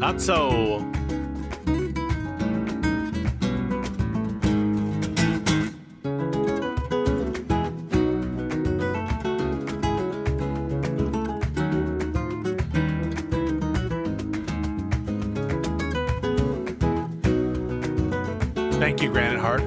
Not so. Thank you, Granite Heart.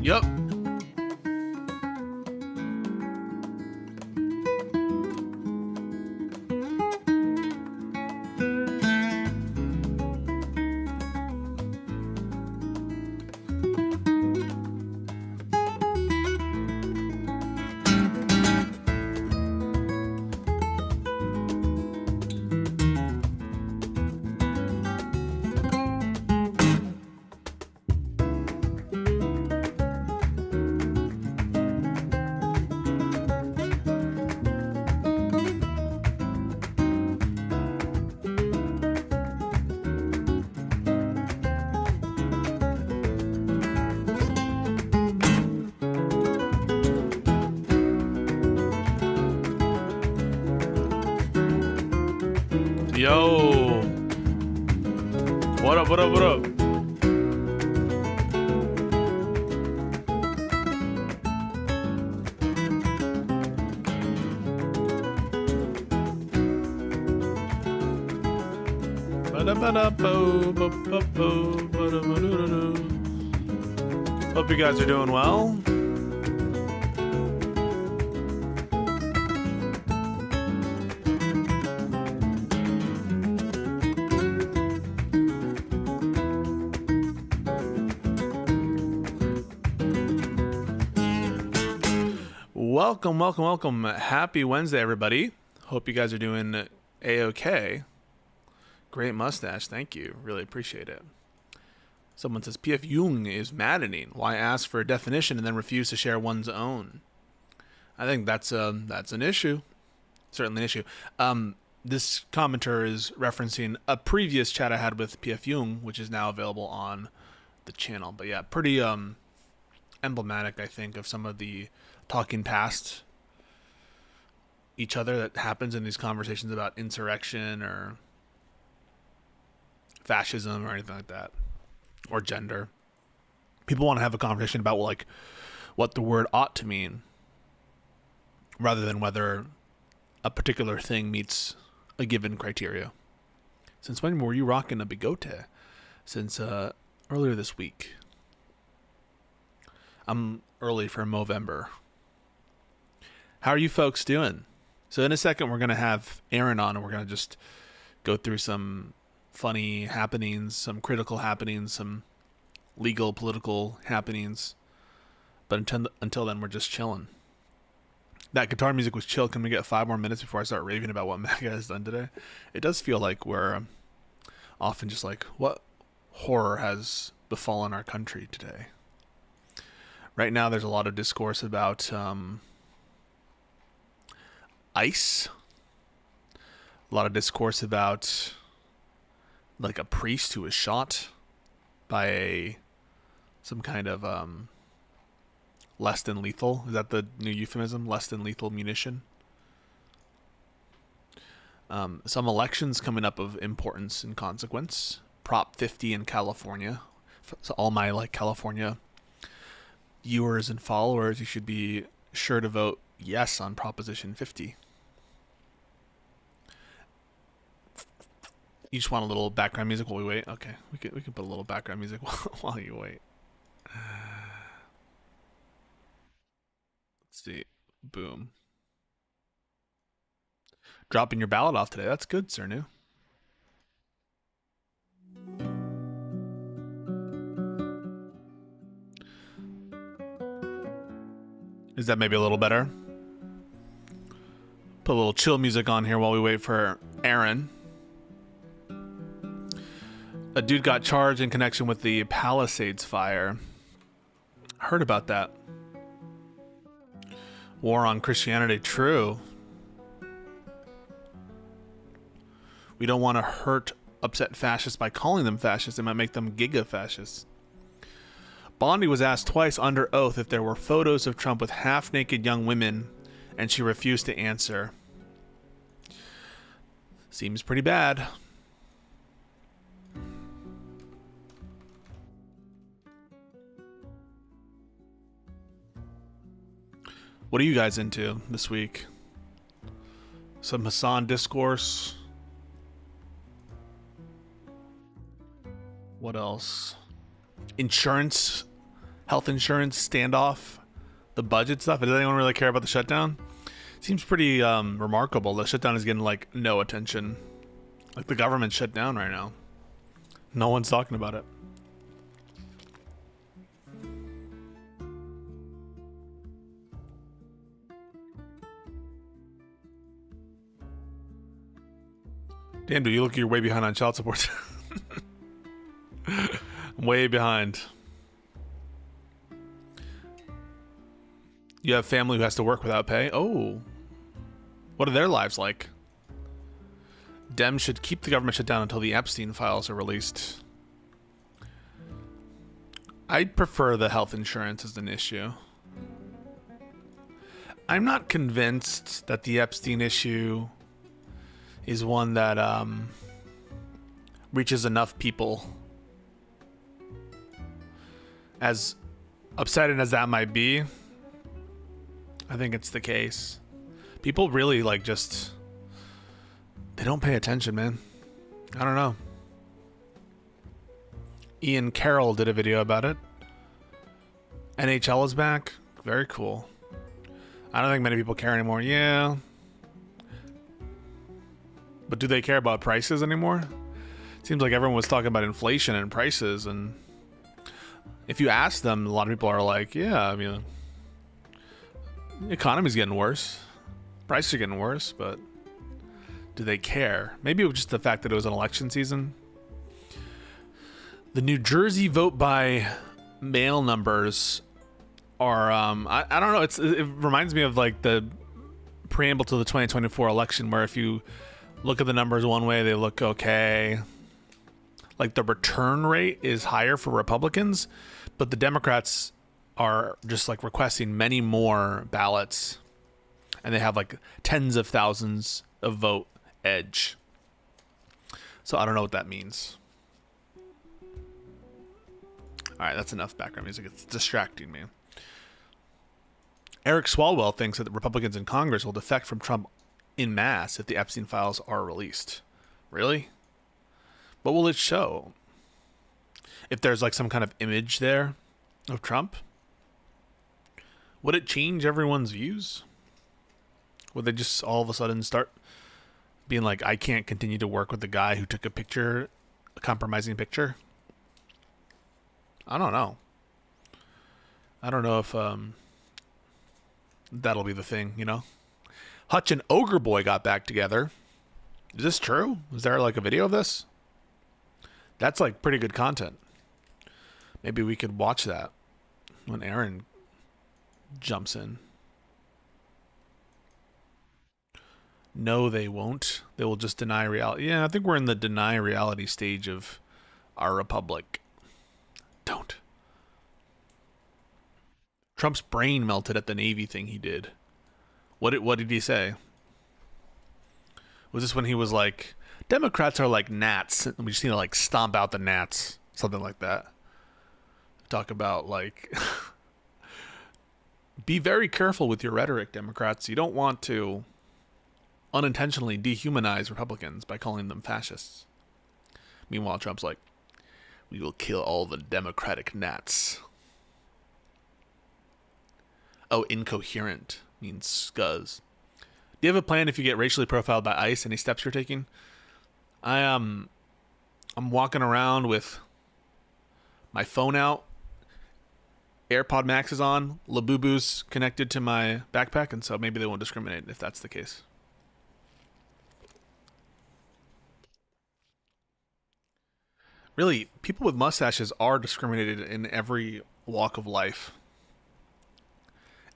Yup. Yo. What up, what up, what up? Hope you guys are doing well. Welcome, welcome, welcome. Happy Wednesday, everybody. Hope you guys are doing A-OK. Great mustache, thank you. Really appreciate it. Someone says, P.F. Jung is maddening. Why ask for a definition and then refuse to share one's own? I think that's an issue. Certainly an issue. This commenter is referencing a previous chat I had with P.F. Jung, which is now available on the channel. But yeah, pretty emblematic, I think, of some of the talking past each other that happens in these conversations about insurrection or fascism or anything like that, or gender. People want to have a conversation about like what the word ought to mean rather than whether a particular thing meets a given criteria. Since when were you rocking a bigote? Since earlier this week. I'm early for Movember. How are you folks doing? So in a second, we're going to have Aaron on, and we're going to just go through some funny happenings, some critical happenings, some legal, political happenings. But until then, we're just chilling. That guitar music was chill. Can we get 5 more minutes before I start raving about what MAGA has done today? It does feel like we're often just like, what horror has befallen our country today? Right now, there's a lot of discourse about ICE. A lot of discourse about like a priest who was shot by some kind of less than lethal. Is that the new euphemism? Less than lethal munition. Some elections coming up of importance and consequence. Prop 50 in California. So all my like California viewers and followers, you should be sure to vote yes on Proposition 50. You just want a little background music while we wait? Okay, we can put a little background music while you wait. Let's see. Boom. Dropping your ballot off today. That's good, Cernu. Is that maybe a little better? Put a little chill music on here while we wait for Aaron. A dude got charged in connection with the Palisades fire. Heard about that. War on Christianity. True. We don't want to hurt upset fascists by calling them fascists. It might make them giga-fascists. Bondi was asked twice under oath if there were photos of Trump with half-naked young women, and she refused to answer. Seems pretty bad. What are you guys into this week? Some Hassan discourse. What else? Insurance, health insurance standoff, the budget stuff. Does anyone really care about the shutdown? Seems pretty remarkable. The shutdown is getting like no attention. Like the government's shut down right now. No one's talking about it. Damn, dude, you look, you're way behind on child support. Way behind. You have family who has to work without pay? Oh. What are their lives like? Dems should keep the government shut down until the Epstein files are released. I'd prefer the health insurance as an issue. I'm not convinced that the Epstein issue is one that reaches enough people. As upsetting as that might be, I think it's the case. People really like just, they don't pay attention, man. I don't know. Ian Carroll did a video about it. NHL is back. Very cool. I don't think many people care anymore. Yeah. But do they care about prices anymore? Seems like everyone was talking about inflation and prices, and if you ask them, a lot of people are like, yeah, I mean, the economy's getting worse. Prices are getting worse, but do they care? Maybe it was just the fact that it was an election season. The New Jersey vote by mail numbers are, I don't know, it reminds me of like the preamble to the 2024 election, where if you look at the numbers one way, they look okay. Like the return rate is higher for Republicans, but the Democrats are just like requesting many more ballots, and they have like tens of thousands of vote edge. So I don't know what that means. All right, that's enough background music. It's distracting me. Eric Swalwell thinks that the Republicans in Congress will defect from Trump in mass if the Epstein files are released. Really? What will it show? If there's like some kind of image there of Trump, would it change everyone's views? Would they just all of a sudden start being like, I can't continue to work with the guy who took a picture, a compromising picture? I don't know. I don't know if that'll be the thing, you know? Hutch and Ogre Boy got back together. Is this true? Is there like a video of this? That's like pretty good content. Maybe we could watch that when Aaron jumps in. No, they won't. They will just deny reality. Yeah, I think we're in the deny reality stage of our republic. Don't. Trump's brain melted at the Navy thing he did. What did he say? Was this when he was like, Democrats are like gnats, and we just need to like stomp out the gnats, something like that? Talk about like, be very careful with your rhetoric, Democrats. You don't want to unintentionally dehumanize Republicans by calling them fascists. Meanwhile, Trump's like, we will kill all the Democratic gnats. Oh, incoherent means scuzz. Do you have a plan if you get racially profiled by ICE? Any steps you're taking? I'm walking around with my phone out, AirPod Max is on, Labubu's connected to my backpack, and so maybe they won't discriminate if that's the case. Really, people with mustaches are discriminated in every walk of life.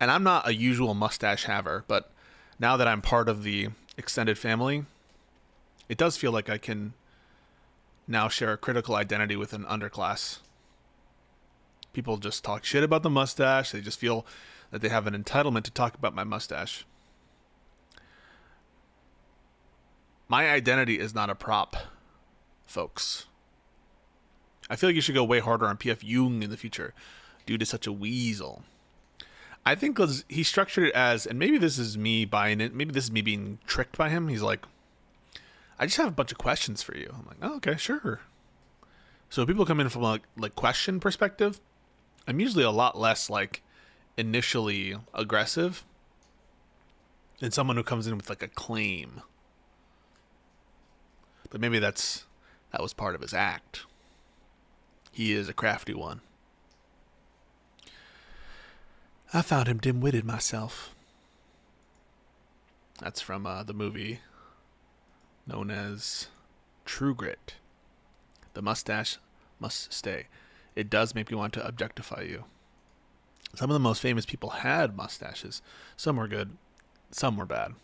And I'm not a usual mustache haver, but now that I'm part of the extended family, it does feel like I can now share a critical identity with an underclass. People just talk shit about the mustache. They just feel that they have an entitlement to talk about my mustache. My identity is not a prop, folks. I feel like you should go way harder on PF Jung in the future due to such a weasel. I think because he structured it as, and maybe this is me buying it, maybe this is me being tricked by him. He's like, I just have a bunch of questions for you. I'm like, oh, okay, sure. So people come in from a like question perspective, I'm usually a lot less like initially aggressive than someone who comes in with like a claim. But maybe that was part of his act. He is a crafty one. I found him dim-witted myself. That's from the movie known as True Grit. The mustache must stay. It does make me want to objectify you. Some of the most famous people had mustaches. Some were good, some were bad.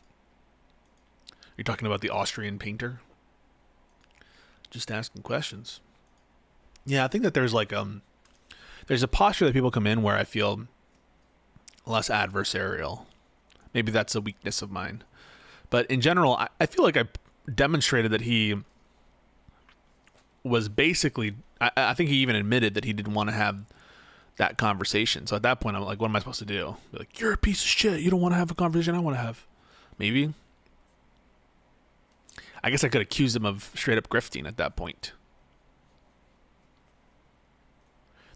You're talking about the Austrian painter? Just asking questions. Yeah, I think that there's like there's a posture that people come in where I feel less adversarial. Maybe that's a weakness of mine. But in general, I feel like I demonstrated that he was basically, I think he even admitted that he didn't want to have that conversation. So at that point, I'm like, what am I supposed to do? Be like, you're a piece of shit. You don't want to have a conversation I want to have. Maybe. I guess I could accuse him of straight up grifting at that point.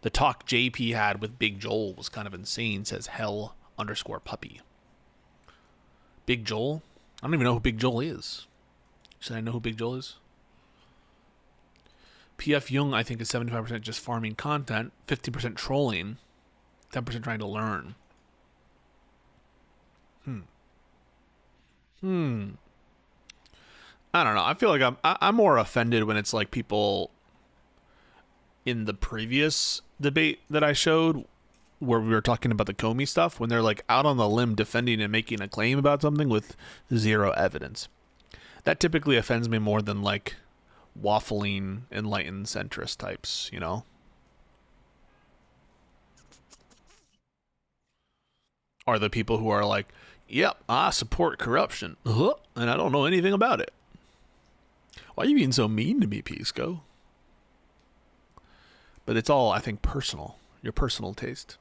The talk JP had with Big Joel was kind of insane, says hell_puppy. Big Joel? I don't even know who Big Joel is. Should I know who Big Joel is? PF Jung, I think, is 75% just farming content, 50% trolling, 10% trying to learn. I don't know. I feel like I'm more offended when it's like people in the previous debate that I showed where we were talking about the Comey stuff, when they're like out on the limb defending and making a claim about something with zero evidence. That typically offends me more than like waffling enlightened centrist types, you know? Are the people who are like, yep, I support corruption, and I don't know anything about it. Why are you being so mean to me, Pisco? But it's all, I think, personal. Your personal taste.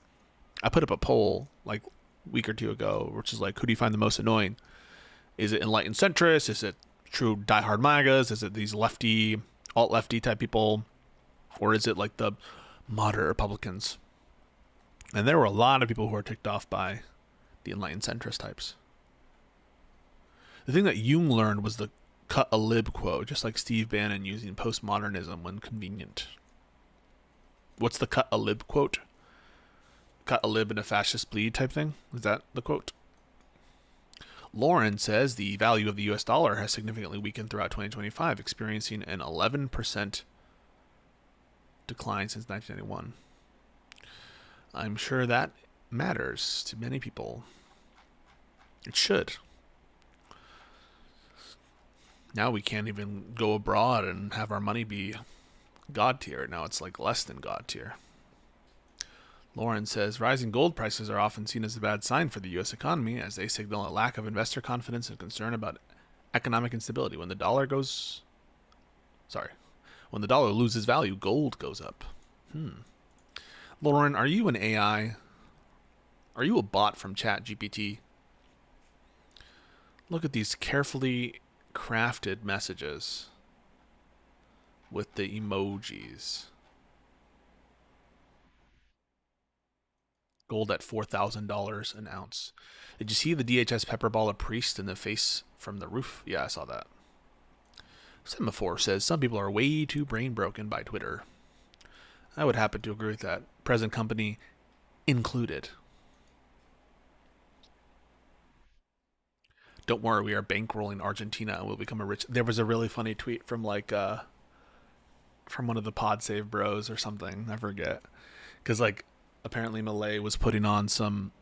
I put up a poll like a week or two ago, which is like, who do you find the most annoying? Is it enlightened centrists? Is it true diehard MAGAs? Is it these lefty, alt-lefty type people? Or is it like the moderate Republicans? And there were a lot of people who were ticked off by the enlightened centrist types. The thing that Jung learned was the cut a lib quote, just like Steve Bannon using postmodernism when convenient. What's the cut a lib quote? Cut a lib in a fascist bleed type thing? Is that the quote? Lauren says the value of the US dollar has significantly weakened throughout 2025, experiencing an 11% decline since 1991. I'm sure that matters to many people. It should. Now we can't even go abroad and have our money be God tier. Now it's like less than God tier. Lauren says rising gold prices are often seen as a bad sign for the U.S. economy, as they signal a lack of investor confidence and concern about economic instability. When the dollar loses value, gold goes up. Lauren, are you an AI? Are you a bot from ChatGPT? Look at these carefully crafted messages with the emojis. Gold at $4,000 an ounce. Did you see the DHS pepperball a priest in the face from the roof? Yeah, I saw that. Semaphore says some people are way too brain broken by Twitter. I would happen to agree with that. Present company included. Don't worry, we are bankrolling Argentina and we'll become a rich. There was a really funny tweet from like from one of the Pod Save bros or something. I forget. Because like apparently Malay was putting on some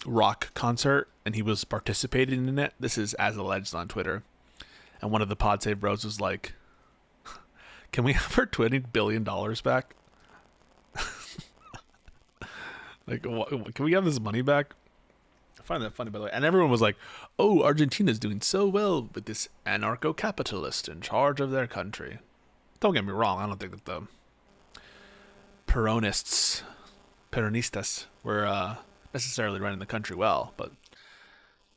rock concert and he was participating in it. This is as alleged on Twitter. And one of the Pod Save Bros was like, can we have our $20 billion back? Like, can we have this money back? I find that funny, by the way. And everyone was like, oh, Argentina's doing so well with this anarcho-capitalist in charge of their country. Don't get me wrong. I don't think that the Peronistas were necessarily running the country well, but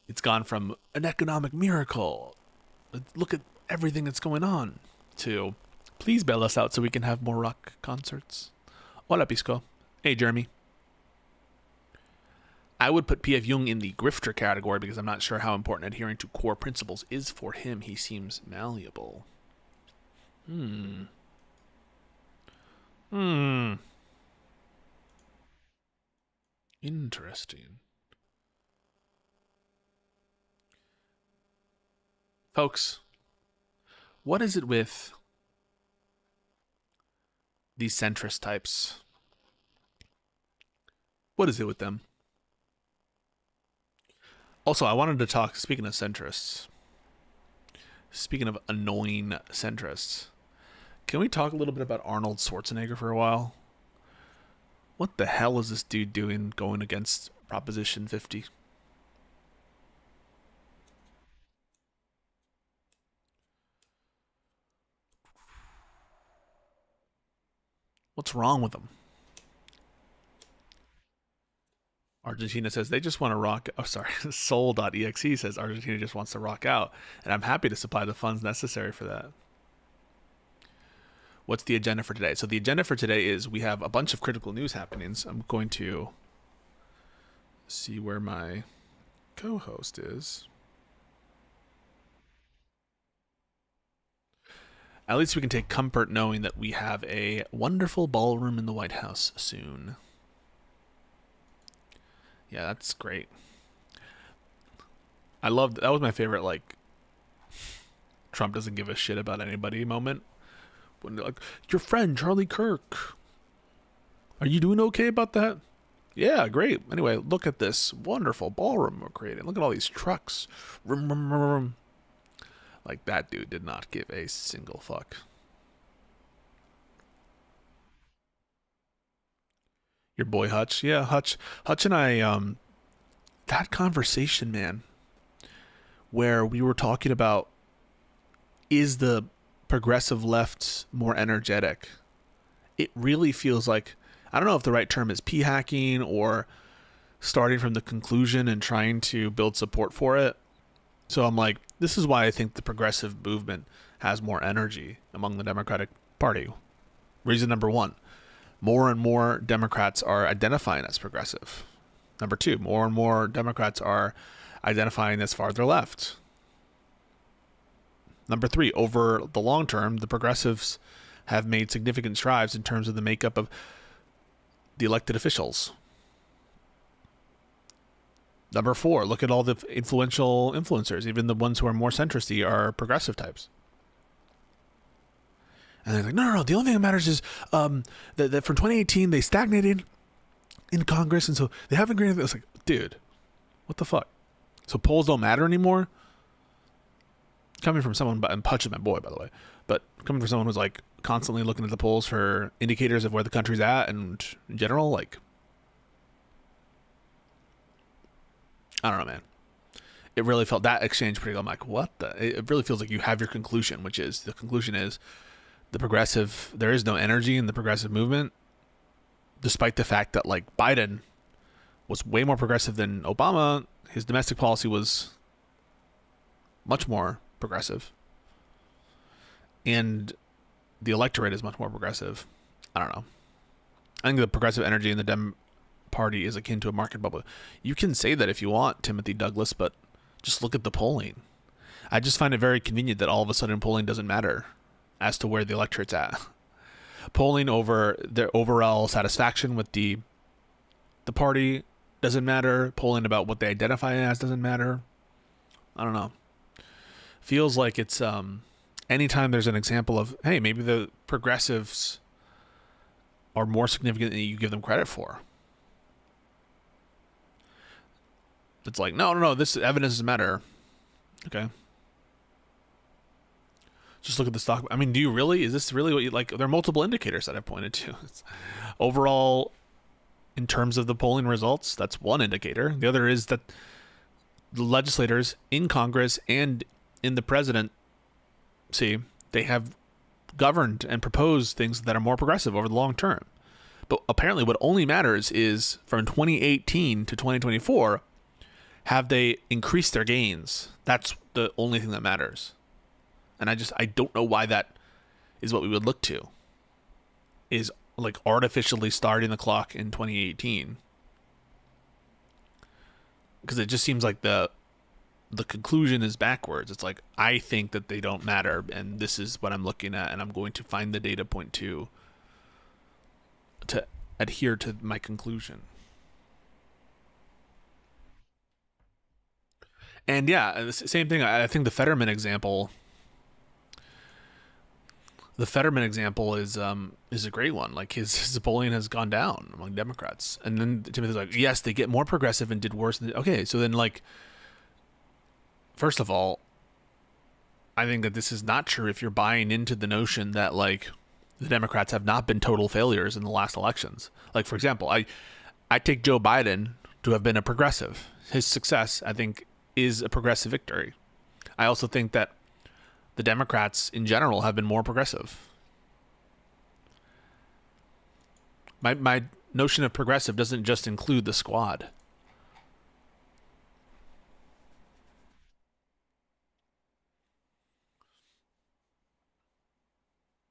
it's gone from an economic miracle, look at everything that's going on, to please bail us out so we can have more rock concerts. Hola, Pisco. Hey, Jeremy. I would put P.F. Jung in the grifter category because I'm not sure how important adhering to core principles is for him. He seems malleable. Interesting. Folks, what is it with these centrist types? What is it with them? Also, I wanted to talk, speaking of centrists, speaking of annoying centrists, can we talk a little bit about Arnold Schwarzenegger for a while? What the hell is this dude doing going against Proposition 50? What's wrong with him? Argentina says they just want to rock. Oh, sorry. Soul.exe says Argentina just wants to rock out. And I'm happy to supply the funds necessary for that. What's the agenda for today? So the agenda for today is we have a bunch of critical news happenings. I'm going to see where my co-host is. At least we can take comfort knowing that we have a wonderful ballroom in the White House soon. Yeah, that's great. I loved that. Was my favorite, like, Trump doesn't give a shit about anybody moment. When they're like, your friend Charlie Kirk, are you doing okay about that? Yeah, great. Anyway, look at this wonderful ballroom we're creating. Look at all these trucks. Like, that dude did not give a single fuck. Your boy Hutch. Yeah, Hutch and I, that conversation, man, where we were talking about, is the progressive left more energetic? It really feels like, I don't know if the right term is p-hacking or starting from the conclusion and trying to build support for it. So I'm like, this is why I think the progressive movement has more energy among the Democratic Party. Reason number one, more and more Democrats are identifying as progressive. Number two, more and more Democrats are identifying as farther left. Number three, over the long term, the progressives have made significant strides in terms of the makeup of the elected officials. Number four, look at all the influential influencers. Even the ones who are more centristy are progressive types. And they're like, no. The only thing that matters is that from 2018, they stagnated in Congress, and so they haven't agreed. It's like, dude, what the fuck? So polls don't matter anymore? Coming from someone, and Putch is my boy, by the way, but coming from someone who's like constantly looking at the polls for indicators of where the country's at and in general, like, I don't know, man. It really felt that exchange pretty. I'm like, what the? It really feels like you have your conclusion, which is the conclusion is the progressive. There is no energy in the progressive movement, despite the fact that like Biden was way more progressive than Obama. His domestic policy was much more progressive, and the electorate is much more progressive. I don't know. I think the progressive energy in the Dem Party is akin to a market bubble. You can say that if you want, Timothy Douglas, but just look at the polling. I just find it very convenient that all of a sudden polling doesn't matter as to where the electorate's at. Polling over their overall satisfaction with the party doesn't matter. Polling about what they identify as doesn't matter. I don't know. Feels like it's anytime there's an example of, hey, maybe the progressives are more significant than you give them credit for. It's like, no, this evidence doesn't matter. Okay. Just look at the stock. I mean, do you really? Is this really what you like? There are multiple indicators that I've pointed to. Overall, in terms of the polling results, that's one indicator. The other is that the legislators in Congress and in the presidency, they have governed and proposed things that are more progressive over the long term. But apparently what only matters is from 2018 to 2024, have they increased their gains? That's the only thing that matters. And I don't know why that is what we would look to, is like artificially starting the clock in 2018. Because it just seems like the conclusion is backwards. It's like, I think that they don't matter, and this is what I'm looking at, and I'm going to find the data point to adhere to my conclusion. And yeah, the same thing. I think the Fetterman example is a great one. Like his polling has gone down among Democrats, and then Timothy's like, yes, they get more progressive and did worse. Okay, so then like, first of all, I think that this is not true if you're buying into the notion that like the Democrats have not been total failures in the last elections. Like, for example, I take Joe Biden to have been a progressive. His success, I think, is a progressive victory. I also think that the Democrats in general have been more progressive. My notion of progressive doesn't just include the squad.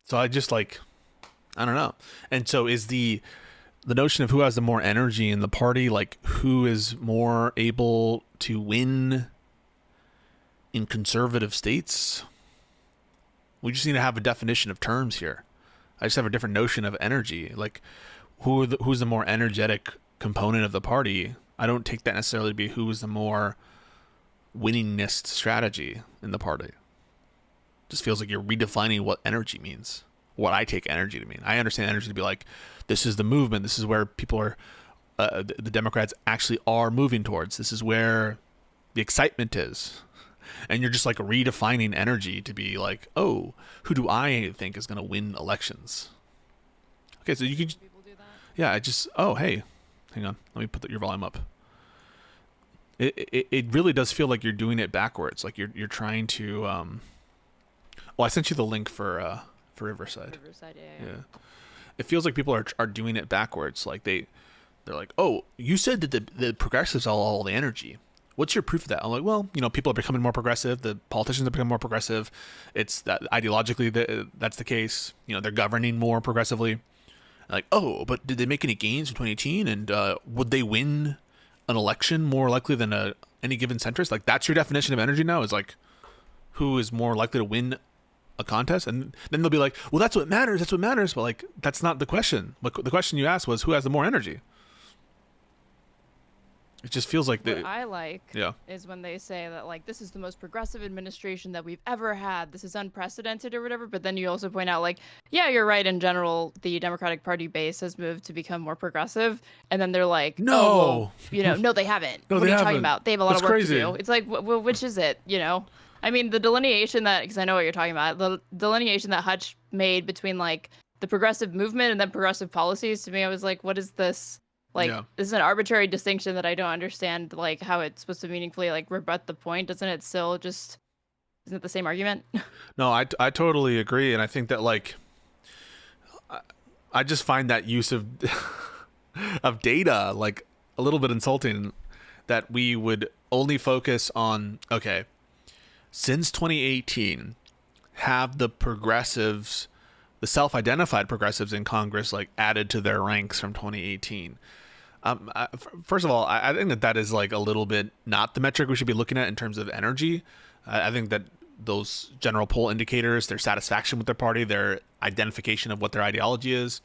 So I just like, I don't know. And so is the notion of who has the more energy in the party, like who is more able to win in conservative states? We just need to have a definition of terms here. I just have a different notion of energy. Like who's the more energetic component of the party? I don't take that necessarily to be who's the more winningest strategy in the party. Just feels like you're redefining what energy means, what I take energy to mean. I understand energy to be like, this is the movement. This is where people are, the Democrats actually are moving towards. This is where the excitement is. And you're just like redefining energy to be like, oh, who do I think is going to win elections? Okay, so you can, People do that. yeah, hey, hang on. Let me put your volume up. It really does feel like you're doing it backwards. Like you're trying to, well, I sent you the link for Riverside. Riverside, yeah. It feels like people are doing it backwards. Like they're like, oh, you said that the progressives all the energy. What's your proof of that? I'm like, well, people are becoming more progressive. The politicians are becoming more progressive. It's that ideologically that's the case. They're governing more progressively. Like, oh, but did they make any gains in 2018? And would they win an election more likely than any given centrist? Like, that's your definition of energy now, is like who is more likely to win a contest? And then they'll be like, well, that's what matters. But like, that's not the question. But the question you asked was who has the more energy. It just feels like what I like is when they say that like this is the most progressive administration that we've ever had. This is unprecedented or whatever. But then you also point out like, yeah, you're right. In general, the Democratic Party base has moved to become more progressive. And then they're like, no, oh, well, no, they haven't. No, what they are you haven't. talking about? They have a lot That's of work crazy. to do. It's like, which is it? I mean, the delineation that, because I know what you're talking about, the delineation that Hutch made between like the progressive movement and then progressive policies, to me, I was like, what is this? Like, this is an arbitrary distinction that I don't understand, like, how it's supposed to meaningfully, like, rebut the point. Isn't it the same argument? No, I totally agree. And I think that, like, I just find that use of of data, like, a little bit insulting, that we would only focus on, okay, since 2018, have the progressives, the self-identified progressives in Congress, like, added to their ranks from 2018. First of all, I think that is like a little bit not the metric we should be looking at in terms of energy. I think that those general poll indicators, their satisfaction with their party, their identification of what their ideology is,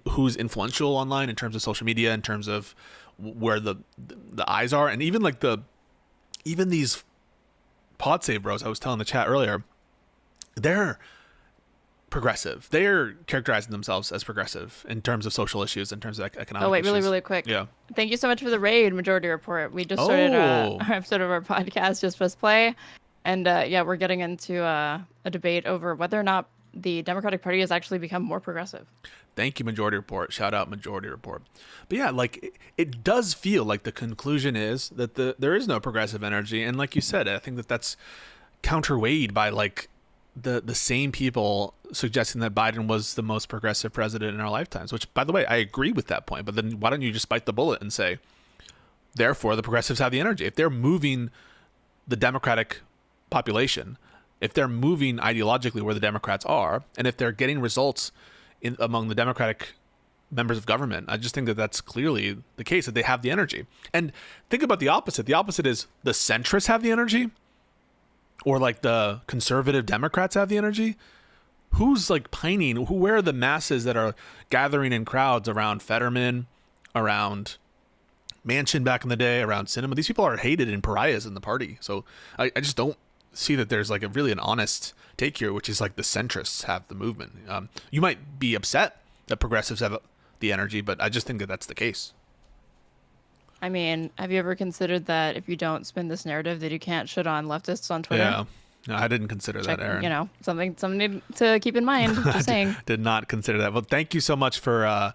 who's influential online in terms of social media, in terms of where the eyes are, and even like even these pod save bros I was telling the chat earlier, they're progressive. They're characterizing themselves as progressive in terms of social issues, in terms of economic Oh wait, issues. really, really quick. Yeah. Thank you so much for the raid, Majority Report. We just started Oh. our episode of our podcast, Just Press Play, and yeah, we're getting into a debate over whether or not the Democratic Party has actually become more progressive. Thank you, Majority Report. Shout out Majority Report. But yeah, like it does feel like the conclusion is that there is no progressive energy, and like you said, I think that's counterweighed by like the same people suggesting that Biden was the most progressive president in our lifetimes, which, by the way, I agree with that point. But then why don't you just bite the bullet and say, therefore, the progressives have the energy? If they're moving the Democratic population, if they're moving ideologically where the Democrats are, and if they're getting results among the Democratic members of government, I just think that that's clearly the case, that they have the energy. And think about the opposite. The opposite is the centrists have the energy, or like the conservative Democrats have the energy. Who's like pining? Where are the masses that are gathering in crowds around Fetterman, around Manchin back in the day, around Sinema? These people are hated and pariahs in the party. So I just don't see that there's like an honest take here, which is like the centrists have the movement. You might be upset that progressives have the energy, but I just think that that's the case. I mean, have you ever considered that if you don't spin this narrative, that you can't shit on leftists on Twitter? Yeah, no, I didn't consider that, Aaron. You know, something to keep in mind. Just saying. Did not consider that. Well, thank you so much for.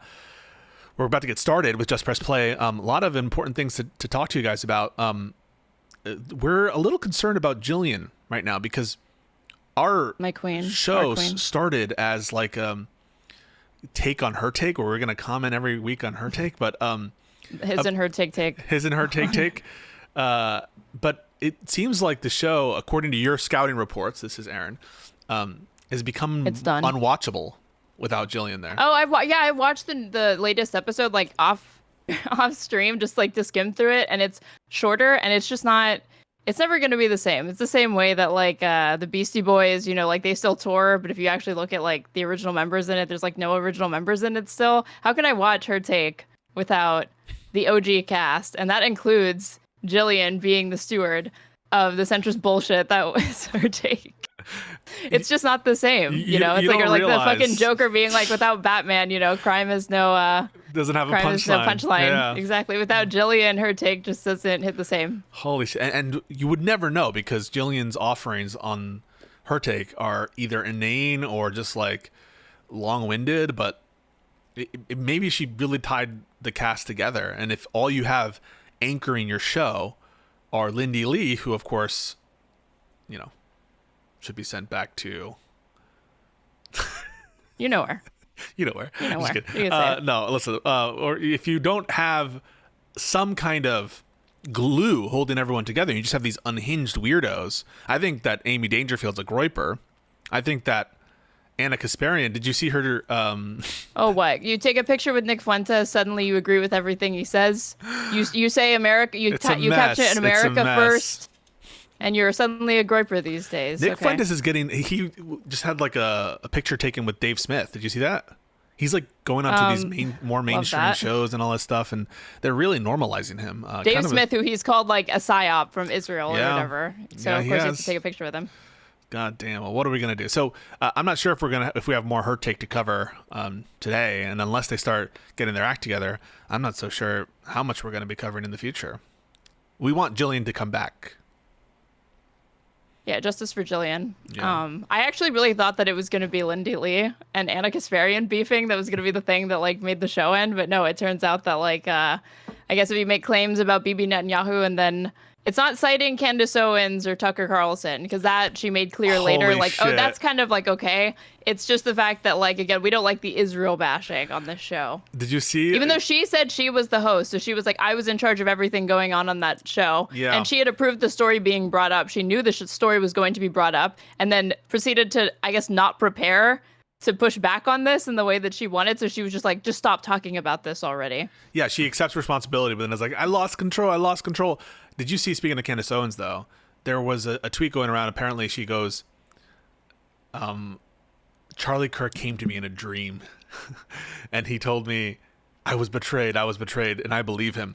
We're about to get started with Just Press Play. A lot of important things to talk to you guys about. We're a little concerned about Jillian right now because our show started as like take on her take, where we're going to comment every week on her take, but his and her take. But it seems like the show, according to your scouting reports, this is Aaron, has become unwatchable without Jillian there. Oh, I watched the latest episode like off stream, just like to skim through it, and it's shorter, and it's just not. It's never going to be the same. It's the same way that like the Beastie Boys, you know, like they still tour, but if you actually look at like the original members in it, there's like no original members in it still. How can I watch her take without the OG cast? And that includes Jillian being the steward of the centrist bullshit that was her take. It's just not the same, you know. It's like, or like the fucking Joker being like, without Batman, you know, crime is no doesn't have a punchline. Yeah. Exactly. Without Jillian, her take just doesn't hit the same. Holy shit! And you would never know, because Jillian's offerings on her take are either inane or just like long-winded. But maybe she really tied the cast together. And if all you have anchoring your show are Lindy Lee, who of course, you know, should be sent back to you know where. You know where. You know where. You no, listen. Or if you don't have some kind of glue holding everyone together, you just have these unhinged weirdos. I think that Amy Dangerfield's a groiper. I think that Anna Kasparian, did you see her? Oh, what? You take a picture with Nick Fuentes, suddenly you agree with everything he says. You say America. You capture it in America first. And you're suddenly a groiper these days. Nick Fuentes is he just had like a picture taken with Dave Smith. Did you see that? He's like going on to these more mainstream shows and all that stuff, and they're really normalizing him. Dave Smith, who he's called like a psyop from Israel or whatever. So of course you have to take a picture with him. God damn. Well, what are we going to do? So I'm not sure if we have more her take to cover today, and unless they start getting their act together, I'm not so sure how much we're going to be covering in the future. We want Jillian to come back. Yeah, justice for Jillian. Yeah. I actually really thought that it was going to be Lindy Lee and Anna Kasparian beefing that was going to be the thing that like made the show end, but no, it turns out that like I guess if you make claims about Bibi Netanyahu and then it's not citing Candace Owens or Tucker Carlson, because that she made clear later, like, shit. Oh, that's kind of like okay. It's just the fact that like, again, we don't like the Israel bashing on this show. Did you see? Even though she said she was the host, so she was like, I was in charge of everything going on that show. Yeah. And she had approved the story being brought up. She knew the story was going to be brought up, and then proceeded to, I guess, not prepare to push back on this in the way that she wanted. So she was just like, just stop talking about this already. Yeah, she accepts responsibility, but then is like, I lost control. Did you see, speaking of Candace Owens, though, there was a tweet going around. Apparently she goes, Charlie Kirk came to me in a dream and he told me I was betrayed, and I believe him.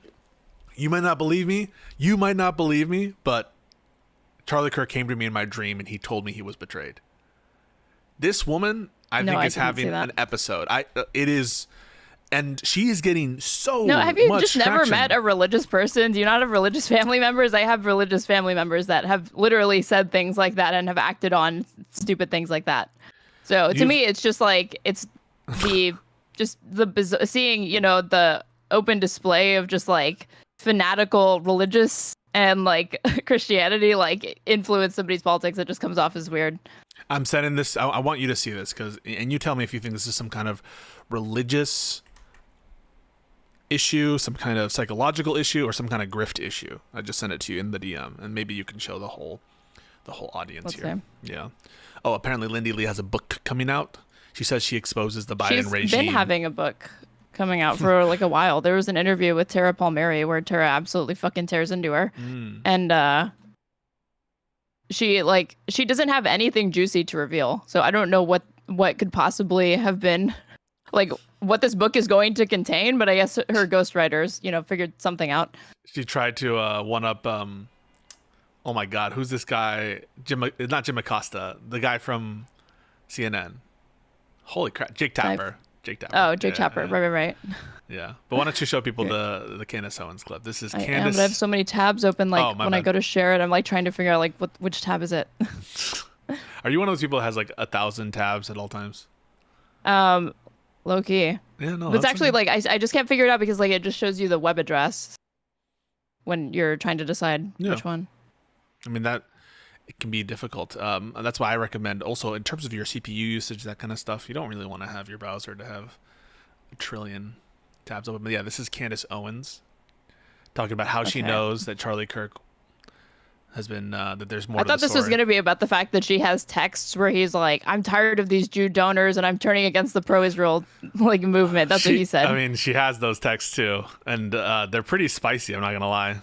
You might not believe me, but Charlie Kirk came to me in my dream and he told me he was betrayed. This woman I No, think I it's didn't see having that. an episode. It is, and she is getting so No, have you much just never traction. met a religious person? Do you not have religious family members? I have religious family members that have literally said things like that and have acted on stupid things like that. So to me, it's just like it's the seeing, you know, the open display of just like fanatical religious and like Christianity like influence somebody's politics. It just comes off as weird. I'm sending this. I want you to see this and you tell me if you think this is some kind of religious issue, some kind of psychological issue, or some kind of grift issue. I just sent it to you in the DM, and maybe you can show the whole audience Let's here. see. Yeah. Oh, apparently Lindy Lee has a book coming out. She says she exposes the Biden regime. She's been having a book coming out for like a while. There was an interview with Tara Palmieri where Tara absolutely fucking tears into her. And she doesn't have anything juicy to reveal. So I don't know what could possibly have been like what this book is going to contain, but I guess her ghostwriters, you know, figured something out. She tried to one up oh my god, who's this guy? Not Jim Acosta, the guy from CNN. Holy crap, Jake Tapper. Jake Tapper. Oh, Jake Tapper. Yeah. Right. Yeah, but why don't you show people the Candace Owens clip? This is Candace. But I have so many tabs open. Like when I go to share it, I'm like trying to figure out like which tab is it. Are you one of those people that has like 1,000 tabs at all times? Low key. Yeah, no. But it's actually like I just can't figure it out because like it just shows you the web address when you're trying to decide which one. I mean that it can be difficult. That's why I recommend also in terms of your CPU usage, that kind of stuff. You don't really want to have your browser to have a trillion tabs open. But yeah, this is Candace Owens talking about how she knows that Charlie Kirk has been that there's more. I thought this was going to be about the fact that she has texts where he's like, "I'm tired of these Jew donors and I'm turning against the pro-Israel like movement." That's what he said. I mean, she has those texts too, and they're pretty spicy. I'm not gonna lie.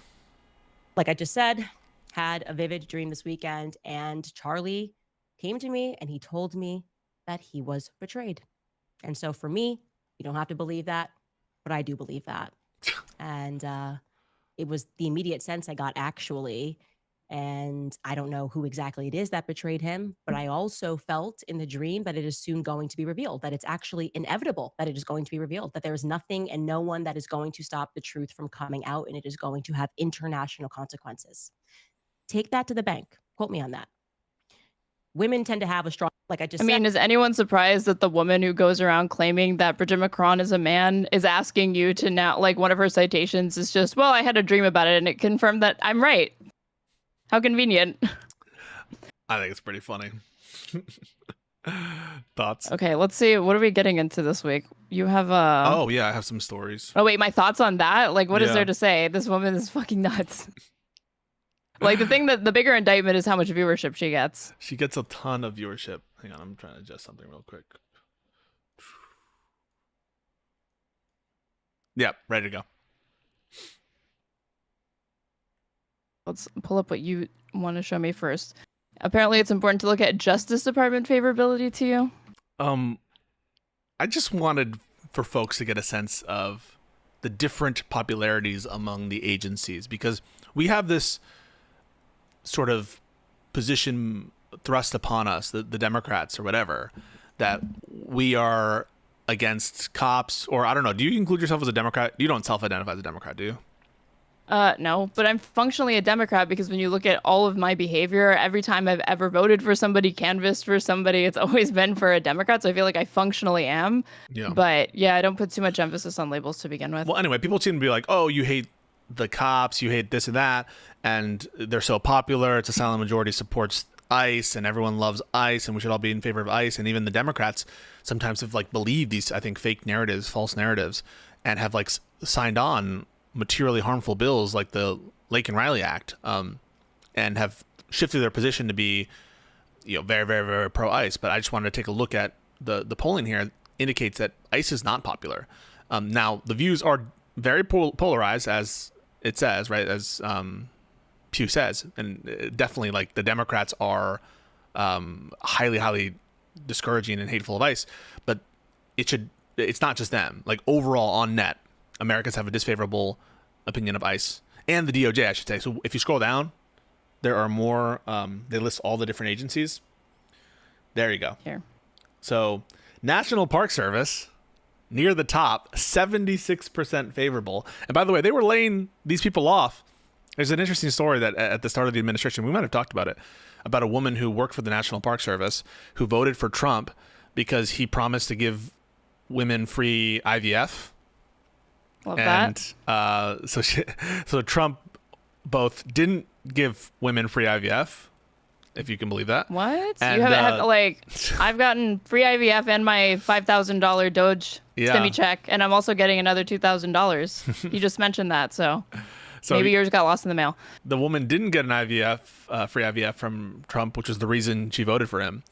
Like I just said, had a vivid dream this weekend, and Charlie came to me and he told me that he was betrayed. And so for me, you don't have to believe that, but I do believe that. And it was the immediate sense I got actually. And I don't know who exactly it is that betrayed him, but I also felt in the dream that it is soon going to be revealed, that it's actually inevitable that it is going to be revealed, that there is nothing and no one that is going to stop the truth from coming out, and it is going to have international consequences. Take that to the bank. Quote me on that. Women tend to have a strong, like I just said. I mean, is anyone surprised that the woman who goes around claiming that Bridget Macron is a man is asking you to now, like one of her citations is just, well, I had a dream about it and it confirmed that I'm right. How convenient. I think it's pretty funny. Thoughts? Okay, let's see. What are we getting into this week? You have Oh yeah, I have some stories. Oh wait, my thoughts on that? Like, what is there to say? This woman is fucking nuts. Like the bigger indictment is how much viewership she gets. She gets a ton of viewership. Hang on, I'm trying to adjust something real quick. Yeah, ready to go. Let's pull up what you want to show me first. Apparently, it's important to look at Justice Department favorability to you. I just wanted for folks to get a sense of the different popularities among the agencies, because we have this sort of position thrust upon us, the Democrats or whatever, that we are against cops, or I don't know. Do you include yourself as a Democrat? You don't self-identify as a Democrat, do you? No, but I'm functionally a Democrat because when you look at all of my behavior, every time I've ever voted for somebody, canvassed for somebody, it's always been for a Democrat. So I feel like I functionally am. Yeah. But yeah, I don't put too much emphasis on labels to begin with. Well, anyway, people seem to be like, oh, you hate the cops, you hate this and that, and they're so popular. It's a silent majority supports ICE, and everyone loves ICE, and we should all be in favor of ICE. And even the Democrats sometimes have like believed these, I think, fake narratives, false narratives, and have like signed on materially harmful bills like the Lake and Riley Act, and have shifted their position to be, you know, very, very, very pro ICE. But I just wanted to take a look at the polling here. It indicates that ICE is not popular. Now the views are very polarized, as it says, right? As Pew says, and definitely like the Democrats are highly, highly discouraging and hateful of ICE. But it's not just them. Like overall on net, Americans have a disfavorable opinion of ICE and the DOJ, I should say. So if you scroll down, there are more. They list all the different agencies. There you go. Here. So, National Park Service near the top, 76% favorable. And by the way, they were laying these people off. There's an interesting story that at the start of the administration, we might have talked about it, about a woman who worked for the National Park Service who voted for Trump because he promised to give women free IVF. Love and that. So Trump both didn't give women free IVF, if you can believe that. What? And, You haven't had, like, I've gotten free IVF and my $5,000 Doge stimmy check, and I'm also getting another $2,000. You just mentioned that, so maybe yours got lost in the mail. The woman didn't get an IVF, free IVF from Trump, which was the reason she voted for him.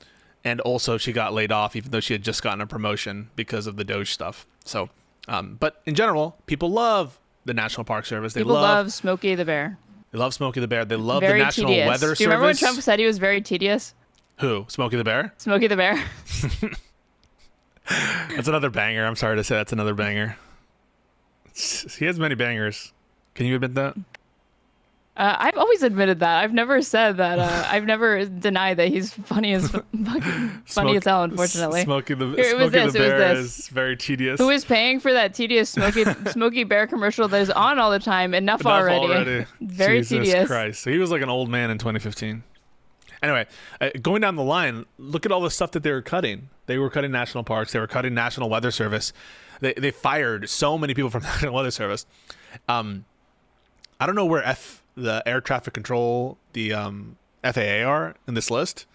And also she got laid off, even though she had just gotten a promotion because of the Doge stuff. So, but in general, people love the National Park Service. People love Smokey the Bear. They love Smokey the Bear. They love Very the National tedious. Weather Service. Do you remember when Trump said he was very tedious? Who? Smokey the Bear? Smokey the Bear. That's another banger. I'm sorry to say that's another banger. He has many bangers. Can you admit that? I've always admitted that. I've never said that. I've never denied that he's funny as fucking funny as hell. Unfortunately, Smokey the this, Bear is very tedious. Who is paying for that tedious Smokey Bear commercial that is on all the time? Enough already. Very Jesus tedious. Christ. So he was like an old man in 2015. Anyway, going down the line, look at all the stuff that they were cutting. They were cutting national parks. They were cutting National Weather Service. They fired so many people from the National Weather Service. I don't know where the air traffic control, the FAA are in this list.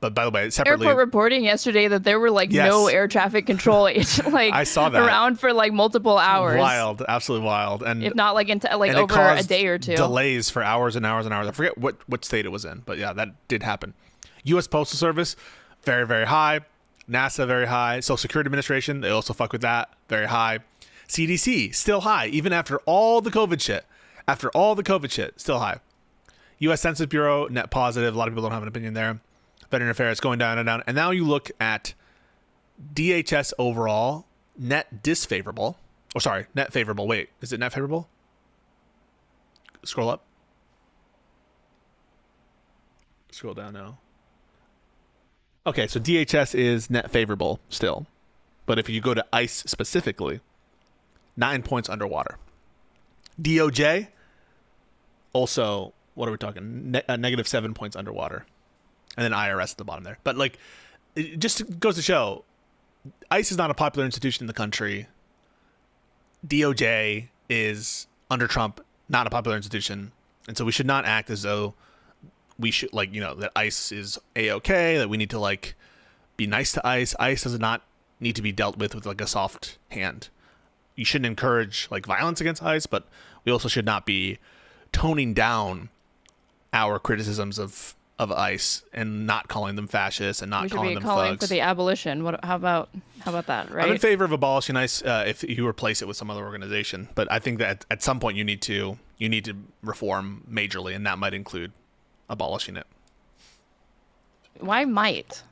But by the way, separately, airport reporting yesterday that there were no air traffic control I saw that around for like multiple hours. Wild, absolutely wild, and if not over a day or two. Delays for hours and hours and hours. I forget what state it was in, but yeah, that did happen. U.S. Postal Service, very very high. NASA, very high. Social Security Administration, they also fuck with that, very high. CDC, still high, even after all the COVID shit. Still high. U.S. Census Bureau, net positive. A lot of people don't have an opinion there. Veteran Affairs going down and down. And now you look at DHS overall, net disfavorable. Oh, sorry, net favorable. Wait, is it net favorable? Scroll up. Scroll down now. Okay, so DHS is net favorable still. But if you go to ICE specifically, 9 points underwater. DOJ, also, what are we talking? Negative 7 points underwater. And then IRS at the bottom there. But like, it just goes to show, ICE is not a popular institution in the country. DOJ is, under Trump, not a popular institution. And so we should not act as though we should, that ICE is A-okay, that we need to, be nice to ICE. ICE does not need to be dealt with a soft hand. You shouldn't encourage, violence against ICE, but we also should not be toning down our criticisms of ICE and not calling them fascists and not calling them thugs. We should be calling for the abolition. How about that, right? I'm in favor of abolishing ICE if you replace it with some other organization, but I think that at some point you need to reform majorly, and that might include abolishing it. Why not?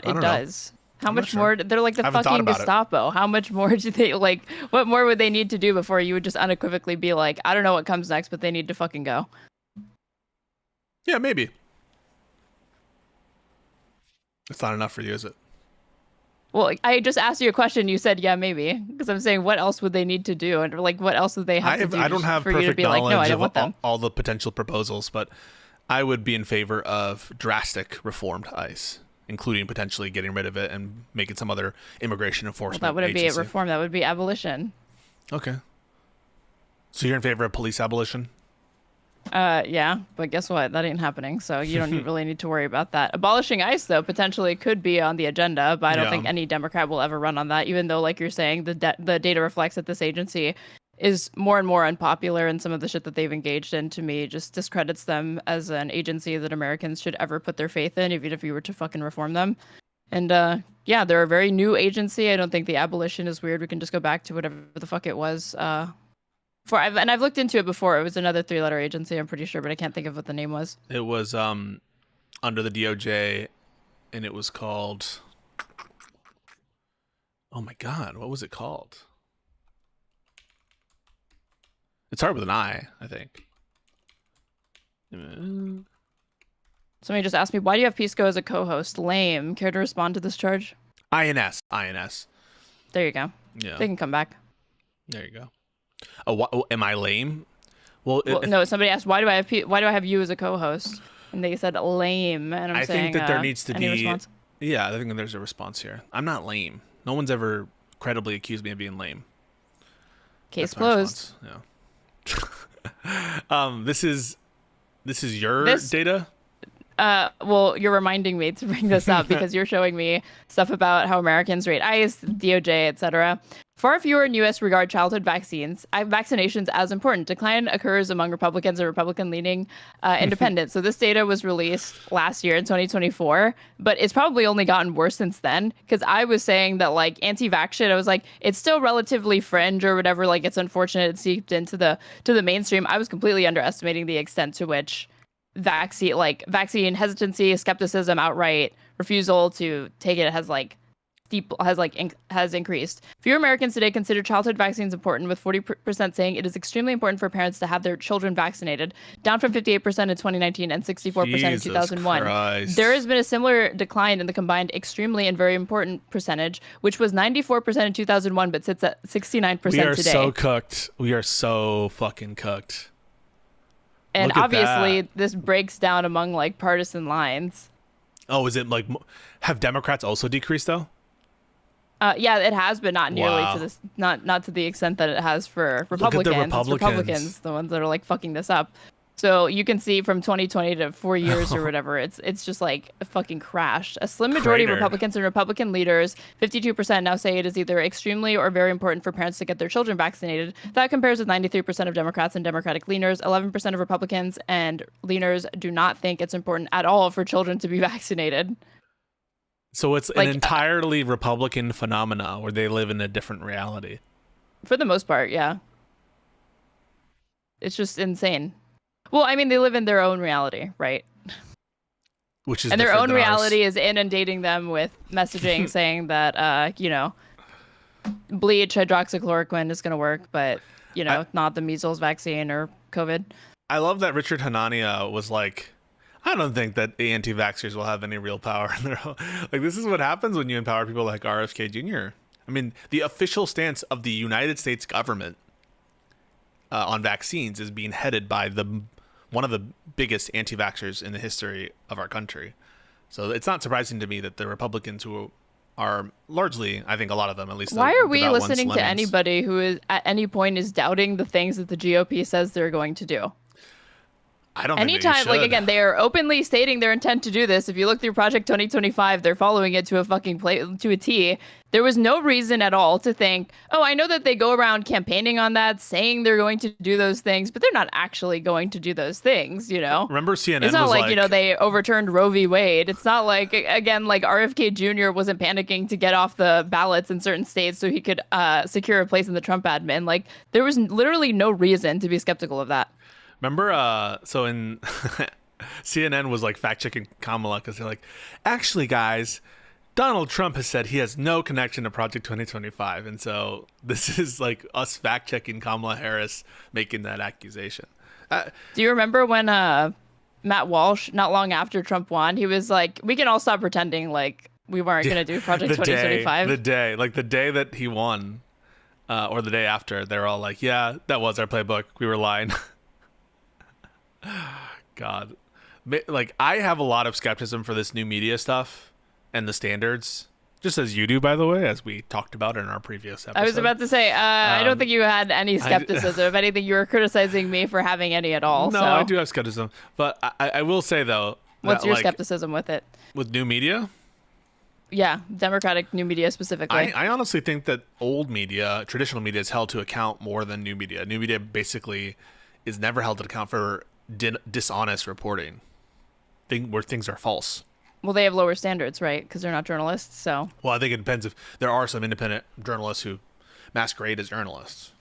It does. How much more? They're like the fucking Gestapo. How much more do they what more would they need to do before you would just unequivocally be like, I don't know what comes next, but they need to fucking go? Yeah, maybe. It's not enough for you, is it? Well, I just asked you a question. You said, yeah, maybe. Because I'm saying, what else would they need to do? And what else would they have to do I don't have for you to be like, no, I don't want them? All the potential proposals, but I would be in favor of drastic reform to ICE, including potentially getting rid of it and making some other immigration enforcement that wouldn't agency. Be a reform. That would be abolition. Okay. So you're in favor of police abolition? Yeah, but guess what? That ain't happening. So you don't really need to worry about that. Abolishing ICE, though, potentially could be on the agenda, but I don't think any Democrat will ever run on that, even though, like you're saying, the data reflects that this agency is more and more unpopular, and some of the shit that they've engaged in, to me, just discredits them as an agency that Americans should ever put their faith in, even if you were to fucking reform them. And yeah, they're a very new agency. I don't think the abolition is weird. We can just go back to whatever the fuck it was. I've looked into it before. It was another 3-letter agency, I'm pretty sure, but I can't think of what the name was. It was under the DOJ, and it was called... Oh my god, what was it called? It started with an I think. Somebody just asked me, why do you have Pisco as a co-host? Lame. Care to respond to this charge? INS. There you go. Yeah. They can come back. There you go. Am I lame? Well, no. Somebody asked, why do I have you as a co-host? And they said lame. And I think that there needs to be. Response? Yeah, I think there's a response here. I'm not lame. No one's ever credibly accused me of being lame. Case closed. Yeah. This is your data. Well, you're reminding me to bring this up because you're showing me stuff about how Americans rate ICE, DOJ, etc. Far fewer in U.S. regard childhood vaccinations as important. Decline occurs among Republicans and Republican-leaning independents. So this data was released last year in 2024, but it's probably only gotten worse since then. Because I was saying that like anti-vax shit, I was like, it's still relatively fringe or whatever. Like it's unfortunate it seeped into the mainstream. I was completely underestimating the extent to which vaccine hesitancy, skepticism, outright refusal to take it has increased. Fewer Americans today consider childhood vaccines important, with 40% saying it is extremely important for parents to have their children vaccinated, down from 58% in 2019 and 64% in 2001. Christ. There has been a similar decline in the combined extremely and very important percentage, which was 94% in 2001 but sits at 69% today. We are so cooked. We are so fucking cooked. And obviously, this breaks down among like partisan lines. Oh, is it like have Democrats also decreased though? Yeah, it has, but not nearly to this, not to the extent that it has for Republicans. Look at the It's Republicans, the ones that are like fucking this up. So you can see from 2020 to 4 years or whatever, it's just like a fucking crash. A slim majority of Republicans and Republican leaders, 52% now say it is either extremely or very important for parents to get their children vaccinated. That compares with 93% of Democrats and Democratic leaners. 11% of Republicans and leaners do not think it's important at all for children to be vaccinated. So it's an entirely Republican phenomena where they live in a different reality. For the most part, yeah. It's just insane. Well, I mean, they live in their own reality, right? Which is and their own reality is inundating them with messaging saying that, bleach, hydroxychloroquine is going to work, but, not the measles vaccine or COVID. I love that Richard Hanania was like, I don't think that the anti-vaxxers will have any real power in their own. Like, this is what happens when you empower people like RFK Jr. I mean, the official stance of the United States government on vaccines is being headed by one of the biggest anti-vaxxers in the history of our country. So it's not surprising to me that the Republicans, who are largely, I think a lot of them at least. Why are we listening to anybody who is at any point is doubting the things that the GOP says they're going to do? I don't Anytime, think like, again, they are openly stating their intent to do this. If you look through Project 2025, they're following it to a T. There was no reason at all to think, oh, I know that they go around campaigning on that, saying they're going to do those things, but they're not actually going to do those things, Remember CNN It's not was like, they overturned Roe v. Wade. It's not like, again, like RFK Jr. wasn't panicking to get off the ballots in certain states so he could secure a place in the Trump admin. Like, there was literally no reason to be skeptical of that. Remember, so in CNN was like fact checking Kamala because they're like, actually, guys, Donald Trump has said he has no connection to Project 2025, and so this is like us fact checking Kamala Harris making that accusation. Do you remember when Matt Walsh, not long after Trump won, he was like, "We can all stop pretending like we weren't going to do Project 2025." The day that he won, or the day after, they're all like, "Yeah, that was our playbook. We were lying." God, like I have a lot of skepticism for this new media stuff and the standards, just as you do, by the way, as we talked about in our previous episode. I was about to say, I don't think you had any skepticism. If anything, you were criticizing me for having any at all. No, so. I do have skepticism, but I will say though, what's your skepticism with it? With new media? Yeah, Democratic new media specifically. I honestly think that old media, traditional media, is held to account more than new media. New media basically is never held to account for dishonest reporting, where things are false. Well, they have lower standards, right? Because they're not journalists. So. Well, I think it depends if there are some independent journalists who masquerade as journalists,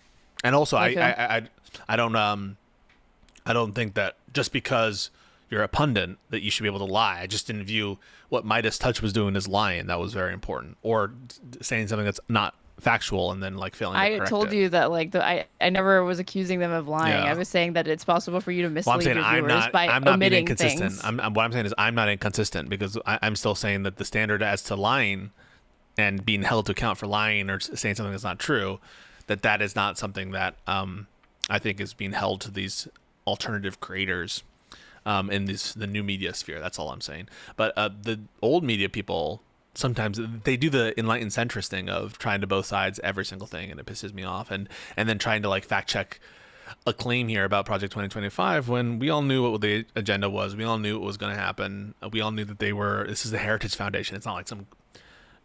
and also okay. I don't think that just because you're a pundit that you should be able to lie. I just didn't view what Midas Touch was doing as lying. That was very important, or saying something that's not factual and then like failing to I correct told it. you that like I never was accusing them of lying. Yeah. I was saying that it's possible for you to Well, I'm mislead saying your I'm viewers not. by I'm not being omitting inconsistent. things. What I'm saying is I'm not inconsistent because I'm still saying that the standard as to lying and being held to account for lying or saying something that's not true, that is not something that I think is being held to these alternative creators in the new media sphere. That's all I'm saying. But the old media people, sometimes they do the enlightened centrist thing of trying to both sides every single thing, and it pisses me off. And then trying to like fact check a claim here about Project 2025 when we all knew what the agenda was. We all knew what was going to happen. We all knew that this is the Heritage Foundation. It's not like some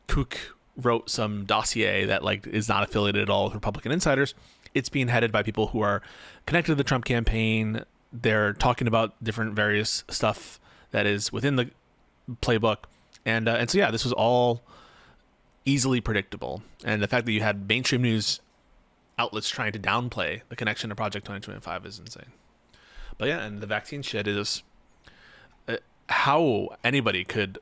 kook wrote some dossier that like is not affiliated at all with Republican insiders. It's being headed by people who are connected to the Trump campaign. They're talking about different various stuff that is within the playbook. And so, yeah, this was all easily predictable. And the fact that you had mainstream news outlets trying to downplay the connection to Project 2025 is insane. But yeah, and the vaccine shit is how anybody could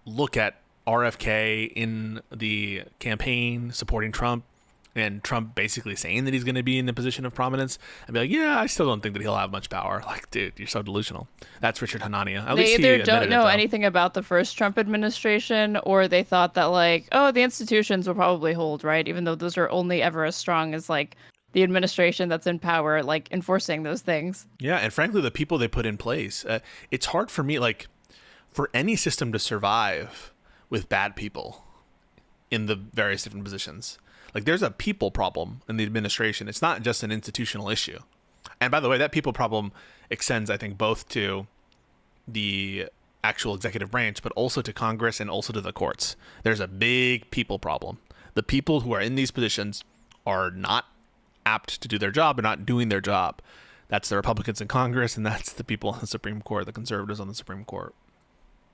look at RFK in the campaign supporting Trump and Trump basically saying that he's going to be in a position of prominence and be like, yeah, I still don't think that he'll have much power. Like, dude, you're so delusional. That's Richard Hanania. At They least either he don't admitted know it, though. anything about the first Trump administration, or they thought that like, oh, the institutions will probably hold, right? Even though those are only ever as strong as like the administration that's in power, like enforcing those things. Yeah, and frankly, the people they put in place, it's hard for me, like, for any system to survive with bad people in the various different positions. Like, there's a people problem in the administration. It's not just an institutional issue. And by the way, that people problem extends, I think, both to the actual executive branch, but also to Congress and also to the courts. There's a big people problem. The people who are in these positions are not apt to do their job, are not doing their job. That's the Republicans in Congress, and that's the people on the Supreme Court, the conservatives on the Supreme Court.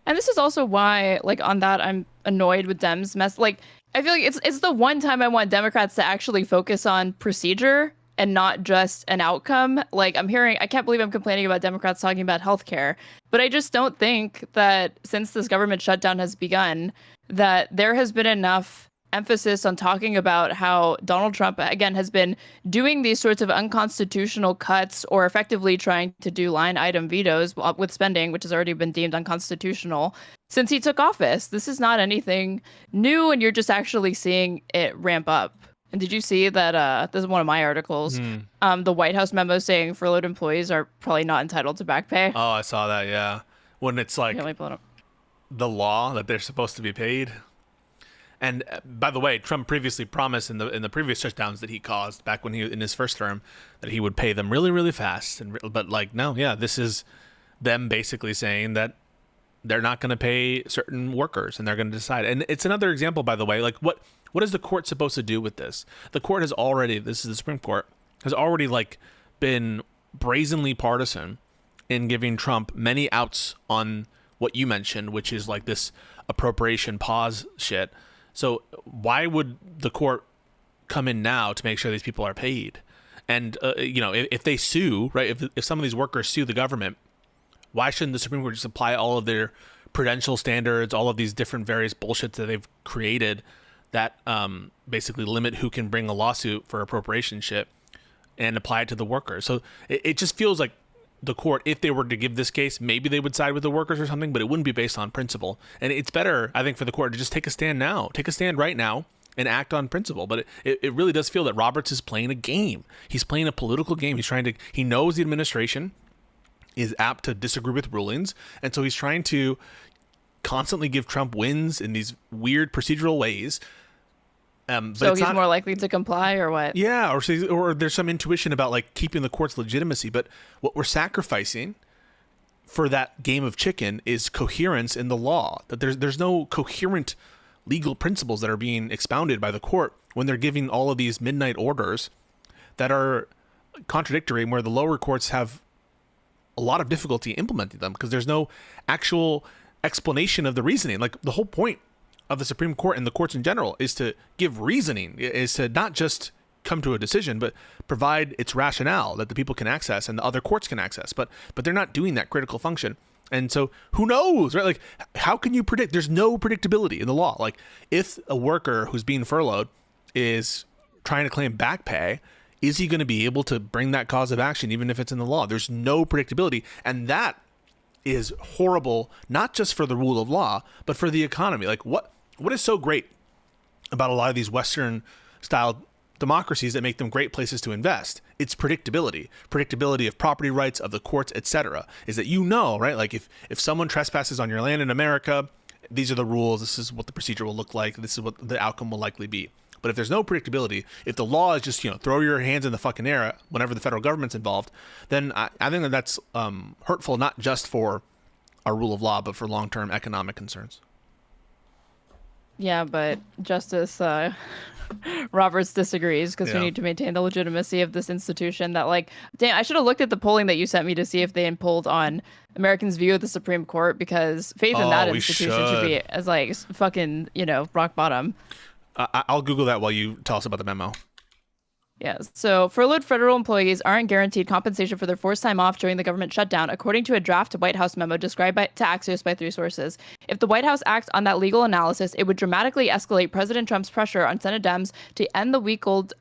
And this is also why, like, on that, I'm annoyed with Dems mess. Like, I feel like it's the one time I want Democrats to actually focus on procedure and not just an outcome. Like, I can't believe I'm complaining about Democrats talking about healthcare, but I just don't think that since this government shutdown has begun, that there has been enough emphasis on talking about how Donald Trump, again, has been doing these sorts of unconstitutional cuts or effectively trying to do line item vetoes with spending, which has already been deemed unconstitutional since he took office. This is not anything new, and you're just actually seeing it ramp up. And did you see that, this is one of my articles, the White House memo saying furloughed employees are probably not entitled to back pay? Oh, I saw that, yeah. When it's like Yeah, let me pull it up. the law that they're supposed to be paid. And by the way, Trump previously promised in the previous shutdowns that he caused back when he in his first term that he would pay them really, really fast. But like, no, yeah, this is them basically saying that they're not going to pay certain workers and they're going to decide. And it's another example, by the way, like what is the court supposed to do with this? The court has already, this is the Supreme Court, has already like been brazenly partisan in giving Trump many outs on what you mentioned, which is like this appropriation pause shit. So why would the court come in now to make sure these people are paid? And, if they sue, right, if some of these workers sue the government, why shouldn't the Supreme Court just apply all of their prudential standards, all of these different various bullshits that they've created that basically limit who can bring a lawsuit for appropriation shit and apply it to the workers? So it just feels like the court, if they were to give this case, maybe they would side with the workers or something, but it wouldn't be based on principle. And it's better, I think, for the court to just take a stand right now and act on principle. But it really does feel that Roberts is playing a game. He's playing a political game. He knows the administration is apt to disagree with rulings. And so he's trying to constantly give Trump wins in these weird procedural ways. But so he's more likely to comply, or what? Yeah, or there's some intuition about like keeping the court's legitimacy. But what we're sacrificing for that game of chicken is coherence in the law. That there's no coherent legal principles that are being expounded by the court when they're giving all of these midnight orders that are contradictory, and where the lower courts have a lot of difficulty implementing them because there's no actual explanation of the reasoning. Like, the whole point of the Supreme Court and the courts in general is to give reasoning, is to not just come to a decision, but provide its rationale that the people can access and the other courts can access. But they're not doing that critical function. And so who knows, right? Like, how can you predict? There's no predictability in the law. Like, if a worker who's being furloughed is trying to claim back pay, is he going to be able to bring that cause of action even if it's in the law? There's no predictability, and that is horrible, not just for the rule of law, but for the economy. Like what is so great about a lot of these Western style democracies that make them great places to invest? It's predictability of property rights, of the courts, etc. Is that, you know, right? Like if someone trespasses on your land in America, these are the rules. This is what the procedure will look like. This is what the outcome will likely be. But if there's no predictability, if the law is just, throw your hands in the fucking air whenever the federal government's involved, then I think that's hurtful, not just for our rule of law, but for long-term economic concerns. Yeah, but Justice Roberts disagrees because we need to maintain the legitimacy of this institution. That, like, damn, I should have looked at the polling that you sent me to see if they had polled on Americans' view of the Supreme Court, because faith in that institution should be as like fucking, rock bottom. I'll Google that while you tell us about the memo. Yes. So furloughed federal employees aren't guaranteed compensation for their forced time off during the government shutdown, according to a draft White House memo described to Axios by 3 sources. If the White House acts on that legal analysis, it would dramatically escalate President Trump's pressure on Senate Dems to end the week-old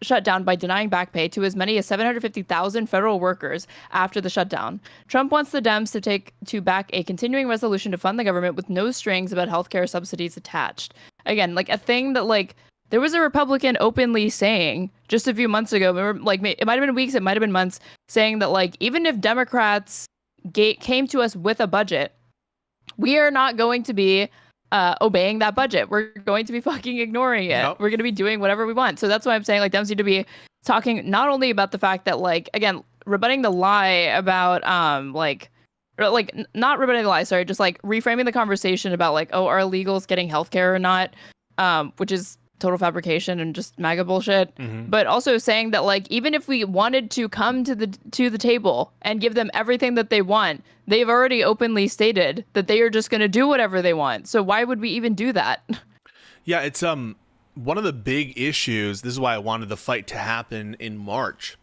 shutdown by denying back pay to as many as 750,000 federal workers after the shutdown. Trump wants the Dems to back a continuing resolution to fund the government with no strings about healthcare subsidies attached. Again, like a thing that, like, there was a Republican openly saying just a few months ago, like, it might have been weeks, it might have been months, saying that, like, even if Democrats came to us with a budget, we are not going to be obeying that budget. We're going to be fucking ignoring it. Nope. We're going to be doing whatever we want. So that's why I'm saying, like, Dems need to be talking not only about the fact that, like, again, rebutting the lie about, not rebutting the lie, sorry, just, like, reframing the conversation about, like, oh, are illegals getting healthcare or not, which is total fabrication and just MAGA bullshit. Mm-hmm. But also saying that, like, even if we wanted to come to the table and give them everything that they want, they've already openly stated that they are just going to do whatever they want. So why would we even do that? Yeah, it's one of the big issues. This is why I wanted the fight to happen in March.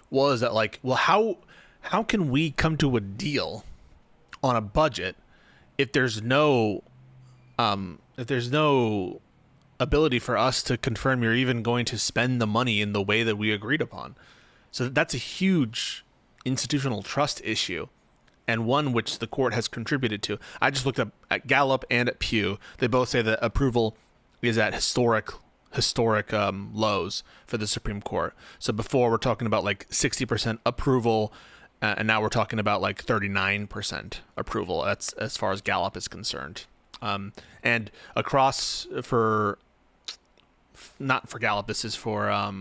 Was that, like, well, how can we come to a deal on a budget if there's no ability for us to confirm you're even going to spend the money in the way that we agreed upon? So that's a huge institutional trust issue, and one which the court has contributed to. I just looked up at Gallup and at Pew. They both say that approval is at historic lows for the Supreme Court. So before, we're talking about like 60% approval, and now we're talking about like 39% approval. That's as far as Gallup is concerned. And across not for Gallup, this is for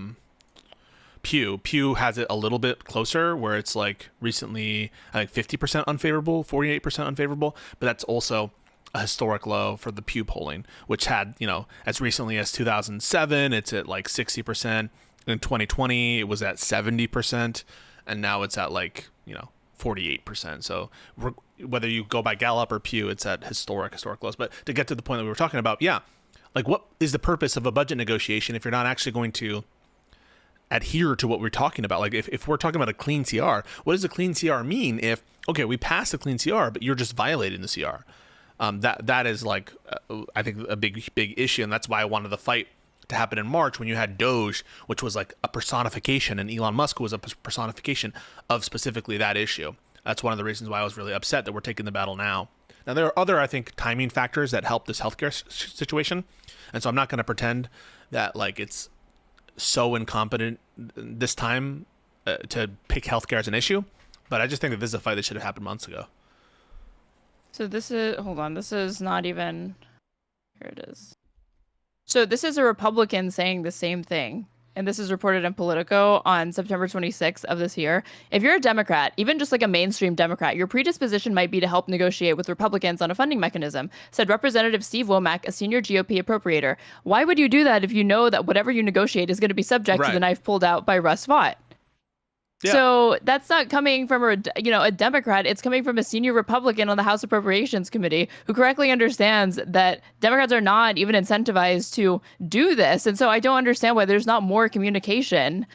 Pew. Pew has it a little bit closer, where it's like recently, I think 50% unfavorable, 48% unfavorable, but that's also a historic low for the Pew polling, which had, as recently as 2007, it's at like 60%. In 2020, it was at 70%, and now it's at like, 48%. So whether you go by Gallup or Pew, it's at historic lows. But to get to the point that we were talking about, yeah, like, what is the purpose of a budget negotiation if you're not actually going to adhere to what we're talking about? Like, if we're talking about a clean CR, what does a clean CR mean if, okay, we passed a clean CR, but you're just violating the CR? That is, like, I think a big issue, and that's why I wanted the fight to happen in March, when you had Doge, which was like a personification, and Elon Musk was a personification of specifically that issue. That's one of the reasons why I was really upset that we're taking the battle now. Now, there are other, I think, timing factors that help this healthcare situation, and so I'm not going to pretend that, like, it's so incompetent this time to pick healthcare as an issue, but I just think that this is a fight that should have happened months ago. So this is not even, here it is. So this is a Republican saying the same thing, and this is reported in Politico on September 26th of this year. If you're a Democrat, even just like a mainstream Democrat, your predisposition might be to help negotiate with Republicans on a funding mechanism, said Representative Steve Womack, a senior GOP appropriator. Why would you do that if you know that whatever you negotiate is going to be subject to the knife pulled out by Russ Vought? Yeah. So that's not coming from a Democrat. It's coming from a senior Republican on the House Appropriations Committee who correctly understands that Democrats are not even incentivized to do this. And so I don't understand why there's not more communication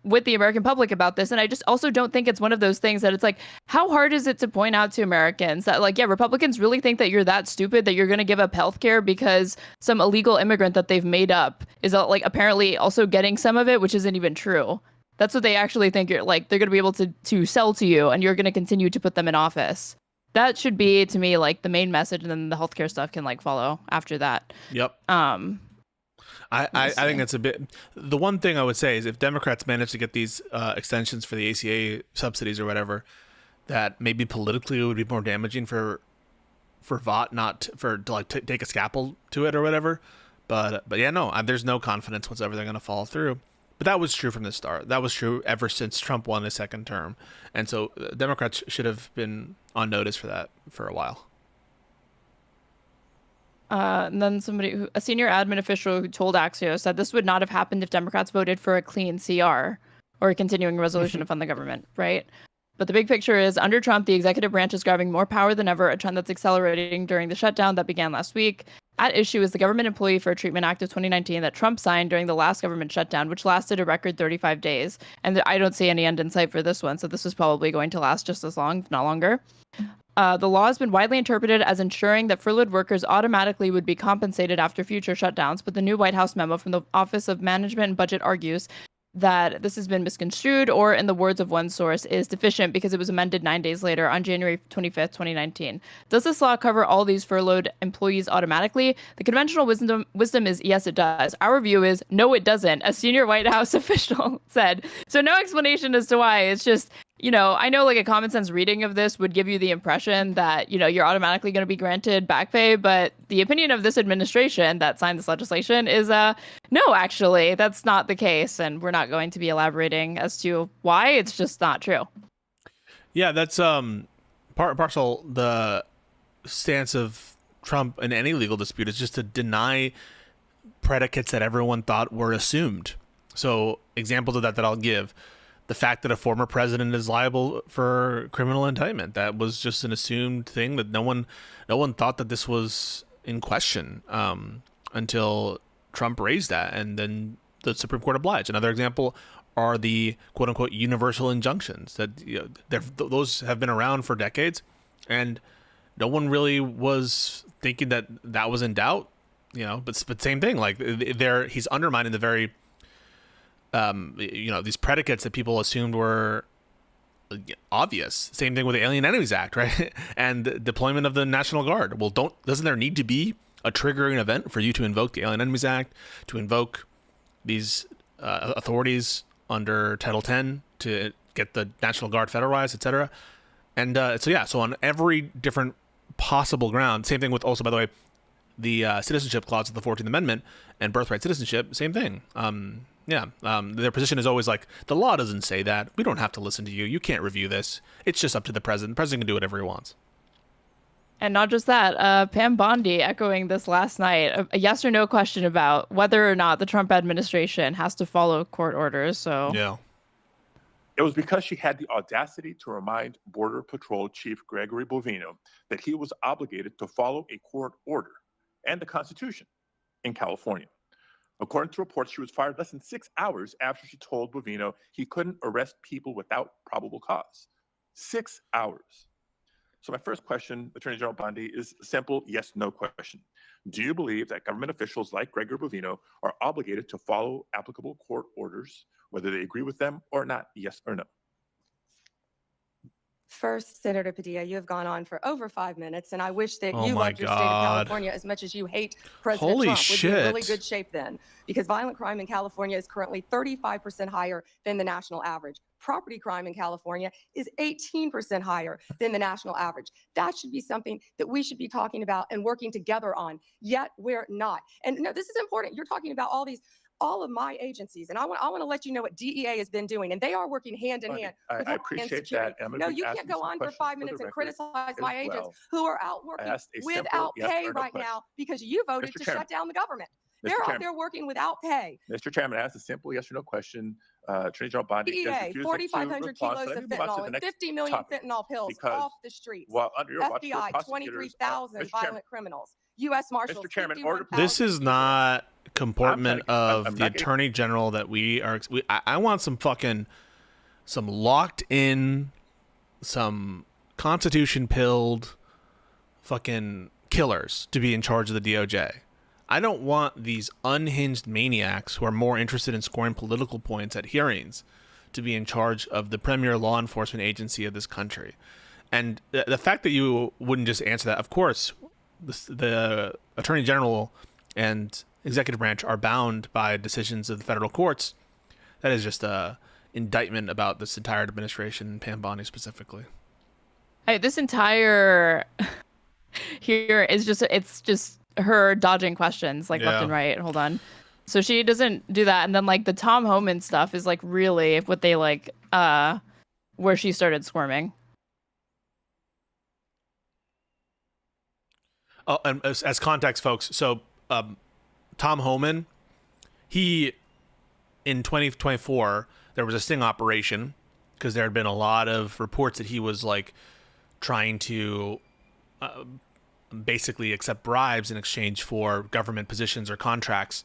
with the American public about this. And I just also don't think it's one of those things that it's like, how hard is it to point out to Americans that, like, yeah, Republicans really think that you're that stupid that you're going to give up healthcare because some illegal immigrant that they've made up is like apparently also getting some of it, which isn't even true. That's what they actually think you're like, they're going to be able to sell to you, and you're going to continue to put them in office. That should be, to me, like the main message, and then the healthcare stuff can like follow after that. Yep. I think that's a bit. The one thing I would say is if Democrats manage to get these extensions for the ACA subsidies or whatever, that maybe politically it would be more damaging for Vought, not for to like take a scalpel to it or whatever. But yeah, no, there's no confidence whatsoever they're going to follow through. But that was true from the start. That was true ever since Trump won his second term, and so Democrats should have been on notice for that for a while. And then a senior admin official who told Axios said this would not have happened if Democrats voted for a clean CR or a continuing resolution to fund the government, right? But the big picture is under Trump, the executive branch is grabbing more power than ever, a trend that's accelerating during the shutdown that began last week. At issue is the Government Employee Fair Treatment Act of 2019 that Trump signed during the last government shutdown, which lasted a record 35 days. And I don't see any end in sight for this one, so this is probably going to last just as long, if not longer. The law has been widely interpreted as ensuring that furloughed workers automatically would be compensated after future shutdowns, but the new White House memo from the Office of Management and Budget argues that this has been misconstrued, or in the words of one source, is deficient because it was amended 9 days later on January 25th, 2019. Does this law cover all these furloughed employees automatically? The conventional wisdom is yes, it does. Our view is no, it doesn't, a senior White House official said. So no explanation as to why. It's just, you know, I know like a common sense reading of this would give you the impression that, you know, you're automatically going to be granted back pay. But the opinion of this administration that signed this legislation is no, actually, that's not the case. And we're not going to be elaborating as to why. It's just not true. Yeah, that's partial. The stance of Trump in any legal dispute is just to deny predicates that everyone thought were assumed. So examples of that I'll give. The fact that a former president is liable for criminal indictment, that was just an assumed thing that no one thought that this was in question until Trump raised that, and then the Supreme Court obliged. Another example are the quote unquote universal injunctions that, you know, those have been around for decades, and no one really was thinking that that was in doubt, you know. But same thing, like he's undermining the very you know, these predicates that people assumed were obvious. Same thing with the Alien Enemies Act, right? And deployment of the National Guard. Well, doesn't there need to be a triggering event for you to invoke the Alien Enemies Act, to invoke these authorities under Title 10 to get the National Guard federalized, etc.? And so on every different possible ground. Same thing with also, by the way, the citizenship clause of the 14th Amendment and birthright citizenship. Same thing. Their position is always like, the law doesn't say that. We don't have to listen to you. You can't review this. It's just up to the president. The president can do whatever he wants. And not just that, Pam Bondi echoing this last night, a yes or no question about whether or not the Trump administration has to follow court orders. So yeah. It was because she had the audacity to remind Border Patrol Chief Gregory Bovino that he was obligated to follow a court order and the Constitution in California. According to reports, she was fired less than 6 hours after she told Bovino he couldn't arrest people without probable cause. 6 hours. So my first question, Attorney General Bondi, is a simple yes, no question. Do you believe that government officials like Gregory Bovino are obligated to follow applicable court orders, whether they agree with them or not? Yes or no? First, Senator Padilla, you have gone on for over 5 minutes, and I wish that Oh you my loved your state of God. California as much as you hate President Holy Trump. We'd be in really shit. good shape then, because violent crime in California is currently 35% higher than the national average. Property crime in California is 18% higher than the national average. That should be something that we should be talking about and working together on, yet we're not. And no, this is important. You're talking about all of my agencies, and I want to let you know what DEA has been doing, and they are working hand in hand with I Homeland appreciate Security. that. No, you can't go on for 5 minutes and criticize my agents who are out working without pay right now because you voted to shut down the government. They're out there working without pay. Mr. Chairman, I asked a simple yes or no question. Attorney General Bondi is DEA, refusing to 4,500 respond. kilos So let of me move on to fentanyl the and next 50 million topic, fentanyl pills because off the streets. while under your watch, FBI, prosecutors, 23,000 Mr. Chairman, violent criminals. U.S. Marshals, Mr. Chairman, order, please. This is not comportment I'm of not the getting- attorney general that we are. I want some locked in, some constitution pilled fucking killers to be in charge of the DOJ. I don't want these unhinged maniacs who are more interested in scoring political points at hearings to be in charge of the premier law enforcement agency of this country. And the fact that you wouldn't just answer that, of course, the attorney general and executive branch are bound by decisions of the federal courts. That is just a indictment about this entire administration, Pam Bondi specifically. Hey, this entire here is it's just her dodging questions like left and right. Hold on. So she doesn't do that. And then like the Tom Homan stuff is like really what they like where she started squirming. Oh, and as context, folks, so Tom Homan, he in 2024 there was a sting operation because there had been a lot of reports that he was like trying to basically accept bribes in exchange for government positions or contracts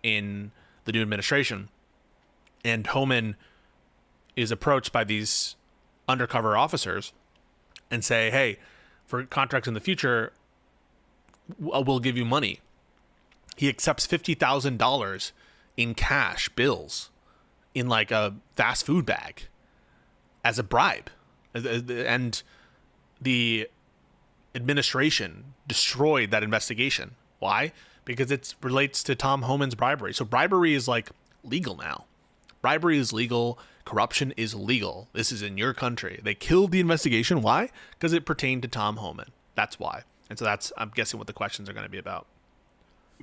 in the new administration. And Homan is approached by these undercover officers and say, hey, for contracts in the future, we'll give you money. He accepts $50,000 in cash bills in like a fast food bag as a bribe. And the administration destroyed that investigation. Why? Because it relates to Tom Homan's bribery. So bribery is like legal now. Bribery is legal. Corruption is legal. This is in your country. They killed the investigation. Why? Because it pertained to Tom Homan. That's why. And so that's, I'm guessing, what the questions are going to be about.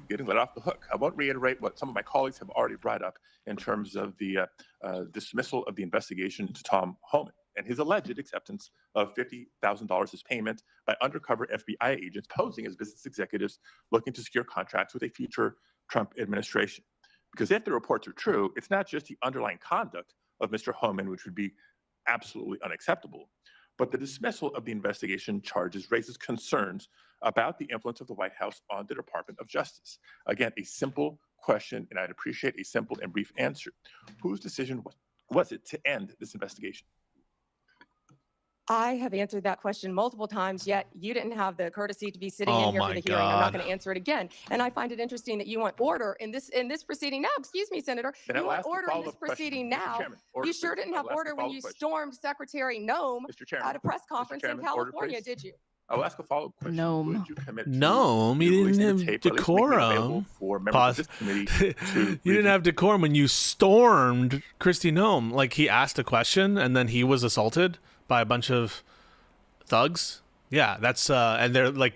Getting let off the hook. I won't reiterate what some of my colleagues have already brought up in terms of the dismissal of the investigation into Tom Homan and his alleged acceptance of $50,000 as payment by undercover FBI agents posing as business executives looking to secure contracts with a future Trump administration. Because if the reports are true, it's not just the underlying conduct of Mr. Homan, which would be absolutely unacceptable, but the dismissal of the investigation charges raises concerns about the influence of the White House on the Department of Justice. Again, a simple question, and I'd appreciate a simple and brief answer. Whose decision was it to end this investigation? I have answered that question multiple times, yet you didn't have the courtesy to be sitting Oh in here for my the hearing. I'm not God. going to answer it again. And I find it interesting that you want order in this proceeding now. Excuse me, Senator. Then You I'll want ask a order in this follow-up question. proceeding Mr. now. Chairman, order, You sure please. didn't have I'll ask a order when you follow-up question. stormed Secretary Nome Mr. Chairman, at a press conference in Chairman, order, California, please. did you? I'll ask a follow-up question. Gnome. Would you commit to Gnome, you releasing didn't the have tape, or at least making it available decorum. for members Pause. of this committee to You review? didn't have decorum when you stormed Kristi Noem. Like, he asked a question and then he was assaulted by a bunch of thugs. Yeah, that's and they're like,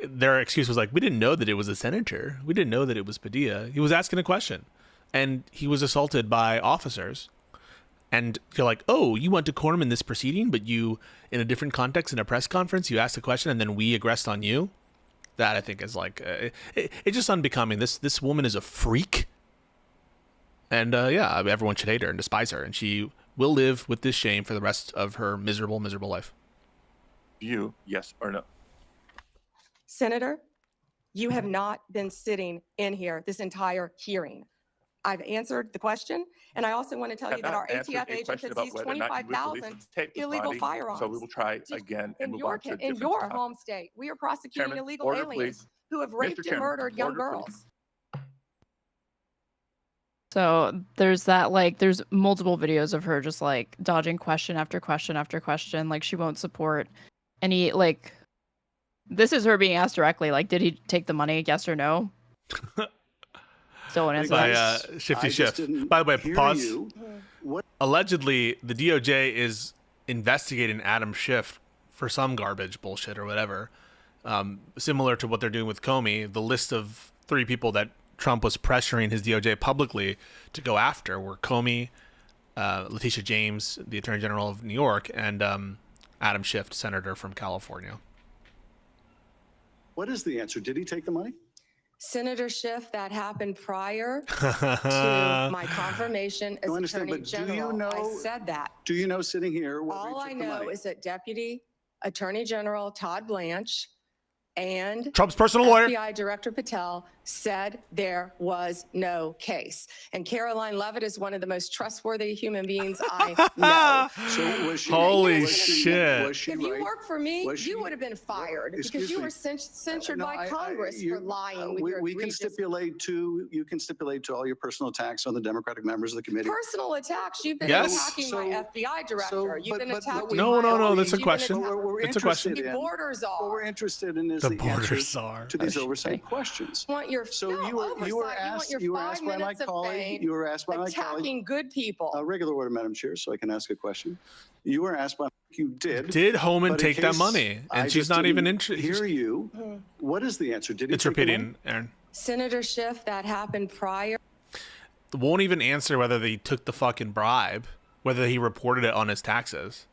their excuse was like, we didn't know that it was a senator. We didn't know that it was Padilla. He was asking a question, and he was assaulted by officers. And you're like, oh, you want decorum in this proceeding, but you, in a different context, in a press conference, you asked a question, and then we aggressed on you. That, I think, is like, it's just unbecoming. This woman is a freak, and yeah, everyone should hate her and despise her, and she will live with this shame for the rest of her miserable, miserable life. You, yes or no? Senator, you have not been sitting in here this entire hearing. I've answered the question, and I also want to tell you that our ATF agents have seized 25,000 illegal firearms. So we will try again and in move your on to a in different your topic. home state. We are prosecuting Chairman, illegal order, aliens please. who have raped and Chairman, murdered young order, please. girls. So there's that, like, there's multiple videos of her just like dodging question after question after question. Like, she won't support any, like, this is her being asked directly, like, did he take the money? Yes or no? Still won't answer By that. Shifty Shift. By the way, pause. Allegedly, the DOJ is investigating Adam Schiff for some garbage bullshit or whatever. Similar to what they're doing with Comey, the list of 3 people that Trump was pressuring his DOJ publicly to go after were Comey, Letitia James, the Attorney General of New York, and Adam Schiff, Senator from California. What is the answer? Did he take the money? Senator Schiff, that happened prior to my confirmation as I understand, Attorney but do you General. know- I said that. Do you know sitting here what All I took the know money? is that Deputy Attorney General Todd Blanche and Trump's personal lawyer. FBI Director Patel said there was no case. And Caroline Levitt is one of the most trustworthy human beings I know. So was she? Holy was she- shit. Was she If you right? worked for me, Was she- you would have been fired because Excuse you me. were censured No, by Congress for lying with your We can egregious stipulate to, you can stipulate to all your personal attacks on the Democratic members of the committee. personal attacks. You've been Yes. attacking my So- FBI director. You've been but attacking No, my no, no, own- that's a you've been question. attacking- What we're It's a question. interested The in, borders what we're are. interested in is The the borders answers are. to these That's oversight questions. Want your So no, you were oversight. asked, want you your were 5 asked by my minutes of colleague, fame you were asked by my colleague, attacking good people. regular order, Madam Chair, so I can ask a question. You were asked by, you did. Did Homan but in take that case money? I And she's just not even didn't interested. Hear you. What is the answer? Did he It's take the money? repeating, Aaron. Senator Schiff, that happened prior. Won't even answer whether they took the fucking bribe, whether he reported it on his taxes.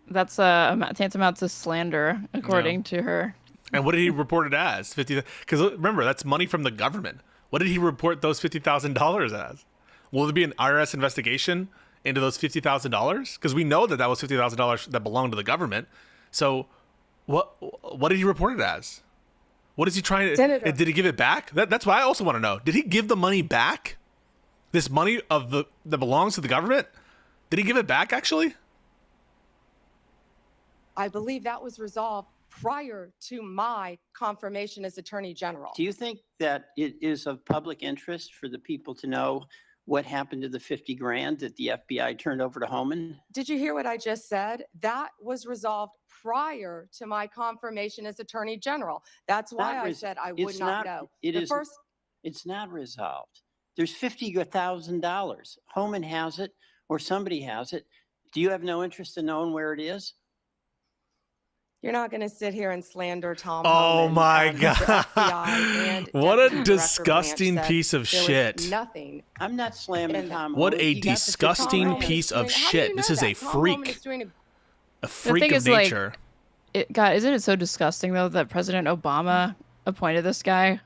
That's tantamount to slander, according to her. And what did he report it as? 50. Because remember, that's money from the government. What did he report those $50,000 as? Will there be an IRS investigation into those $50,000? Because we know that that was $50,000 that belonged to the government. So, what did he report it as? What is he trying to? Senator. Did he give it back? That's what I also want to know. Did he give the money back? This money that belongs to the government? Did he give it back? Actually, I believe that was resolved prior to my confirmation as Attorney General. Do you think that it is of public interest for the people to know what happened to the 50 grand that the FBI turned over to Homan? Did you hear what I just said? That was resolved prior to my confirmation as Attorney General. That's why Not I res- said I would it's not not- know. it The is- first, It's not resolved. There's $50,000. Homan has it or somebody has it. Do you have no interest in knowing where it is? you're not going to sit here and slander Tom. Oh Homan, my Mr. God. FBI and what Deputy a Director disgusting Blanche said piece of there was shit. Nothing. I'm not slamming And Tom What Homan. a He got the disgusting Tom Homan is piece of doing- how do shit. you This know is that? a Tom Homan freak. is doing A freak thing of is, like, nature. God, isn't it so disgusting though that President Obama appointed this guy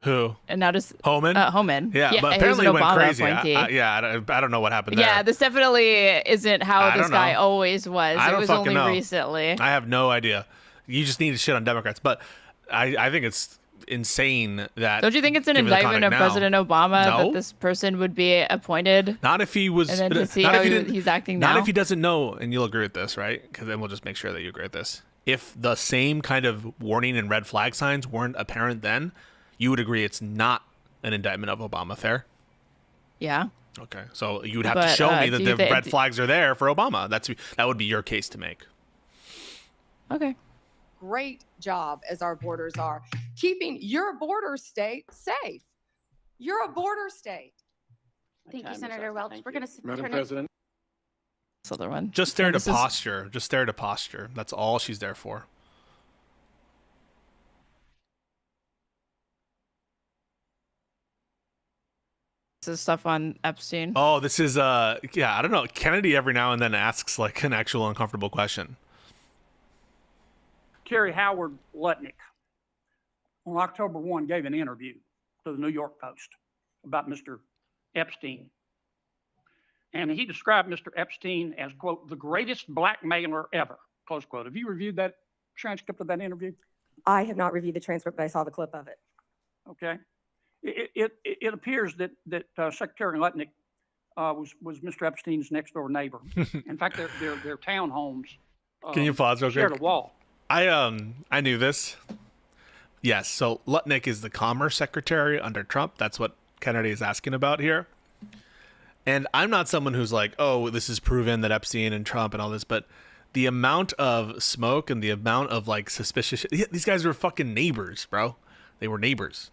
Who? and now just Homan? Homan? Yeah, but he was apparently an it went Obama crazy. appointee. I don't know what happened there. Yeah, this definitely isn't I how don't this guy know. always was. I It don't was fucking only know. recently. I have no idea. You just need to shit on Democrats. But I think it's insane that. Don't you think it's an given the indictment of context now- President Obama No. that this person would be appointed Not if he was. and then to see not how if he didn't- he's acting Not now? if he doesn't know, and you'll agree with this, right? Because then we'll just make sure that you agree with this. If the same kind of warning and red flag signs weren't apparent then, you would agree it's not an indictment of Obama. Fair? Yeah. Okay. So you would have to But, show me that do the you thi- red flags are there for Obama. That would be your case to make. Okay. great job as our borders are, keeping your border state safe. You're a border state. My Thank you, time is Senator up. Welch. Thank We're you. going to Madam turn it. President, This other one. Just stare at a This is- posture. Just stare at a posture. That's all she's there for. This is stuff on Epstein. Oh, this is I don't know. Kennedy every now and then asks like an actual uncomfortable question. Terry Howard Lutnick on October 1 gave an interview to the New York Post about Mr. Epstein. And he described Mr. Epstein as, quote, the greatest blackmailer ever, close quote. Have you reviewed that transcript of that interview? I have not reviewed the transcript, but I saw the clip of it. Okay. It appears that Secretary Lutnick was Mr. Epstein's next door neighbor. In fact, their townhomes Can you pause real quick? shared a wall. I knew this. Yes, so Lutnick is the Commerce Secretary under Trump. That's what Kennedy is asking about here. And I'm not someone who's like, oh, this is proven that Epstein and Trump and all this, but the amount of smoke and the amount of like suspicious, these guys were fucking neighbors, bro. They were neighbors.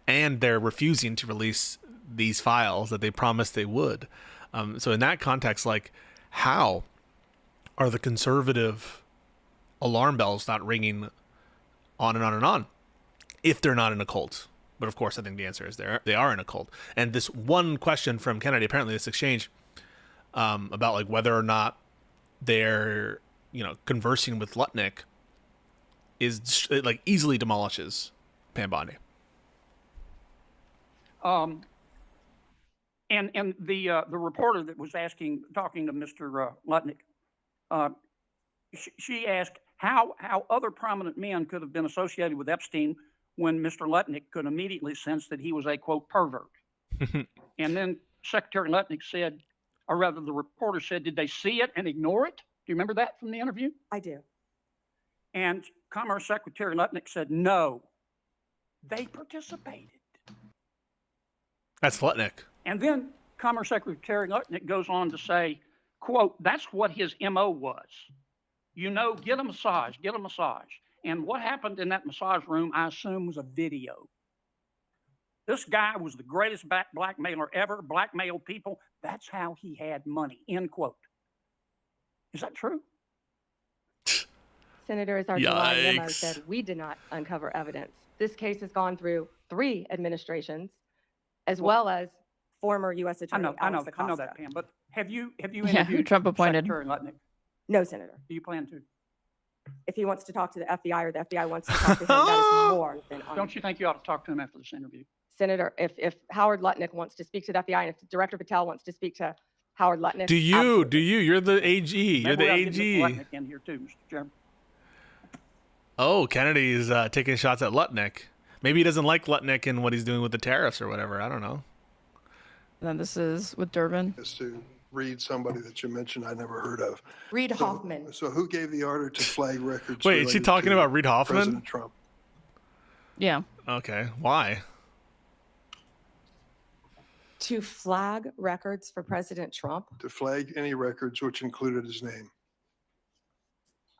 And they're refusing to release these files that they promised they would. So in that context, like, how are the conservative alarm bells not ringing on and on and on if they're not in a cult? But of course, I think the answer is they are in a cult. And this one question from Kennedy, apparently this exchange about like whether or not they're, conversing with Lutnick is like easily demolishes Pam Bondi. And the reporter that was talking to Mr. Lutnick, she asked how other prominent men could have been associated with Epstein when Mr. Lutnick could immediately sense that he was a, quote, pervert. And then Secretary Lutnick said, or rather the reporter said, did they see it and ignore it? Do you remember that from the interview? I do. And Commerce Secretary Lutnick said, no, they participated. That's Lutnick. And then Commerce Secretary Lutnick goes on to say, quote, that's what his MO was. You know, get a massage. And what happened in that massage room, I assume, was a video. This guy was the greatest blackmailer ever, blackmailed people. That's how he had money, end quote. Is that true? Senator, as our July memo Yikes. said, we did not uncover evidence. This case has gone through 3 administrations, as well as former U.S. Attorney I know Alex Acosta. that, Pam. But have you Yeah, who interviewed Trump appointed. Secretary Lutnick? No, Senator. Do you plan to? If he wants to talk to the FBI or the FBI wants to talk to him, that is more than honorable. Don't you think you ought to talk to him after this interview? Senator, if Howard Lutnick wants to speak to the FBI and if Director Patel wants to speak to Howard Lutnick. Do you? absolutely. You're the AG. You're Maybe the we ought to get AG. Mr. Lutnick in here too, Mr. Chairman. Oh, Kennedy's taking shots at Lutnick. Maybe he doesn't like Lutnick and what he's doing with the tariffs or whatever. I don't know. And then this is with Durbin. Is to read somebody that you mentioned I never heard of. Reid Hoffman. So who gave the order to flag records? Wait, is she related talking to about Reid Hoffman? President Trump. Yeah. Okay. Why? To flag records for President Trump. To flag any records which included his name.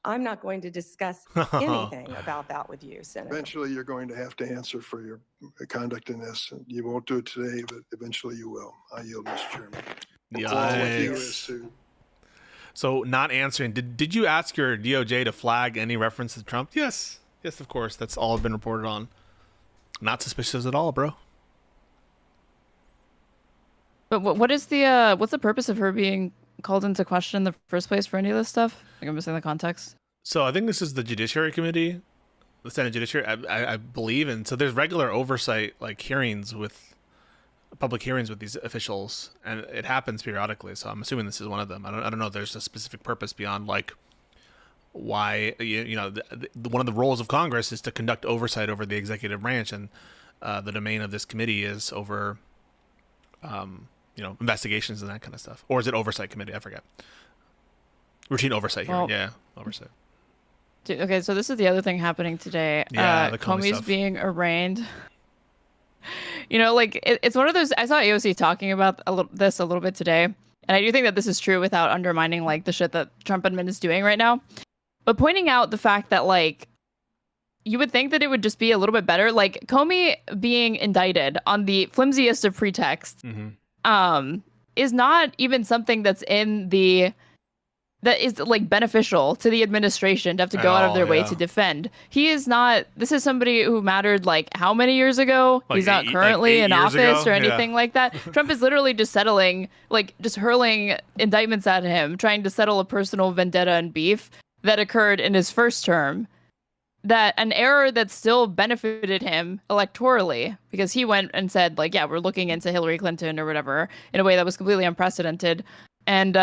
I'm not going to discuss anything about that with you, Senator. Eventually, you're going to have to answer for your conduct in this. You won't do it today, but eventually you will. I yield, Mr. Chairman. All with you is Yikes. to So not answering. Did you ask your DOJ to flag any reference to Trump? Yes. Yes, of course. That's all been reported on. Not suspicious at all, bro. But what is the what's the purpose of her being called into question in the first place for any of this stuff? Like, I'm missing the context. So I think this is the Judiciary Committee, the Senate Judiciary, I believe. And so there's regular oversight, like hearings with public hearings with these officials, and it happens periodically. So I'm assuming this is one of them. I don't know if there's a specific purpose beyond like why, one of the roles of Congress is to conduct oversight over the executive branch, and the domain of this committee is over, investigations and that kind of stuff. Or is it oversight committee? I forget. Routine oversight hearing. Well, Yeah, oversight. Dude, okay, so this is the other thing happening today. Yeah, the Comey Comey's stuff. being arraigned. It's one of those. I saw AOC talking about this a little bit today, and I do think that this is true without undermining like the shit that Trump admin is doing right now. But pointing out the fact that like you would think that it would just be a little bit better, like Comey being indicted on the flimsiest of pretexts, is not even something that is like beneficial to the administration to have to go out of their way to defend. He is not. This is somebody who mattered like how many years ago? Like He's not eight currently in years office ago? or anything like that. Trump is literally just settling, like just hurling indictments at him, trying to settle a personal vendetta and beef that occurred in his first term. That an error that still benefited him electorally, because he went and said like, yeah, we're looking into Hillary Clinton or whatever in a way that was completely unprecedented. And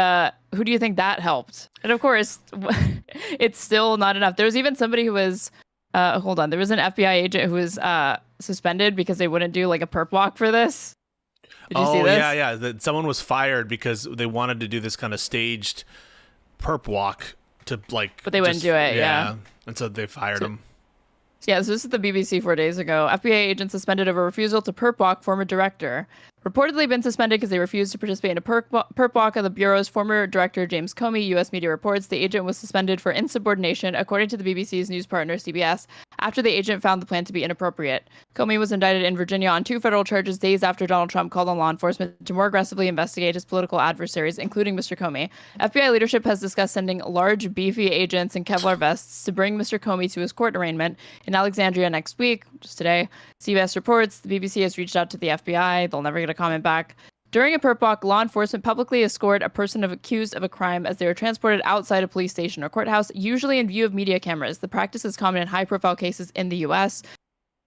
who do you think that helped? And of course, it's still not enough. There was even somebody who was, there was an FBI agent who was suspended because they wouldn't do like a perp walk for this. Did you see this? Yeah. That someone was fired because they wanted to do this kind of staged perp walk to like. But they wouldn't do it, yeah. And so they fired him. Yeah, so this is the BBC 4 days ago. FBI agent suspended over refusal to perp walk former director. Reportedly been suspended because they refused to participate in a perp walk of the Bureau's former director, James Comey. U.S. media reports the agent was suspended for insubordination, according to the BBC's news partner, CBS, after the agent found the plan to be inappropriate. Comey was indicted in Virginia on 2 federal charges days after Donald Trump called on law enforcement to more aggressively investigate his political adversaries, including Mr. Comey. FBI leadership has discussed sending large, beefy agents in Kevlar vests to bring Mr. Comey to his court arraignment in Alexandria next week, just today. CBS reports the BBC has reached out to the FBI. They'll never get a comment back. During a perp walk, law enforcement publicly escort a person accused of a crime as they are transported outside a police station or courthouse, usually in view of media cameras. The practice is common in high-profile cases in the U.S.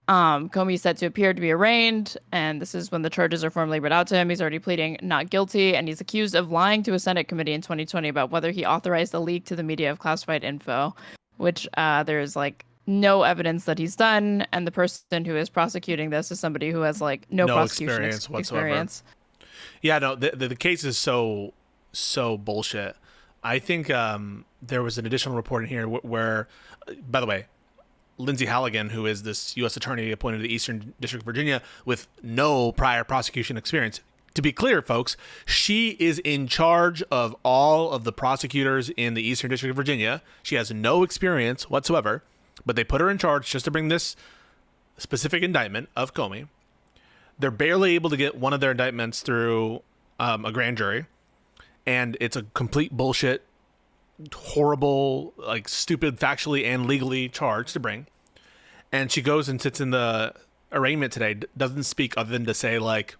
Comey is set to appear to be arraigned, and this is when the charges are formally read out to him. He's already pleading not guilty, and he's accused of lying to a Senate committee in 2020 about whether he authorized a leak to the media of classified info, which there's like no evidence that he's done, and the person who is prosecuting this is somebody who has like no prosecution experience whatsoever. experience. Yeah, no, the case is so bullshit. I think there was an additional report in here where, by the way, Lindsay Halligan, who is this U.S. attorney appointed to the Eastern District of Virginia with no prior prosecution experience. To be clear, folks, she is in charge of all of the prosecutors in the Eastern District of Virginia. She has no experience whatsoever, but they put her in charge just to bring this specific indictment of Comey. They're barely able to get one of their indictments through a grand jury, and it's a complete bullshit, horrible, like stupid, factually and legally charge to bring. And she goes and sits in the arraignment today, doesn't speak other than to say like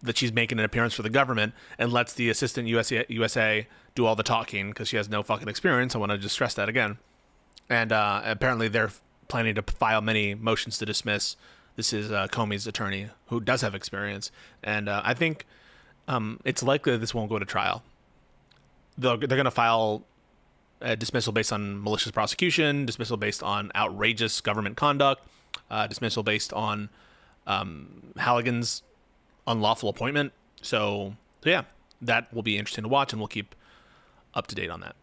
that she's making an appearance for the government, and lets the assistant USA do all the talking because she has no fucking experience. I want to just stress that again. And apparently they're planning to file many motions to dismiss. This is Comey's attorney, who does have experience, and I think it's likely that this won't go to trial. They're going to file a dismissal based on malicious prosecution, dismissal based on outrageous government conduct, dismissal based on Halligan's unlawful appointment. So yeah, that will be interesting to watch, and we'll keep up to date on that.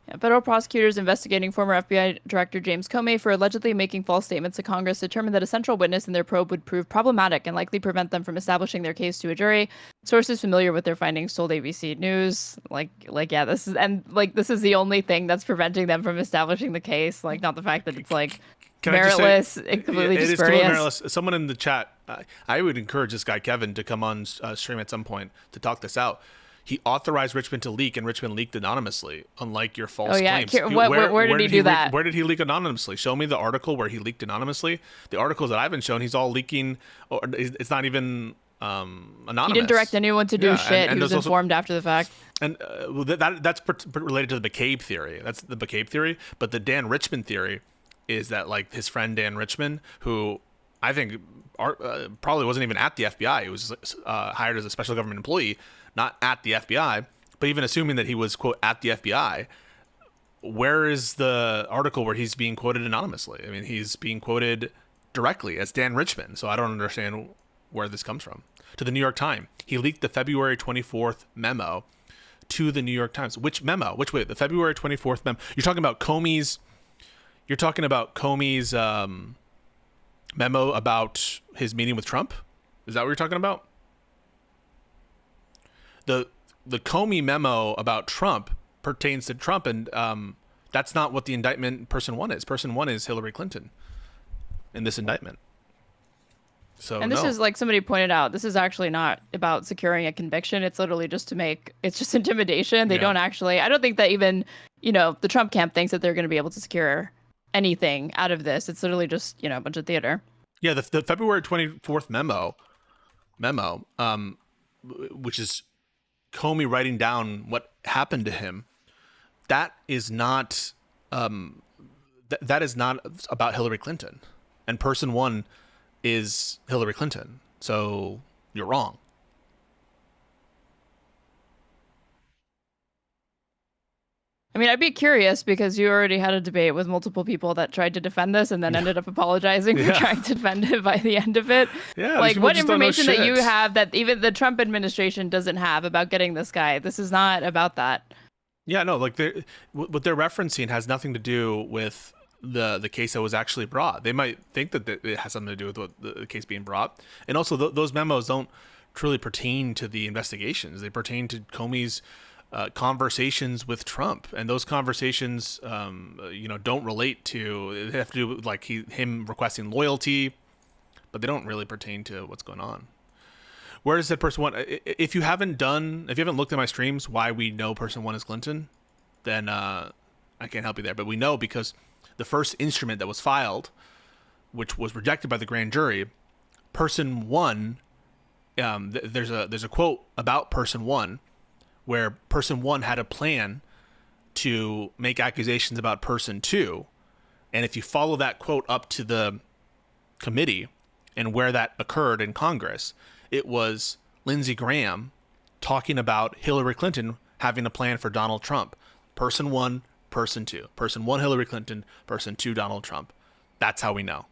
Yeah, federal prosecutors investigating former FBI Director James Comey for allegedly making false statements to Congress determined that a central witness in their probe would prove problematic and likely prevent them from establishing their case to a jury. Sources familiar with their findings told ABC News, yeah, this is the only thing that's preventing them from establishing the case, like not the fact that it's like meritless, completely it is spurious. totally meritless. Someone in the chat, I would encourage this guy Kevin to come on stream at some point to talk this out. He authorized Richmond to leak, and Richmond leaked anonymously, unlike your false claims. Where did he do that? Where did he leak anonymously? Show me the article where he leaked anonymously. The articles that I've been shown, he's all leaking, or it's not even anonymous. He didn't direct anyone to do shit. And he was informed after the fact. And that's related to the McCabe theory. That's the McCabe theory. But the Dan Richmond theory is that like his friend Dan Richmond, who I think probably wasn't even at the FBI. He was hired as a special government employee, not at the FBI. But even assuming that he was, quote, at the FBI, where is the article where he's being quoted anonymously? I mean, he's being quoted directly as Dan Richmond. So I don't understand where this comes from. To the New York Times. He leaked the February 24th memo to the New York Times. Which memo? The February 24th memo. You're talking about Comey's memo about his meeting with Trump? Is that what you're talking about? The Comey memo about Trump pertains to Trump, and that's not what the indictment person one is. Person one is Hillary Clinton in this indictment. So and this is, like somebody pointed out, this is actually not about securing a conviction. It's literally just it's just intimidation. They don't actually, I don't think that even, the Trump camp thinks that they're going to be able to secure anything out of this. It's literally just, a bunch of theater. Yeah, the February 24th memo, which is Comey writing down what happened to him, that is not that is not about Hillary Clinton, and person one is Hillary Clinton. So you're wrong. I mean, I'd be curious because you already had a debate with multiple people that tried to defend this and then ended up apologizing for trying to defend it by the end of it. Yeah, like what information that you have that even the Trump administration doesn't have about getting this guy? This is not about that. Yeah, no, like what they're referencing has nothing to do with the case that was actually brought. They might think that it has something to do with the case being brought. And also those memos don't truly pertain to the investigations. They pertain to Comey's conversations with Trump, and those conversations, don't relate to. They have to do with like him requesting loyalty, but they don't really pertain to what's going on. Where is that person one? If you haven't looked at my streams, why we know person one is Clinton, then I can't help you there. But we know because the first instrument that was filed, which was rejected by the grand jury, person one, there's a quote about person one, where person one had a plan to make accusations about person two, And if you follow that quote up to the committee and where that occurred in Congress, it was Lindsey Graham talking about Hillary Clinton having a plan for Donald Trump. Person one, person two. Person one, Hillary Clinton. Person two, Donald Trump. That's how we know.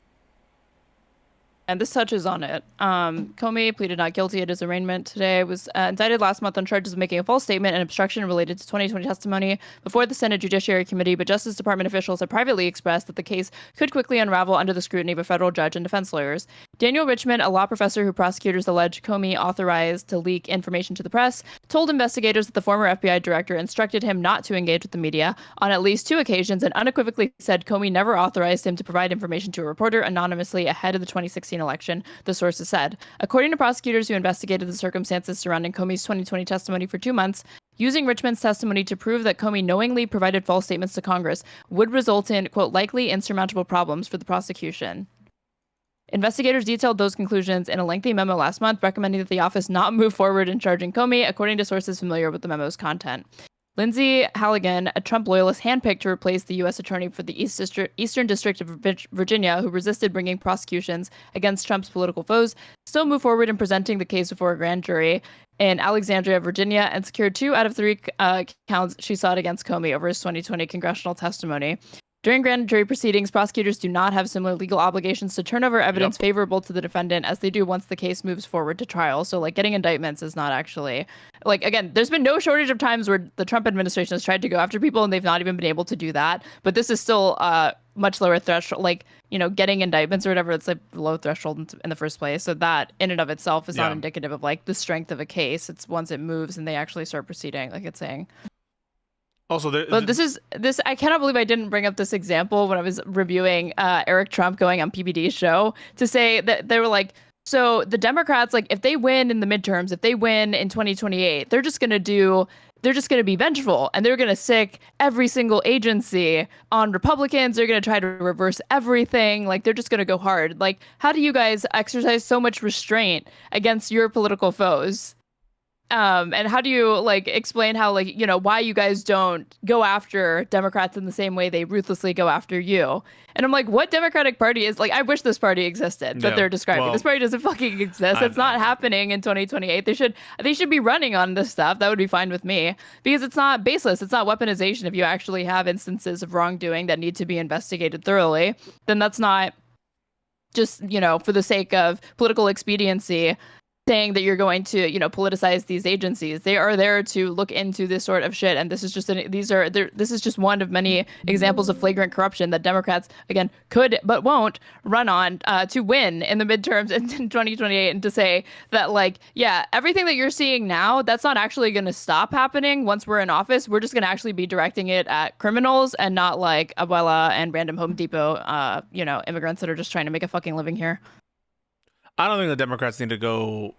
And this touches on it. Comey pleaded not guilty at his arraignment today. Was indicted last month on charges of making a false statement and obstruction related to 2020 testimony before the Senate Judiciary Committee, but Justice Department officials have privately expressed that the case could quickly unravel under the scrutiny of a federal judge and defense lawyers. Daniel Richmond, a law professor who prosecutors allege Comey authorized to leak information to the press, told investigators that the former FBI director instructed him not to engage with the media on at least 2 occasions and unequivocally said Comey never authorized him to provide information to a reporter anonymously ahead of the 2016 election, the sources said. According to prosecutors who investigated the circumstances surrounding Comey's 2020 testimony for 2 months, using Richmond's testimony to prove that Comey knowingly provided false statements to Congress would result in, quote, likely insurmountable problems for the prosecution. Investigators detailed those conclusions in a lengthy memo last month, recommending that the office not move forward in charging Comey, according to sources familiar with the memo's content. Lindsay Halligan, a Trump loyalist handpicked to replace the U.S. attorney for the Eastern District of Virginia, who resisted bringing prosecutions against Trump's political foes, still moved forward in presenting the case before a grand jury in Alexandria, Virginia, and secured 2 out of 3 counts she sought against Comey over his 2020 congressional testimony. During grand jury proceedings, prosecutors do not have similar legal obligations to turn over evidence favorable to the defendant as they do once the case moves forward to trial. So, like, getting indictments is not actually, like, again, there's been no shortage of times where the Trump administration has tried to go after people and they've not even been able to do that. But this is still much lower threshold, like, you know, getting indictments or whatever, it's like low threshold in the first place. So that in and of itself is not indicative of like the strength of a case. It's once it moves and they actually start proceeding, like it's saying. Also, but this I cannot believe I didn't bring up this example when I was reviewing Eric Trump going on PBD's show to say that they were like, so the Democrats, like if they win in the midterms, if they win in 2028, they're just going to be vengeful and they're going to sick every single agency on Republicans. They're going to try to reverse everything. Like they're just going to go hard. Like, how do you guys exercise so much restraint against your political foes? And how do you like explain how, like, you know, why you guys don't go after Democrats in the same way they ruthlessly go after you? And I'm like, what Democratic Party is like? I wish this party existed that they're describing. Well, this party doesn't fucking exist. It's not happening in 2028. They should be running on this stuff. That would be fine with me because it's not baseless. It's not weaponization. If you actually have instances of wrongdoing that need to be investigated thoroughly, then that's not just, you know, for the sake of political expediency, saying that you're going to, you know, politicize these agencies. They are there to look into this sort of shit, and this is just this is just one of many examples of flagrant corruption that Democrats again could but won't run on to win in the midterms in 2028, and to say that like, yeah, everything that you're seeing now, that's not actually going to stop happening once we're in office. We're just going to actually be directing it at criminals and not like Abuela and random Home Depot, you know, immigrants that are just trying to make a fucking living here. I don't think the Democrats need to go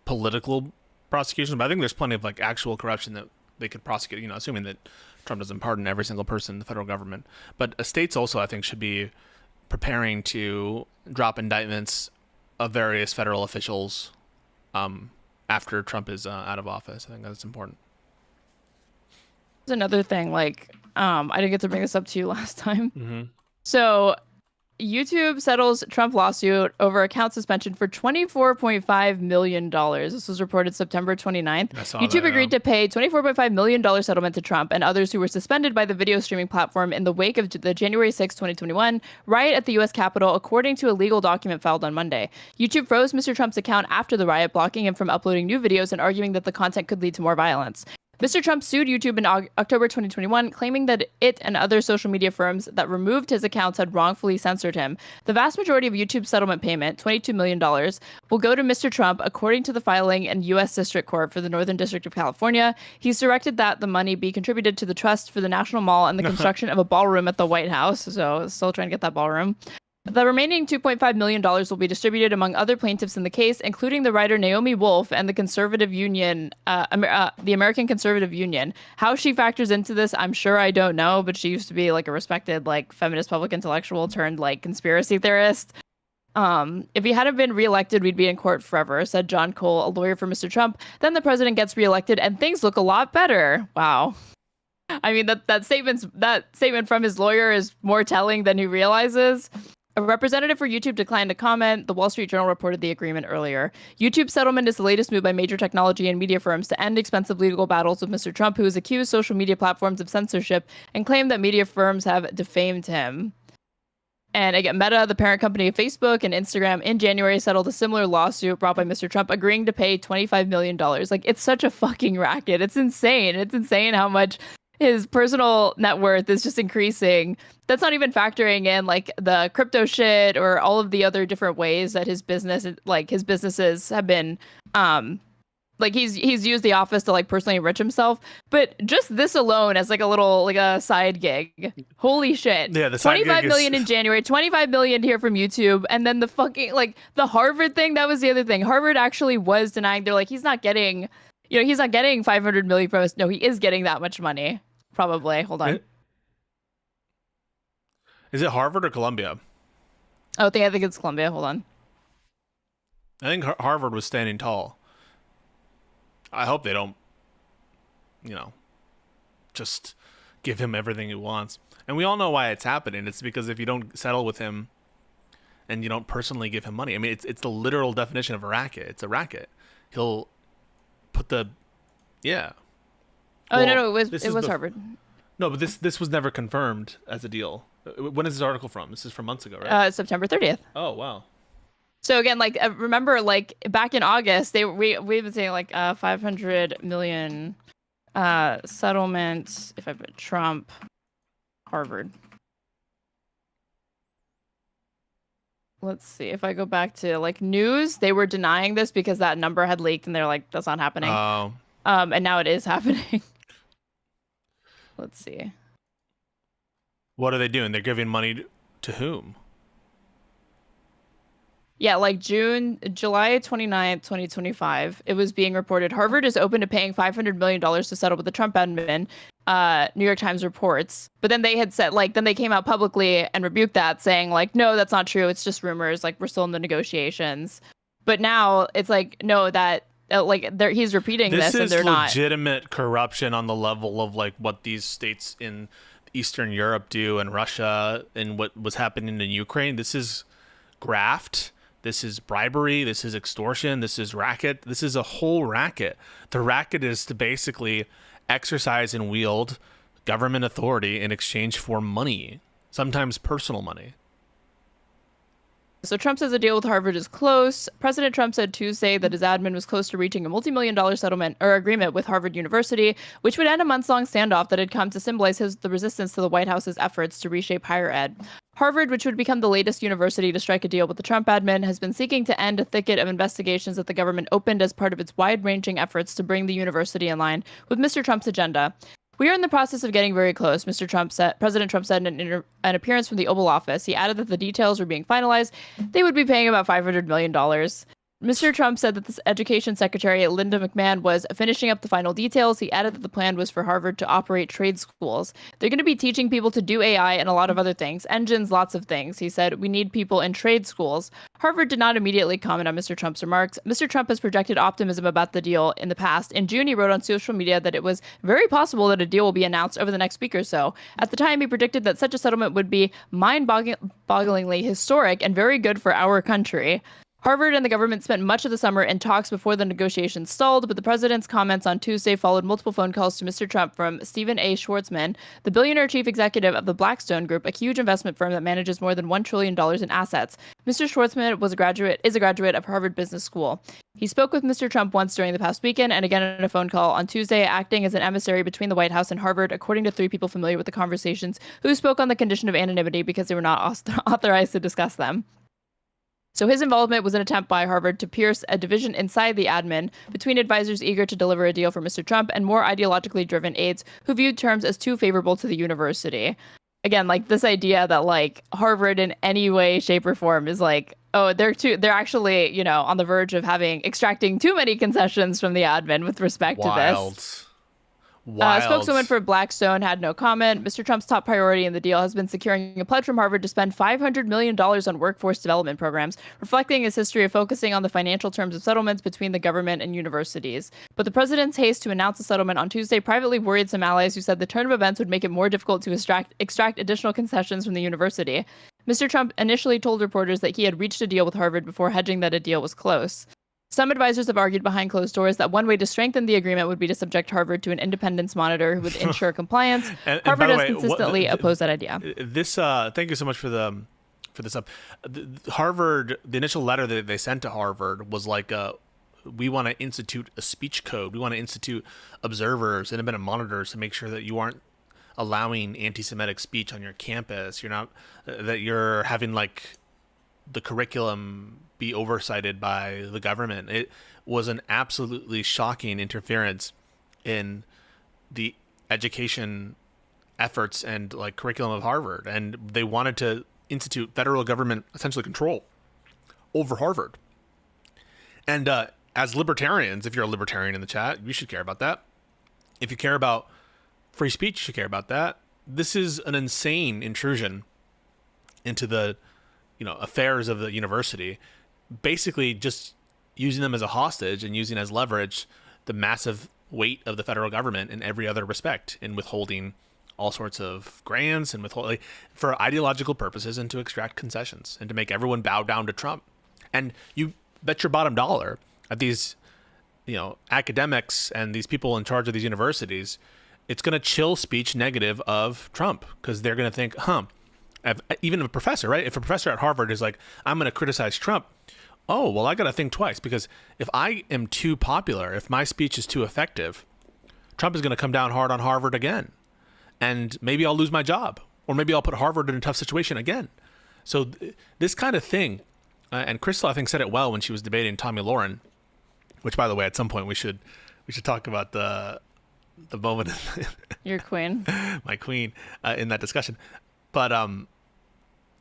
political prosecution, but I think there's plenty of like actual corruption that they could prosecute, you know, assuming that Trump doesn't pardon every single person in the federal government. But states also, I think, should be preparing to drop indictments of various federal officials after Trump is out of office. I think that's important. There's another thing, like, I didn't get to bring this up to you last time. Mm-hmm. So YouTube settles Trump lawsuit over account suspension for $24.5 million. This was reported September 29th. YouTube agreed to pay $24.5 million settlement to Trump and others who were suspended by the video streaming platform in the wake of the January 6, 2021 riot at the U.S. Capitol, according to a legal document filed on Monday. YouTube froze Mr. Trump's account after the riot, blocking him from uploading new videos and arguing that the content could lead to more violence. Mr. Trump sued YouTube in October 2021, claiming that it and other social media firms that removed his accounts had wrongfully censored him. The vast majority of YouTube's settlement payment, $22 million, will go to Mr. Trump, according to the filing in U.S. District Court for the Northern District of California. He's directed that the money be contributed to the Trust for the National Mall and the construction of a ballroom at the White House. So still trying to get that ballroom. The remaining $2.5 million will be distributed among other plaintiffs in the case, including the writer Naomi Wolf and the Conservative Union, the American Conservative Union. How she factors into this, I'm sure I don't know, but she used to be like a respected like feminist public intellectual turned like conspiracy theorist. If he hadn't been reelected, we'd be in court forever, said John Cole, a lawyer for Mr. Trump. Then the president gets reelected and things look a lot better. Wow. I mean, that statement from his lawyer is more telling than he realizes. A representative for YouTube declined to comment. The Wall Street Journal reported the agreement earlier. YouTube's settlement is the latest move by major technology and media firms to end expensive legal battles with Mr. Trump, who has accused social media platforms of censorship and claimed that media firms have defamed him. And again, Meta, the parent company of Facebook and Instagram, in January settled a similar lawsuit brought by Mr. Trump, agreeing to pay $25 million. Like, it's such a fucking racket. It's insane. It's insane how much his personal net worth is just increasing. That's not even factoring in like the crypto shit or all of the other different ways that his businesses have been like he's used the office to like personally enrich himself. But just this alone as like a little like a side gig. Holy shit. Yeah, the side gig 25 million is... in January, 25 million here from YouTube, and then the fucking like the Harvard thing, that was the other thing. Harvard actually was denying. They're like, he's not getting 500 million from us. No, he is getting that much money. Probably. Hold on. Is it Harvard or Columbia? I think it's Columbia. Hold on. I think Harvard was standing tall. I hope they don't, just give him everything he wants. And we all know why it's happening. It's because if you don't settle with him and you don't personally give him money, I mean, it's the literal definition of a racket. It's a racket. He'll put the, yeah. Oh, well, no, it was Harvard. No, but this was never confirmed as a deal. When is this article from? This is from months ago, right? September 30th. Oh, wow. So again, like remember, like back in August, we've been saying like 500 million settlement. If I put Trump, Harvard. Let's see if I go back to like news. They were denying this because that number had leaked, and they're like, "That's not happening." Oh. And now it is happening. Let's see. What are they doing? They're giving money to whom? Yeah, like July 29th, 2025, it was being reported Harvard is open to paying $500 million to settle with the Trump admin, New York Times reports. But then they had said, like, then they came out publicly and rebuked that, saying, like, no, that's not true. It's just rumors. Like, we're still in the negotiations. But now it's like, no, that, like, he's repeating this and they're not. This is legitimate corruption on the level of, like, what these states in Eastern Europe do and Russia and what was happening in Ukraine. This is graft. This is bribery. This is extortion. This is racket. This is a whole racket. The racket is to basically exercise and wield government authority in exchange for money, sometimes personal money. So Trump says the deal with Harvard is close. President Trump said Tuesday that his admin was close to reaching a multi-million-dollar settlement or agreement with Harvard University, which would end a months-long standoff that had come to symbolize the resistance to the White House's efforts to reshape higher ed. Harvard, which would become the latest university to strike a deal with the Trump admin, has been seeking to end a thicket of investigations that the government opened as part of its wide-ranging efforts to bring the university in line with Mr. Trump's agenda. We are in the process of getting very close, President Trump said in an appearance from the Oval Office. He added that the details were being finalized. They would be paying about $500 million. Mr. Trump said that the Education Secretary, Linda McMahon, was finishing up the final details. He added that the plan was for Harvard to operate trade schools. They're going to be teaching people to do AI and a lot of other things, engines, lots of things. He said, we need people in trade schools. Harvard did not immediately comment on Mr. Trump's remarks. Mr. Trump has projected optimism about the deal in the past. In June, he wrote on social media that it was very possible that a deal will be announced over the next week or so. At the time, he predicted that such a settlement would be mind-bogglingly historic and very good for our country. Harvard and the government spent much of the summer in talks before the negotiations stalled, but the president's comments on Tuesday followed multiple phone calls to Mr. Trump from Stephen A. Schwarzman, the billionaire chief executive of the Blackstone Group, a huge investment firm that manages more than $1 trillion in assets. Mr. Schwarzman is a graduate of Harvard Business School. He spoke with Mr. Trump once during the past weekend and again in a phone call on Tuesday, acting as an emissary between the White House and Harvard, according to 3 people familiar with the conversations who spoke on the condition of anonymity because they were not authorized to discuss them. So his involvement was an attempt by Harvard to pierce a division inside the admin between advisors eager to deliver a deal for Mr. Trump and more ideologically driven aides who viewed terms as too favorable to the university. Again, like this idea that like Harvard in any way, shape, or form is like, oh, they're actually, you know, on the verge of extracting too many concessions from the admin with respect to this. wild. Spokeswoman for Blackstone had no comment. Mr. Trump's top priority in the deal has been securing a pledge from Harvard to spend $500 million on workforce development programs, reflecting his history of focusing on the financial terms of settlements between the government and universities. But the president's haste to announce the settlement on Tuesday privately worried some allies who said the turn of events would make it more difficult to extract additional concessions from the university. Mr. Trump initially told reporters that he had reached a deal with Harvard before hedging that a deal was close. Some advisors have argued behind closed doors that one way to strengthen the agreement would be to subject Harvard to an independence monitor who would ensure compliance. And Harvard by the has way, consistently opposed that idea. This, thank you so much for this up. Harvard, the initial letter that they sent to Harvard was like, we want to institute a speech code. We want to institute observers, independent monitors to make sure that you aren't allowing anti-Semitic speech on your campus. You're not, that you're having like the curriculum be oversighted by the government. It was an absolutely shocking interference in the education efforts and like curriculum of Harvard. And they wanted to institute federal government essentially control over Harvard. And as libertarians, if you're a libertarian in the chat, you should care about that. If you care about free speech, you should care about that. This is an insane intrusion into the affairs of the university, basically just using them as a hostage and using as leverage the massive weight of the federal government in every other respect, in withholding all sorts of grants and withholding for ideological purposes and to extract concessions and to make everyone bow down to Trump. And you bet your bottom dollar that these, academics and these people in charge of these universities, it's going to chill speech negative of Trump, because they're going to think, even a professor, right? If a professor at Harvard is like, I'm going to criticize Trump. Oh, well, I got to think twice, because if I am too popular, if my speech is too effective, Trump is going to come down hard on Harvard again. And maybe I'll lose my job, or maybe I'll put Harvard in a tough situation again. So this kind of thing, and Crystal, I think, said it well when she was debating Tommy Lauren, which, by the way, at some point we should talk about the moment. Your queen. My queen in that discussion. But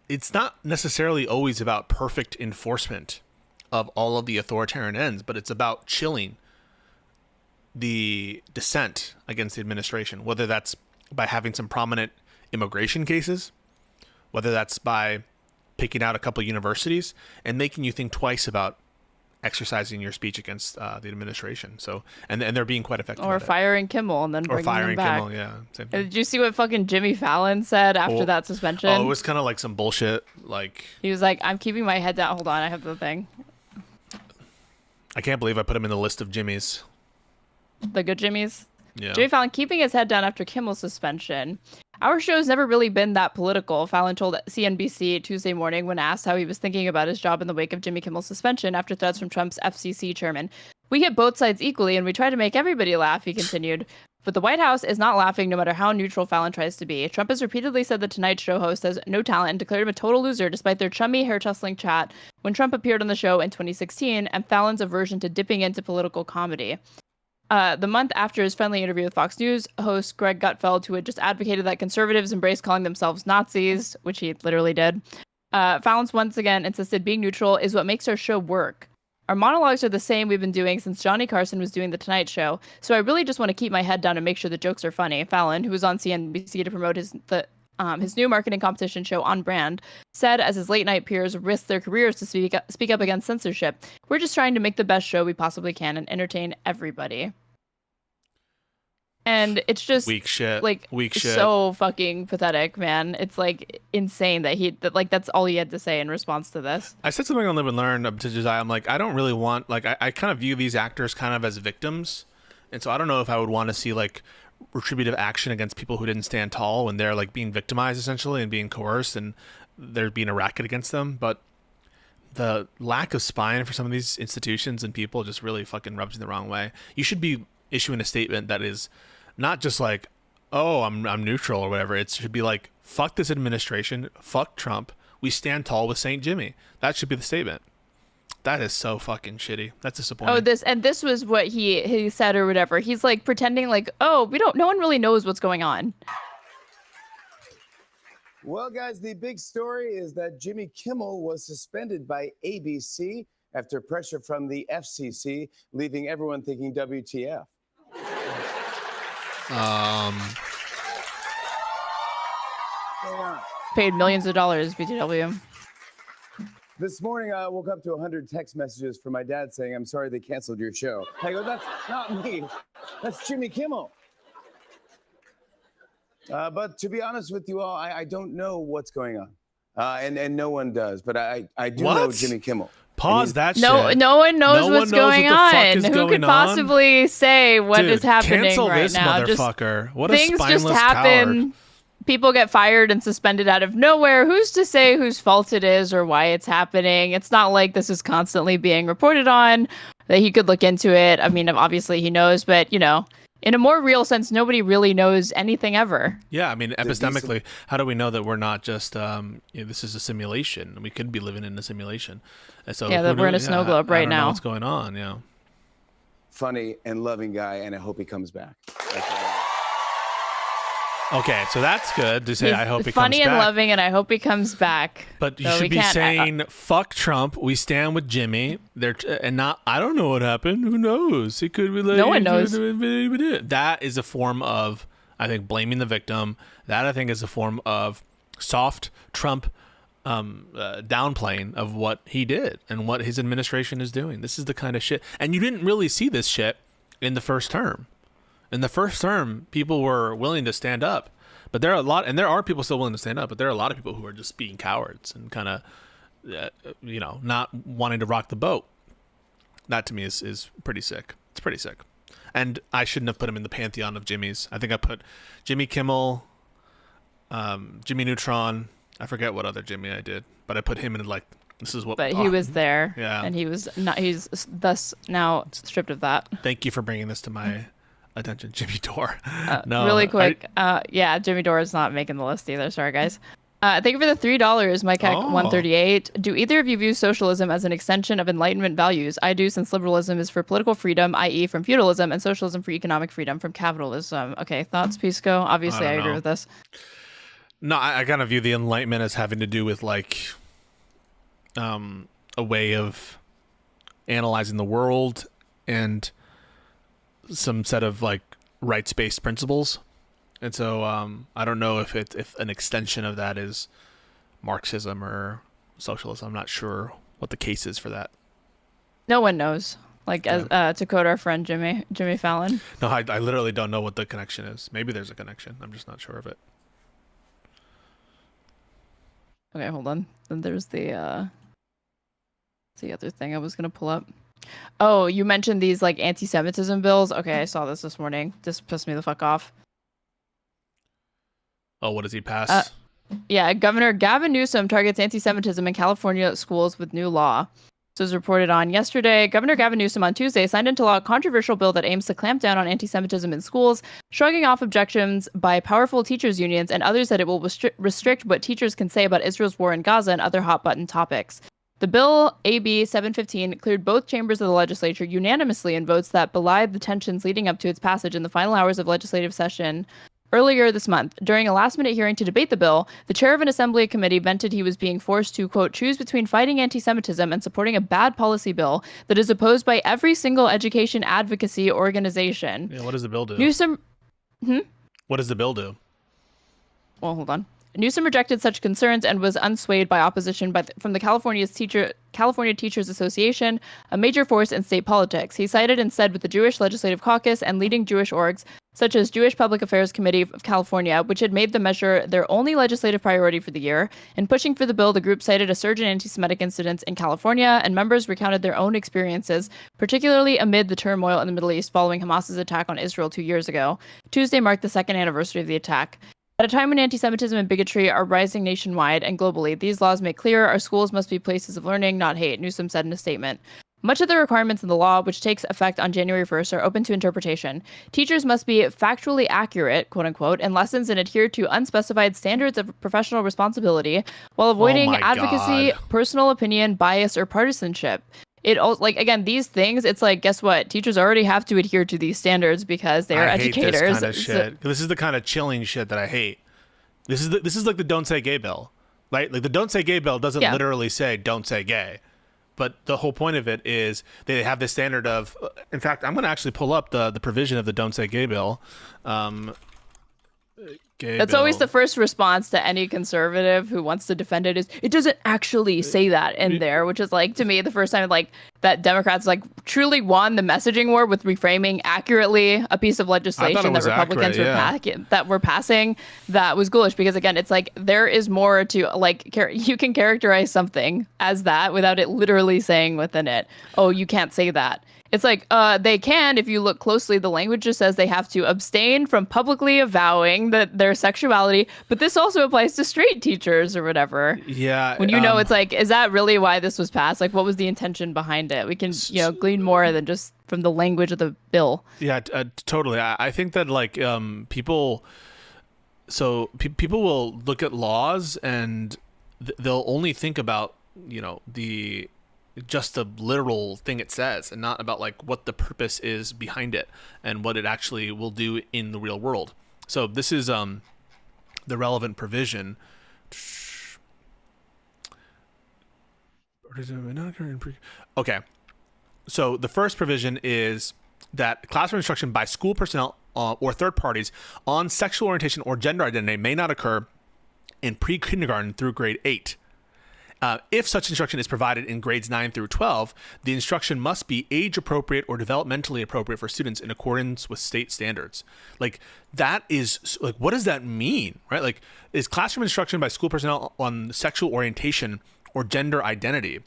it's not necessarily always about perfect enforcement of all of the authoritarian ends, but it's about chilling the dissent against the administration, whether that's by having some prominent immigration cases, whether that's by picking out a couple of universities and making you think twice about exercising your speech against the administration. So, and they're being quite effective. Or firing Kimmel and then bringing him back. Kimmel, yeah. Same thing. Did you see what fucking Jimmy Fallon said after that suspension? Oh, it was kind of like some bullshit. Like, he was like, I'm keeping my head down. Hold on, I have the thing. I can't believe I put him in the list of Jimmys. The good Jimmys? Yeah. Jimmy Fallon keeping his head down after Kimmel's suspension. Our show's never really been that political, Fallon told CNBC Tuesday morning when asked how he was thinking about his job in the wake of Jimmy Kimmel's suspension after threats from Trump's FCC chairman. We hit both sides equally and we try to make everybody laugh, he continued. But the White House is not laughing no matter how neutral Fallon tries to be. Trump has repeatedly said the Tonight Show host has no talent and declared him a total loser despite their chummy, hair-tussling chat when Trump appeared on the show in 2016 and Fallon's aversion to dipping into political comedy. The month after his friendly interview with Fox News host Greg Gutfeld, who had just advocated that conservatives embrace calling themselves Nazis, which he literally did, Fallon's once again insisted being neutral is what makes our show work. Our monologues are the same we've been doing since Johnny Carson was doing The Tonight Show, so I really just want to keep my head down and make sure the jokes are funny. Fallon, who was on CNBC to promote his new marketing competition show On Brand, said as his late-night peers risk their careers to speak up against censorship, we're just trying to make the best show we possibly can and entertain everybody. And it's just weak shit. So fucking pathetic, man. It's like insane that that's all he had to say in response to this. I said something on Live and Learn to Josiah. I'm like, I don't really want, like, I kind of view these actors kind of as victims. And so I don't know if I would want to see like retributive action against people who didn't stand tall when they're like being victimized essentially and being coerced and there being a racket against them. But the lack of spine for some of these institutions and people just really fucking rubs me the wrong way. You should be issuing a statement that is not just like, oh, I'm neutral or whatever. It should be like, fuck this administration, fuck Trump. We stand tall with St. Jimmy. That should be the statement. That is so fucking shitty. That's disappointing. Oh, this was what he said or whatever. He's like pretending like, oh, no one really knows what's going on. Well, guys, the big story is that Jimmy Kimmel was suspended by ABC after pressure from the FCC, leaving everyone thinking WTF. Paid millions of dollars, BTW. This morning, I woke up to 100 text messages from my dad saying, "I'm sorry they canceled your show." I go, "That's not me. That's Jimmy Kimmel." But to be honest with you all, I don't know what's going on. And no one does. But I do know What? Jimmy Kimmel. Pause that shit. No one knows No what's one knows going what the fuck on. is Who going could on? possibly say what is Dude, happening cancel right this now? motherfucker. What a Things spineless just happen. coward. People get fired and suspended out of nowhere. Who's to say whose fault it is or why it's happening? It's not like this is constantly being reported on, that he could look into it. I mean, obviously he knows, but, you know, in a more real sense, nobody really knows anything ever. Yeah, I mean, epistemically, how do we know that we're not just, this is a simulation? We could be living in a simulation. And so Yeah, that we're in a snow globe I right don't know now. what's going on, yeah. Funny and loving guy, and I hope he comes back. That's all. Okay, so that's good to say. He's I hope he funny comes and back. loving, and I hope he comes back. But you So we should be can't- saying, "Fuck Trump." We stand with Jimmy. And not. I don't know what happened. Who knows? It could be like No one knows. That is a form of, I think, blaming the victim. That I think is a form of soft Trump downplaying of what he did and what his administration is doing. This is the kind of shit. And you didn't really see this shit in the first term. In the first term, people were willing to stand up, but there are a lot, and there are people still willing to stand up, but there are a lot of people who are just being cowards and kind of, not wanting to rock the boat. That to me is pretty sick. It's pretty sick. And I shouldn't have put him in the pantheon of Jimmys. I think I put Jimmy Kimmel, Jimmy Neutron. I forget what other Jimmy I did, but I put him in like, this is what. But he was there, Yeah. and he was not. He's thus now stripped of that. Thank you for bringing this to my attention, Jimmy Dore. No, Really quick, yeah, Jimmy Dore is not making the list either. Sorry, guys. Thank you for the $3, Mike Heck 138. Do either of you view socialism as an extension of Enlightenment values? I do, since liberalism is for political freedom, i.e. from feudalism, and socialism for economic freedom from capitalism. Okay, thoughts, Pisco? Obviously, I agree with this. No, I kind of view the Enlightenment as having to do with like a way of analyzing the world and some set of like rights-based principles. And so I don't know if an extension of that is Marxism or socialism. I'm not sure what the case is for that. No one knows. Like, as to quote our friend Jimmy Fallon. No, I literally don't know what the connection is. Maybe there's a connection. I'm just not sure of it. Okay, hold on. Then there's the other thing I was gonna pull up. Oh, you mentioned these like anti-Semitism bills. Okay, I saw this morning. This pissed me the fuck off. Oh, what does he pass? Yeah, Governor Gavin Newsom targets anti-Semitism in California schools with new law. This was reported on yesterday. Governor Gavin Newsom on Tuesday signed into law a controversial bill that aims to clamp down on anti-Semitism in schools, shrugging off objections by powerful teachers' unions and others that it will restrict what teachers can say about Israel's war in Gaza and other hot-button topics. The bill, AB 715, cleared both chambers of the legislature unanimously in votes that belied the tensions leading up to its passage in the final hours of legislative session earlier this month. During a last-minute hearing to debate the bill, the chair of an assembly committee vented he was being forced to, quote, choose between fighting anti-Semitism and supporting a bad policy bill that is opposed by every single education advocacy organization. Yeah, what does the bill do? Newsom... What does the bill do? Well, hold on. Newsom rejected such concerns and was unswayed by opposition from the California Teachers Association, a major force in state politics. He sided instead with the Jewish Legislative Caucus and leading Jewish orgs, such as Jewish Public Affairs Committee of California, which had made the measure their only legislative priority for the year. In pushing for the bill, the group cited a surge in anti-Semitic incidents in California, and members recounted their own experiences, particularly amid the turmoil in the Middle East following Hamas's attack on Israel 2 years ago. Tuesday marked the second anniversary of the attack. At a time when anti-Semitism and bigotry are rising nationwide and globally, these laws make clear our schools must be places of learning, not hate, Newsom said in a statement. Much of the requirements in the law, which takes effect on January 1st, are open to interpretation. Teachers must be factually accurate, quote unquote, in lessons and adhere to unspecified standards of professional responsibility while avoiding advocacy, personal opinion, bias, or partisanship. It also, like, again, these things, it's like, guess what? Teachers already have to adhere to these standards because they are educators. I hate this kind of shit. This is the kind of chilling shit that I hate. This is like the Don't Say Gay bill, right? Like the Don't Say Gay bill doesn't literally say don't say gay, but the whole point of it is they have this standard of. In fact, I'm going to actually pull up the provision of the Don't Say Gay bill. That's always the first response to any conservative who wants to defend it is it doesn't actually say that in there, which is like, to me, the first time like that Democrats like truly won the messaging war with reframing accurately a piece of legislation that Republicans were passing that was ghoulish, because again, it's like there is more to like you can characterize something as that without it literally saying within it, oh, you can't say that. It's like, they can, if you look closely, the language just says they have to abstain from publicly avowing their sexuality, but this also applies to straight teachers or whatever. Yeah. When it's like, is that really why this was passed? Like, what was the intention behind it? We can, glean more than just from the language of the bill. Yeah, totally. I think that like people will look at laws and they'll only think about, just the literal thing it says and not about like what the purpose is behind it and what it actually will do in the real world. So this is the relevant provision. Okay. So the first provision is that classroom instruction by school personnel or third parties on sexual orientation or gender identity may not occur in pre-kindergarten through grade 8. If such instruction is provided in grades 9 through 12, the instruction must be age appropriate or developmentally appropriate for students in accordance with state standards. Like, that is like, what does that mean, right? Like, is classroom instruction by school personnel on sexual orientation or gender identity,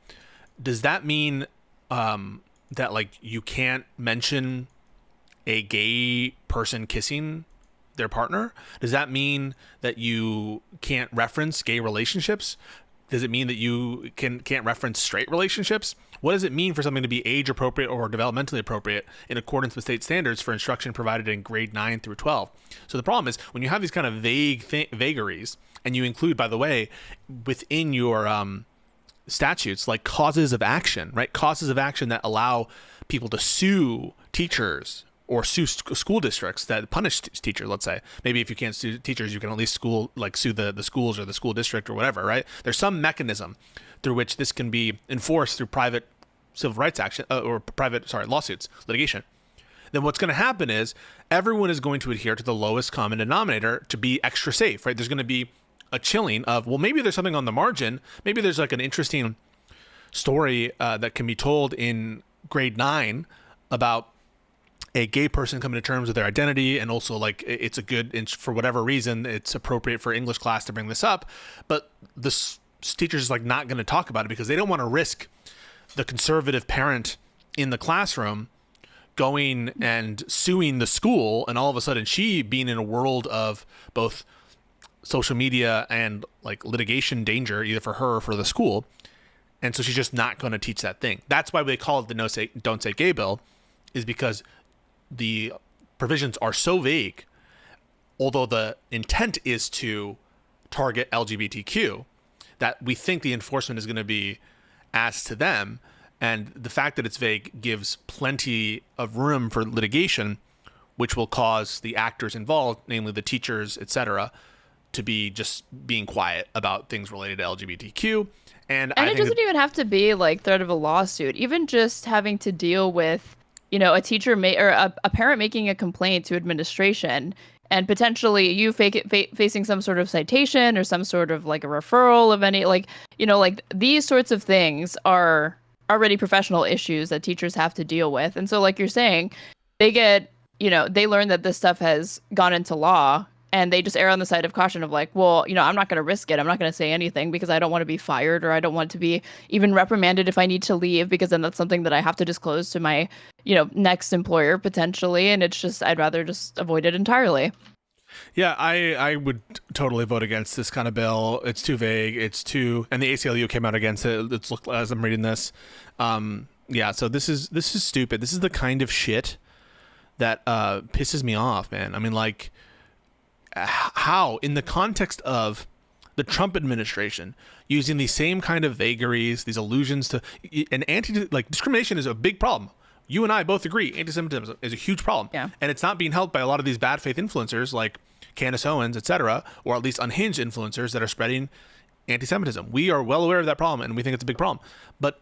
does that mean that like you can't mention a gay person kissing their partner? Does that mean that you can't reference gay relationships? Does it mean that you can't reference straight relationships? What does it mean for something to be age appropriate or developmentally appropriate in accordance with state standards for instruction provided in grade 9 through 12? So the problem is when you have these kind of vagaries, and you include, by the way, within your statutes, like causes of action, right? Causes of action that allow people to sue teachers or sue school districts that punish teachers, let's say. Maybe if you can't sue teachers, you can at least sue the schools or the school district or whatever, right? There's some mechanism through which this can be enforced through private civil rights action lawsuits, litigation. Then what's going to happen is everyone is going to adhere to the lowest common denominator to be extra safe, right? There's going to be a chilling of, well, maybe there's something on the margin. Maybe there's like an interesting story that can be told in grade 9 about a gay person coming to terms with their identity, and also like it's a good, for whatever reason, it's appropriate for English class to bring this up, but the teacher's like not going to talk about it because they don't want to risk the conservative parent in the classroom going and suing the school, and all of a sudden she being in a world of both social media and like litigation danger, either for her or for the school. And so she's just not going to teach that thing. That's why they call it the Don't Say Gay bill, is because the provisions are so vague, although the intent is to target LGBTQ, that we think the enforcement is going to be as to them. And the fact that it's vague gives plenty of room for litigation, which will cause the actors involved, namely the teachers, etc., to be just being quiet about things related to LGBTQ. And it doesn't even have to be like threat of a lawsuit. Even just having to deal with, a teacher or a parent making a complaint to administration, and potentially you facing some sort of citation or some sort of like a referral of any, like these sorts of things are already professional issues that teachers have to deal with. And so, like you're saying, they get, they learn that this stuff has gone into law, and they just err on the side of caution of like, well, I'm not going to risk it. I'm not going to say anything because I don't want to be fired, or I don't want to be even reprimanded if I need to leave, because then that's something that I have to disclose to my, next employer potentially. And it's just, I'd rather just avoid it entirely. Yeah, I would totally vote against this kind of bill. It's too vague. And the ACLU came out against it. Let's look as I'm reading this. So this is stupid. This is the kind of shit that pisses me off, man. I mean, like, how, in the context of the Trump administration using these same kind of vagaries, these allusions to an discrimination is a big problem. You and I both agree anti-Semitism is a huge problem. Yeah. And it's not being helped by a lot of these bad faith influencers like Candace Owens, etc., or at least unhinged influencers that are spreading anti-Semitism. We are well aware of that problem, and we think it's a big problem. But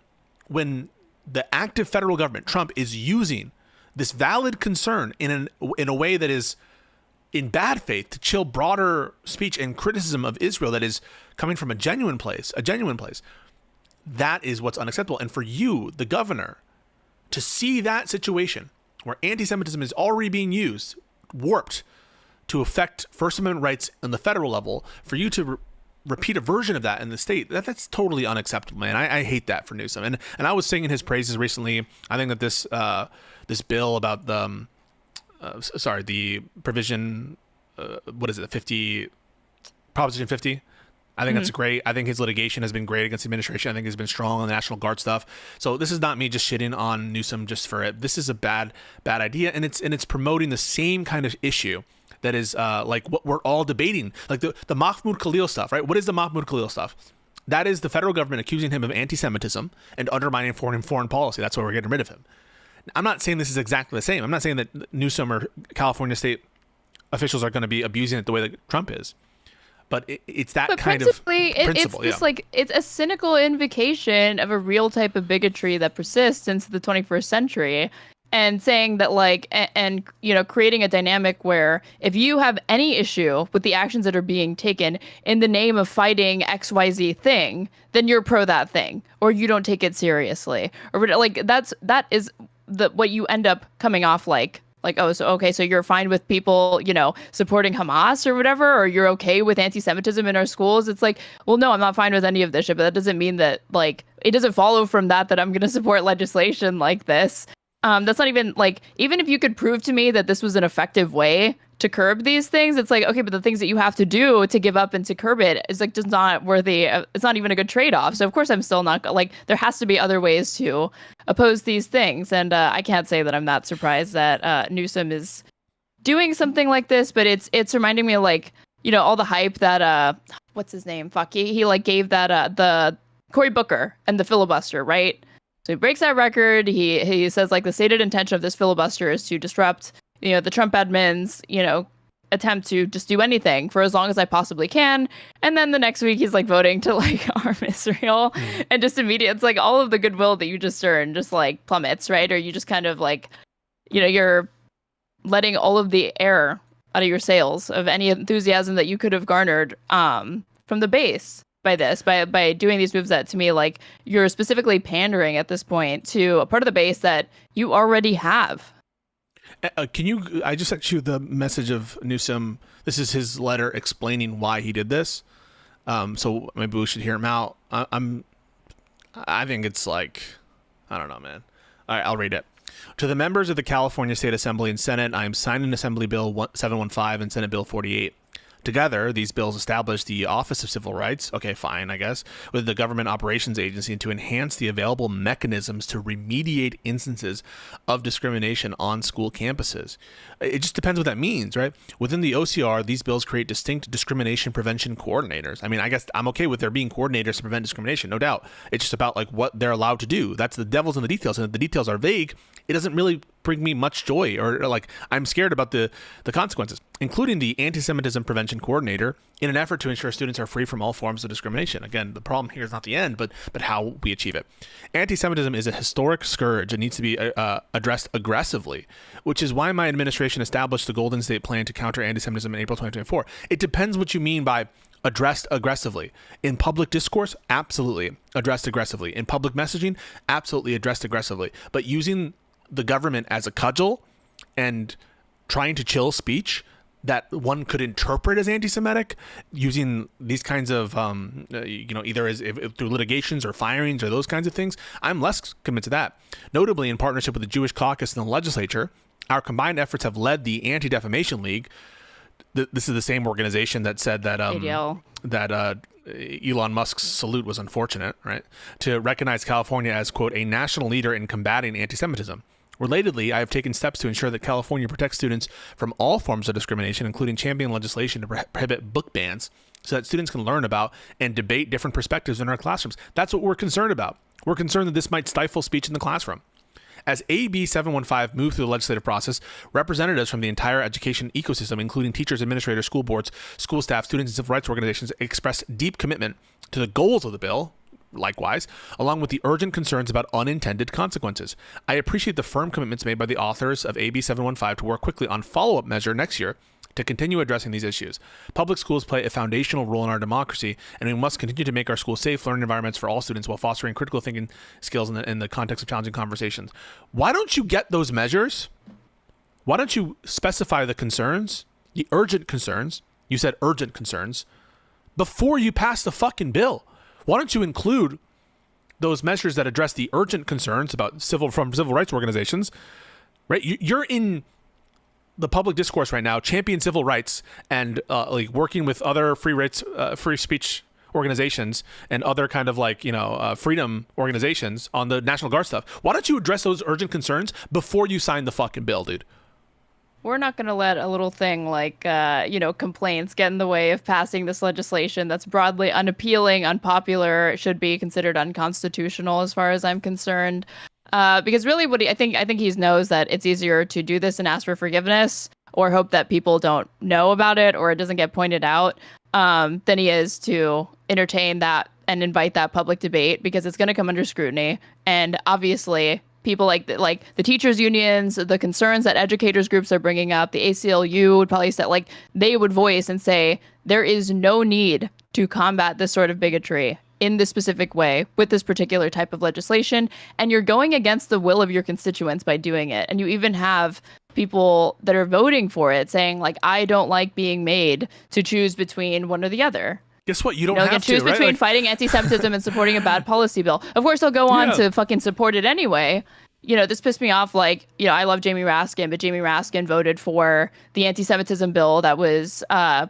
when the active federal government, Trump, is using this valid concern in a way that is in bad faith to chill broader speech and criticism of Israel that is coming from a genuine place, that is what's unacceptable. And for you, the governor, to see that situation where anti-Semitism is already being used, warped, to affect First Amendment rights on the federal level, for you to repeat a version of that in the state, that's totally unacceptable, man. I hate that for Newsom. And I was singing his praises recently. I think that this bill about the the provision, Proposition 50, I think that's great. I think his litigation has been great against the administration. I think he's been strong on the National Guard stuff. So this is not me just shitting on Newsom just for it. This is a bad idea, and it's promoting the same kind of issue that is like what we're all debating, like the Mahmoud Khalil stuff, right? What is the Mahmoud Khalil stuff? That is the federal government accusing him of anti-Semitism and undermining foreign policy. That's why we're getting rid of him. I'm not saying this is exactly the same. I'm not saying that Newsom or California state officials are going to be abusing it the way that Trump is. But it's that kind of principle. It's like it's a cynical invocation of a real type of bigotry that persists into the 21st century, and saying that and creating a dynamic where if you have any issue with the actions that are being taken in the name of fighting XYZ thing, then you're pro that thing, or you don't take it seriously, or that is what you end up coming off like, so you're fine with people, supporting Hamas or whatever, or you're okay with anti-Semitism in our schools. It's like, well, no, I'm not fine with any of this shit, but that doesn't mean that, it doesn't follow from that I'm going to support legislation like this. That's not even, even if you could prove to me that this was an effective way to curb these things, it's like, okay, but the things that you have to do to give up and to curb it is just not worthy. It's not even a good trade-off. So of course I'm still not, there has to be other ways to oppose these things. And I can't say that I'm not surprised that Newsom is doing something like this, but it's reminding me of all the hype that, what's his name? He gave that, the Cory Booker and the filibuster, right? So he breaks that record. He says the stated intention of this filibuster is to disrupt, the Trump admin's, attempt to just do anything for as long as I possibly can. And then the next week he's voting to arm Israel, and just immediately it's all of the goodwill that you just earned just plummets, right? Or you just kind of you're letting all of the air out of your sails of any enthusiasm that you could have garnered from the base by doing these moves that, to me, you're specifically pandering at this point to a part of the base that you already have. I just sent you the message of Newsom. This is his letter explaining why he did this. So maybe we should hear him out. I think it's I don't know, man. All right, I'll read it. To the members of the California State Assembly and Senate, I am signing Assembly Bill 715 and Senate Bill 48. Together, these bills establish the Office of Civil Rights, okay, fine, I guess, with the Government Operations Agency, to enhance the available mechanisms to remediate instances of discrimination on school campuses. It just depends what that means, right? Within the OCR, these bills create distinct discrimination prevention coordinators. I mean, I guess I'm okay with there being coordinators to prevent discrimination, no doubt. It's just about what they're allowed to do. That's the devil's in the details, and if the details are vague, it doesn't really bring me much joy, or I'm scared about the consequences, including the anti-Semitism prevention coordinator, in an effort to ensure students are free from all forms of discrimination. Again, the problem here is not the end, but how we achieve it. Anti-Semitism is a historic scourge and needs to be addressed aggressively, which is why my administration established the Golden State Plan to counter anti-Semitism in April 2024. It depends what you mean by addressed aggressively. In public discourse, absolutely addressed aggressively. In public messaging, absolutely addressed aggressively. But using the government as a cudgel and trying to chill speech that one could interpret as anti-Semitic, using these kinds of, either through litigations or firings or those kinds of things, I'm less convinced of that. Notably, in partnership with the Jewish Caucus and the legislature, our combined efforts have led the Anti-Defamation League. This is the same organization that said that Elon Musk's salute was unfortunate, right? To recognize California as, quote, a national leader in combating anti-Semitism. Relatedly, I have taken steps to ensure that California protects students from all forms of discrimination, including championing legislation to prohibit book bans, so that students can learn about and debate different perspectives in our classrooms. That's what we're concerned about. We're concerned that this might stifle speech in the classroom. As AB 715 moved through the legislative process, representatives from the entire education ecosystem, including teachers, administrators, school boards, school staff, students, and civil rights organizations, expressed deep commitment to the goals of the bill, likewise, along with the urgent concerns about unintended consequences. I appreciate the firm commitments made by the authors of AB 715 to work quickly on follow-up measure next year to continue addressing these issues. Public schools play a foundational role in our democracy, and we must continue to make our schools safe learning environments for all students while fostering critical thinking skills in the context of challenging conversations. Why don't you get those measures? Why don't you specify the concerns, the urgent concerns? You said urgent concerns before you pass the fucking bill. Why don't you include those measures that address the urgent concerns about civil rights organizations, right? You're in the public discourse right now, champion civil rights and like working with other free speech organizations and other kind of like, freedom organizations on the National Guard stuff. Why don't you address those urgent concerns before you sign the fucking bill, dude? We're not going to let a little thing like, complaints get in the way of passing this legislation that's broadly unappealing, unpopular, should be considered unconstitutional as far as I'm concerned. Because really I think he knows that it's easier to do this and ask for forgiveness or hope that people don't know about it or it doesn't get pointed out than he is to entertain that and invite that public debate, because it's going to come under scrutiny. And obviously people like the teachers unions, the concerns that educators groups are bringing up, the ACLU would probably say, like, they would voice and say there is no need to combat this sort of bigotry in this specific way with this particular type of legislation. And you're going against the will of your constituents by doing it. And you even have people that are voting for it saying, like, I don't like being made to choose between one or the other. Guess what? You don't have to, choose right? between fighting anti-Semitism and supporting a bad policy bill. Of course, they'll go on to fucking support it anyway. This pissed me off. Like, I love Jamie Raskin, but Jamie Raskin voted for the anti-Semitism bill that was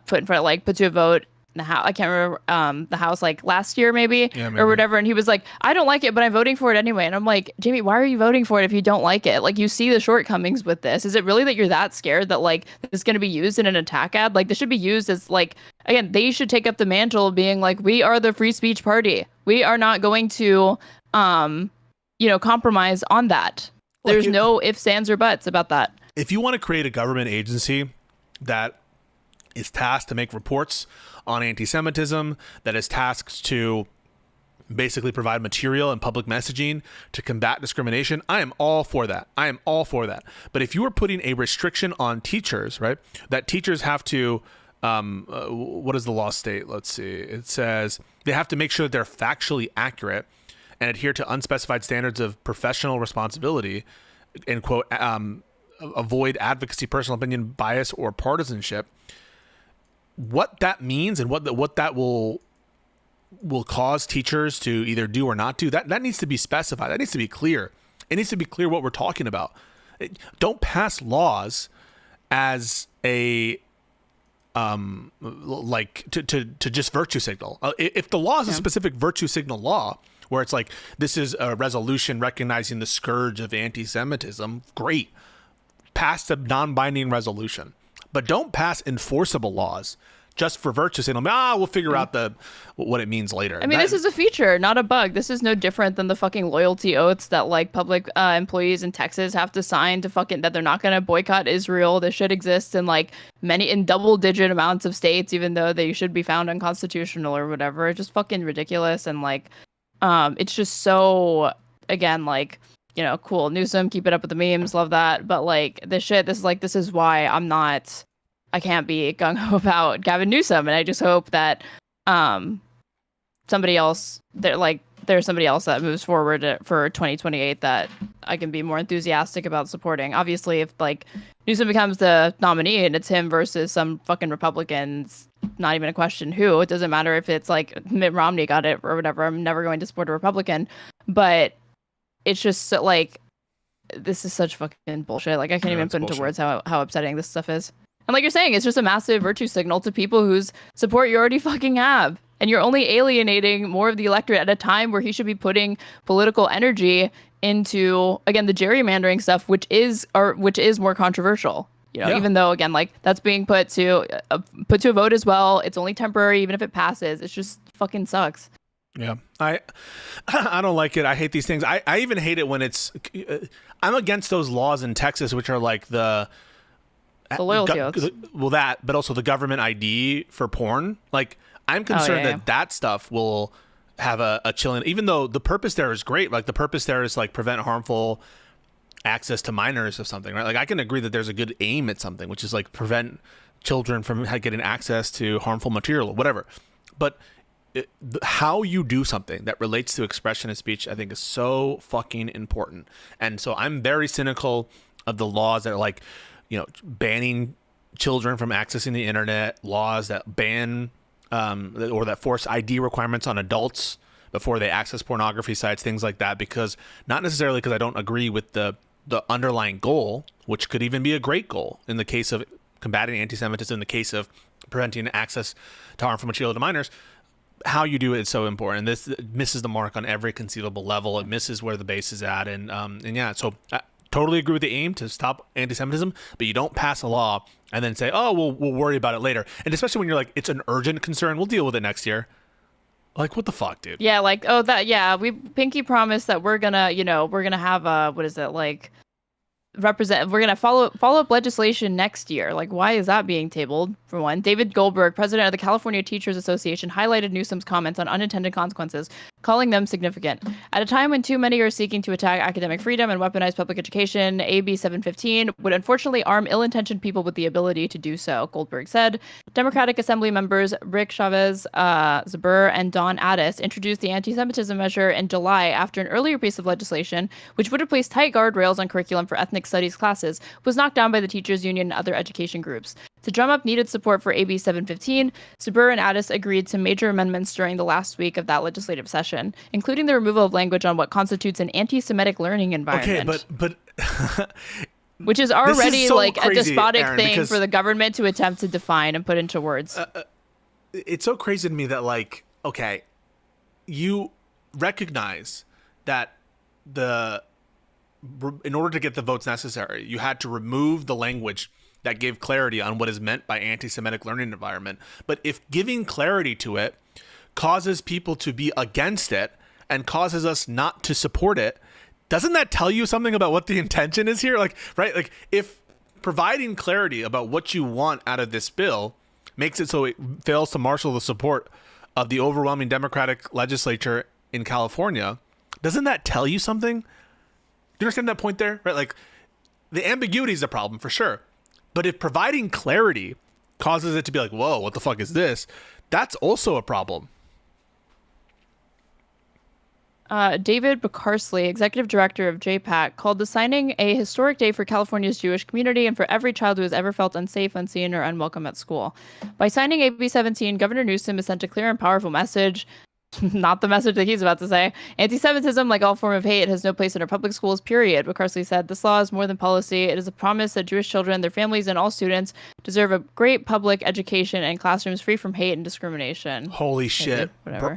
put to a vote in the House. I can't remember the House, like last year maybe. Or whatever. And he was like, I don't like it, but I'm voting for it anyway. And I'm like, Jamie, why are you voting for it if you don't like it? Like, you see the shortcomings with this. Is it really that you're that scared that like this is going to be used in an attack ad? Like, this should be used as like, again, they should take up the mantle of being like, we are the free speech party. We are not going to compromise on that. There's no ifs, ands, or buts about that. If you want to create a government agency that is tasked to make reports on anti-Semitism, that is tasked to basically provide material and public messaging to combat discrimination, I am all for that. But if you are putting a restriction on teachers, right, that teachers have to, what does the law state? Let's see. It says they have to make sure that they're factually accurate and adhere to unspecified standards of professional responsibility, and quote, avoid advocacy, personal opinion, bias, or partisanship. What that means and what that will cause teachers to either do or not do, that needs to be specified. That needs to be clear. It needs to be clear what we're talking about. Don't pass laws as a to just virtue signal. If the law is a specific virtue signal law, where it's like, this is a resolution recognizing the scourge of anti-Semitism, great. Pass a non-binding resolution. But don't pass enforceable laws just for virtue signal. We'll figure out what it means later. I mean, this is a feature, not a bug. This is no different than the fucking loyalty oaths that like public employees in Texas have to sign to fucking that they're not going to boycott Israel. This shit exists in like in double-digit amounts of states, even though they should be found unconstitutional or whatever. It's just fucking ridiculous. And like, it's just so, again, like, cool. Newsom, keep it up with the memes. Love that. But like this is why I can't be gung-ho about Gavin Newsom. And I just hope that somebody else, there's somebody else that moves forward for 2028 that I can be more enthusiastic about supporting. Obviously, if like Newsom becomes the nominee and it's him versus some fucking Republicans, not even a question who, it doesn't matter if it's like Mitt Romney got it or whatever. I'm never going to support a Republican, but it's just so, like, this is such fucking bullshit. Like, I can't even put into words how upsetting this stuff is. And like you're saying, it's just a massive virtue signal to people whose support you already fucking have. And you're only alienating more of the electorate at a time where he should be putting political energy into, again, the gerrymandering stuff, which is more controversial. Even though, again, like, that's being put to a vote as well. It's only temporary, even if it passes. It's just fucking sucks. Yeah, I don't like it. I hate these things. I even hate it when it's. I'm against those laws in Texas, which are like the loyalty oaths. But also the government ID for porn. Like, I'm concerned that stuff will have a chilling, even though the purpose there is great. Like the purpose there is like prevent harmful access to minors of something, right? Like I can agree that there's a good aim at something, which is like prevent children from getting access to harmful material or whatever. But how you do something that relates to expression and speech, I think is so fucking important. And so I'm very cynical of the laws that are like, banning children from accessing the internet, laws that ban or that force ID requirements on adults before they access pornography sites, things like that, because not necessarily because I don't agree with the underlying goal, which could even be a great goal in the case of combating anti-Semitism, in the case of preventing access to harmful material to minors. How you do it is so important. This misses the mark on every conceivable level. It misses where the base is at. And yeah, so I totally agree with the aim to stop anti-Semitism, but you don't pass a law and then say, oh, we'll worry about it later. And especially when you're like, it's an urgent concern, we'll deal with it next year. Like, what the fuck, dude? Yeah, like, we pinky promised that we're gonna have we're gonna follow up legislation next year. Like, why is that being tabled? For one, David Goldberg, president of the California Teachers Association, highlighted Newsom's comments on unintended consequences, calling them significant. At a time when too many are seeking to attack academic freedom and weaponize public education, AB 715 would unfortunately arm ill-intentioned people with the ability to do so, Goldberg said. Democratic Assembly members Rick Chavez Zabur and Don Addis introduced the anti-Semitism measure in July after an earlier piece of legislation, which would have placed tight guardrails on curriculum for ethnic studies classes, was knocked down by the teachers union and other education groups. To drum up needed support for AB 715, Zabur and Addis agreed to major amendments during the last week of that legislative session, including the removal of language on what constitutes an anti-Semitic learning environment. Okay, but which is already so like crazy, a despotic Aaron, thing for the government to attempt to define and put into words. It's so crazy to me that, like, okay, you recognize that in order to get the votes necessary, you had to remove the language that gave clarity on what is meant by anti-Semitic learning environment. But if giving clarity to it causes people to be against it and causes us not to support it, doesn't that tell you something about what the intention is here? Like, right? Like, if providing clarity about what you want out of this bill makes it so it fails to marshal the support of the overwhelming Democratic legislature in California, doesn't that tell you something? Do you understand that point there? Right? Like, the ambiguity is a problem for sure. But if providing clarity causes it to be like, whoa, what the fuck is this? That's also a problem. David Bacarsley, executive director of JPP, called the signing a historic day for California's Jewish community and for every child who has ever felt unsafe, unseen, or unwelcome at school. By signing AB 17, Governor Newsom has sent a clear and powerful message. Not the message that he's about to say. Anti-Semitism, like all form of hate, has no place in our public schools, period. Bacarsley said, this law is more than policy. It is a promise that Jewish children, their families, and all students deserve a great public education and classrooms free from hate and discrimination. Holy shit.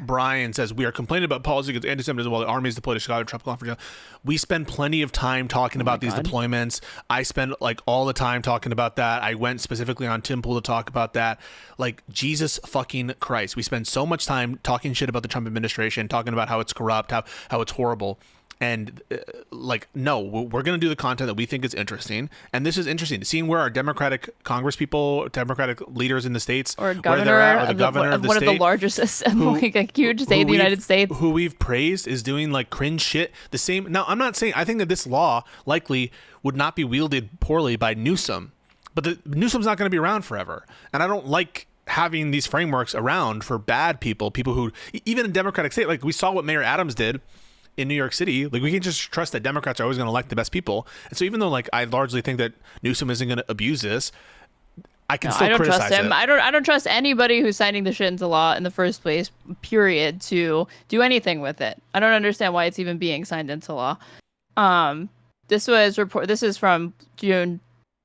Brian says, we are complaining about policy against anti-Semitism while the army is deployed to Chicago and Tropical Africa. We spend plenty of time talking about these deployments. I spend like all the time talking about that. I went specifically on Tim Pool to talk about that. Like, Jesus fucking Christ. We spend so much time talking shit about the Trump administration, talking about how it's corrupt, how it's horrible. And no, we're going to do the content that we think is interesting. And this is interesting, seeing where our Democratic Congress people, Democratic leaders in the states, or governor, at, or the governor of the one state, of the largest, like a huge state in the United States, who we've praised is doing like cringe shit. The same. Now, I'm not saying, I think that this law likely would not be wielded poorly by Newsom, but Newsom's not going to be around forever. And I don't like having these frameworks around for bad people who, even in Democratic state, like we saw what Mayor Adams did in New York City. Like, we can't just trust that Democrats are always going to elect the best people. And so even though like I largely think that Newsom isn't going to abuse this, I can still criticize trust him. it. I don't trust anybody who's signing the shit into law in the first place, period, to do anything with it. I don't understand why it's even being signed into law. This is from June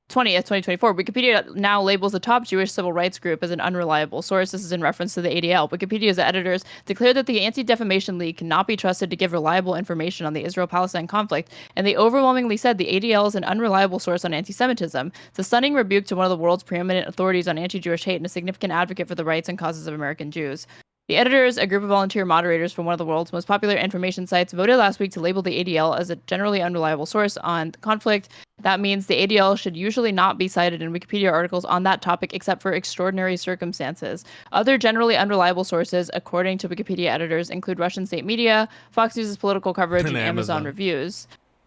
20th, 2024. Wikipedia now labels the top Jewish civil rights group as an unreliable source. This is in reference to the ADL. Wikipedia's editors declared that the Anti-Defamation League cannot be trusted to give reliable information on the Israel-Palestine conflict, and they overwhelmingly said the ADL is an unreliable source on anti-Semitism. It's a stunning rebuke to one of the world's preeminent authorities on anti-Jewish hate and a significant advocate for the rights and causes of American Jews. The editors, a group of volunteer moderators from one of the world's most popular information sites, voted last week to label the ADL as a generally unreliable source on the conflict. That means the ADL should usually not be cited in Wikipedia articles on that topic except for extraordinary circumstances. Other generally unreliable sources, according to Wikipedia editors, include Russian state media, Fox News' political coverage, and Amazon reviews.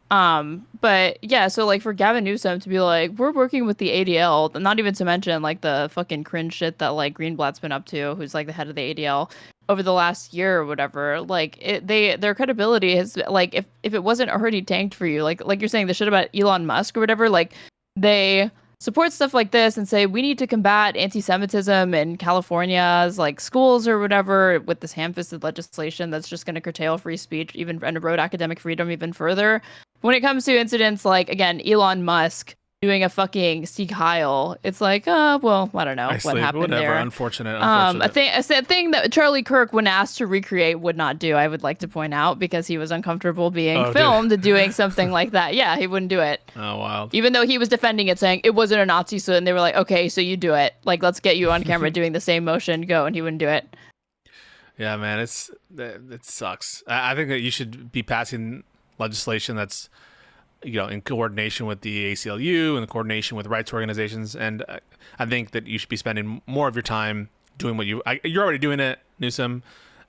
But yeah, so like for Gavin Newsom to be like, we're working with the ADL, not even to mention like the fucking cringe shit that like Greenblatt's been up to, who's like the head of the ADL over the last year or whatever. Like their credibility has like, if it wasn't already tanked for you, like you're saying the shit about Elon Musk or whatever, like they support stuff like this and say we need to combat anti-Semitism in California's like schools or whatever with this ham-fisted legislation that's just going to curtail free speech even and erode academic freedom even further. When it comes to incidents like, again, Elon Musk doing a fucking Sieg Heil, it's like, well, I don't know what happened whatever. there. Unfortunate. A thing that Charlie Kirk, when asked to recreate, would not do, I would like to point out, because he was uncomfortable being filmed doing something like that. Yeah, he wouldn't do it. Oh, wow. Even though he was defending it, saying it wasn't a Nazi suit, and they were like, okay, so you do it. Like, let's get you on camera doing the same motion, go, and he wouldn't do it. Yeah, man, it sucks. I think that you should be passing legislation that's, in coordination with the ACLU and the coordination with rights organizations. And I think that you should be spending more of your time doing what you're already doing it, Newsom.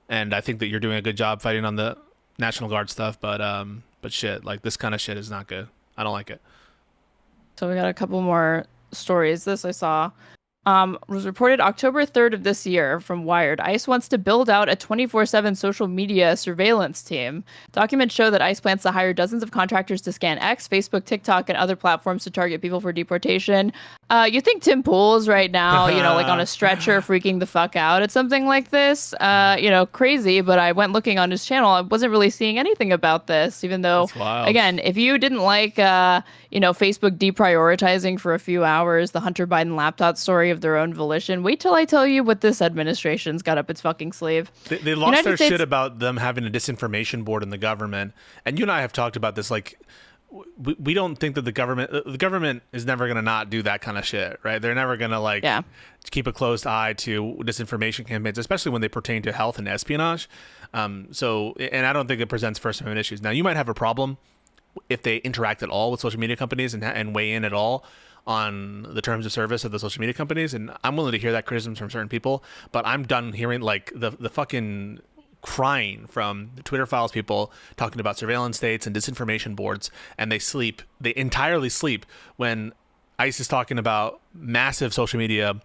And I think that you're doing a good job fighting on the National Guard stuff. But shit, like this kind of shit is not good. I don't like it. So we got a couple more stories. This I saw. Was reported October 3rd of this year from Wired. ICE wants to build out a 24/7 social media surveillance team. Documents show that ICE plans to hire dozens of contractors to scan X, Facebook, TikTok, and other platforms to target people for deportation. You think Tim Pool's right now, like on a stretcher freaking the fuck out at something like this? Crazy, but I went looking on his channel. I wasn't really seeing anything about this, even though, again, if you didn't like, Facebook deprioritizing for a few hours, the Hunter Biden laptop story of their own volition, wait till I tell you what this administration's got up its fucking sleeve. They lost their shit about them having a disinformation board in the government. And you and I have talked about this, like, we don't think that the government is never going to not do that kind of shit, right? They're never going to keep a closed eye to disinformation campaigns, especially when they pertain to health and espionage. And I don't think it presents First Amendment issues. Now, you might have a problem if they interact at all with social media companies and weigh in at all on the terms of service of the social media companies. And I'm willing to hear that criticism from certain people, but I'm done hearing like the fucking crying from the Twitter Files people talking about surveillance states and disinformation boards, and they entirely sleep when ICE is talking about massive social media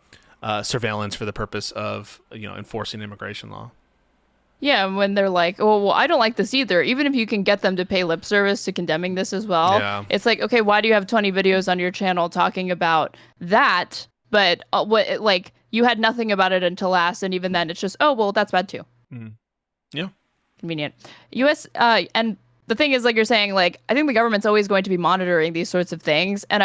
surveillance for the purpose of enforcing immigration law. Yeah, when they're like, oh, well, I don't like this either. Even if you can get them to pay lip service to condemning this as well, It's like, okay, why do you have 20 videos on your channel talking about that? But you had nothing about it until last, and even then, it's just, oh, well, that's bad too. Mm. Yeah. Convenient. U.S. And the thing is, like you're saying, like, I think the government's always going to be monitoring these sorts of things. And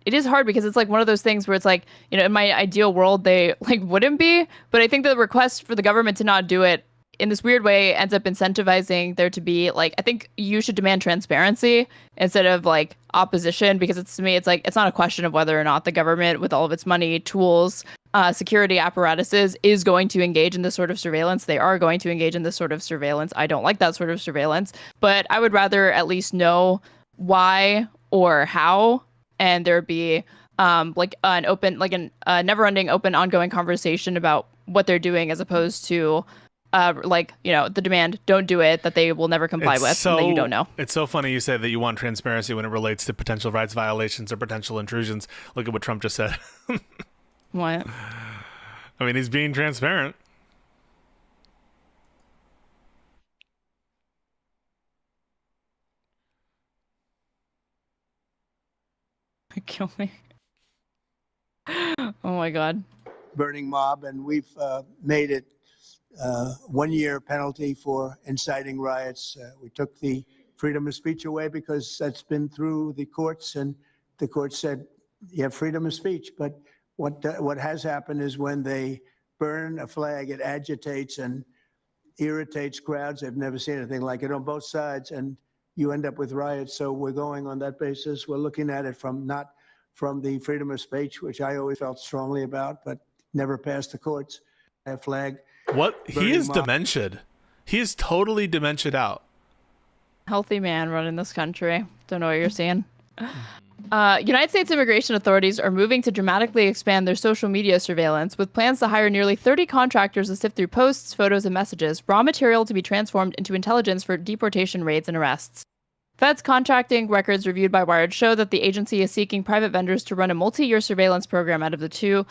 it is hard because it's like one of those things where it's like, in my ideal world, they like wouldn't be. But I think the request for the government to not do it in this weird way ends up incentivizing there to be like, I think you should demand transparency instead of like opposition, because to me, it's like, it's not a question of whether or not the government with all of its money, tools, security apparatuses is going to engage in this sort of surveillance. They are going to engage in this sort of surveillance. I don't like that sort of surveillance, but I would rather at least know why or how, and there be like an open, like a never-ending, open, ongoing conversation about what they're doing, as opposed to the demand, don't do it, that they will never comply with, and that you don't know. It's so funny you say that you want transparency when it relates to potential rights violations or potential intrusions. Look at what Trump just said. What? I mean, he's being transparent. Kill me. Oh my God. Burning mob, and we've made it 1 year penalty for inciting riots. We took the freedom of speech away because that's been through the courts, and the court said you have freedom of speech. But what has happened is when they burn a flag, it agitates and irritates crowds. I've never seen anything like it on both sides, and you end up with riots. So we're going on that basis. We're looking at it not from the freedom of speech, which I always felt strongly about, but never passed the courts. flag. What? He Burning is Mar- dementiaed. He is totally dementiaed out. Healthy man running this country. Don't know what you're seeing. United States immigration authorities are moving to dramatically expand their social media surveillance with plans to hire nearly 30 contractors to sift through posts, photos, and messages, raw material to be transformed into intelligence for deportation raids and arrests. Fed's contracting records reviewed by Wired show that the agency is seeking private vendors to run a multi-year surveillance program out of two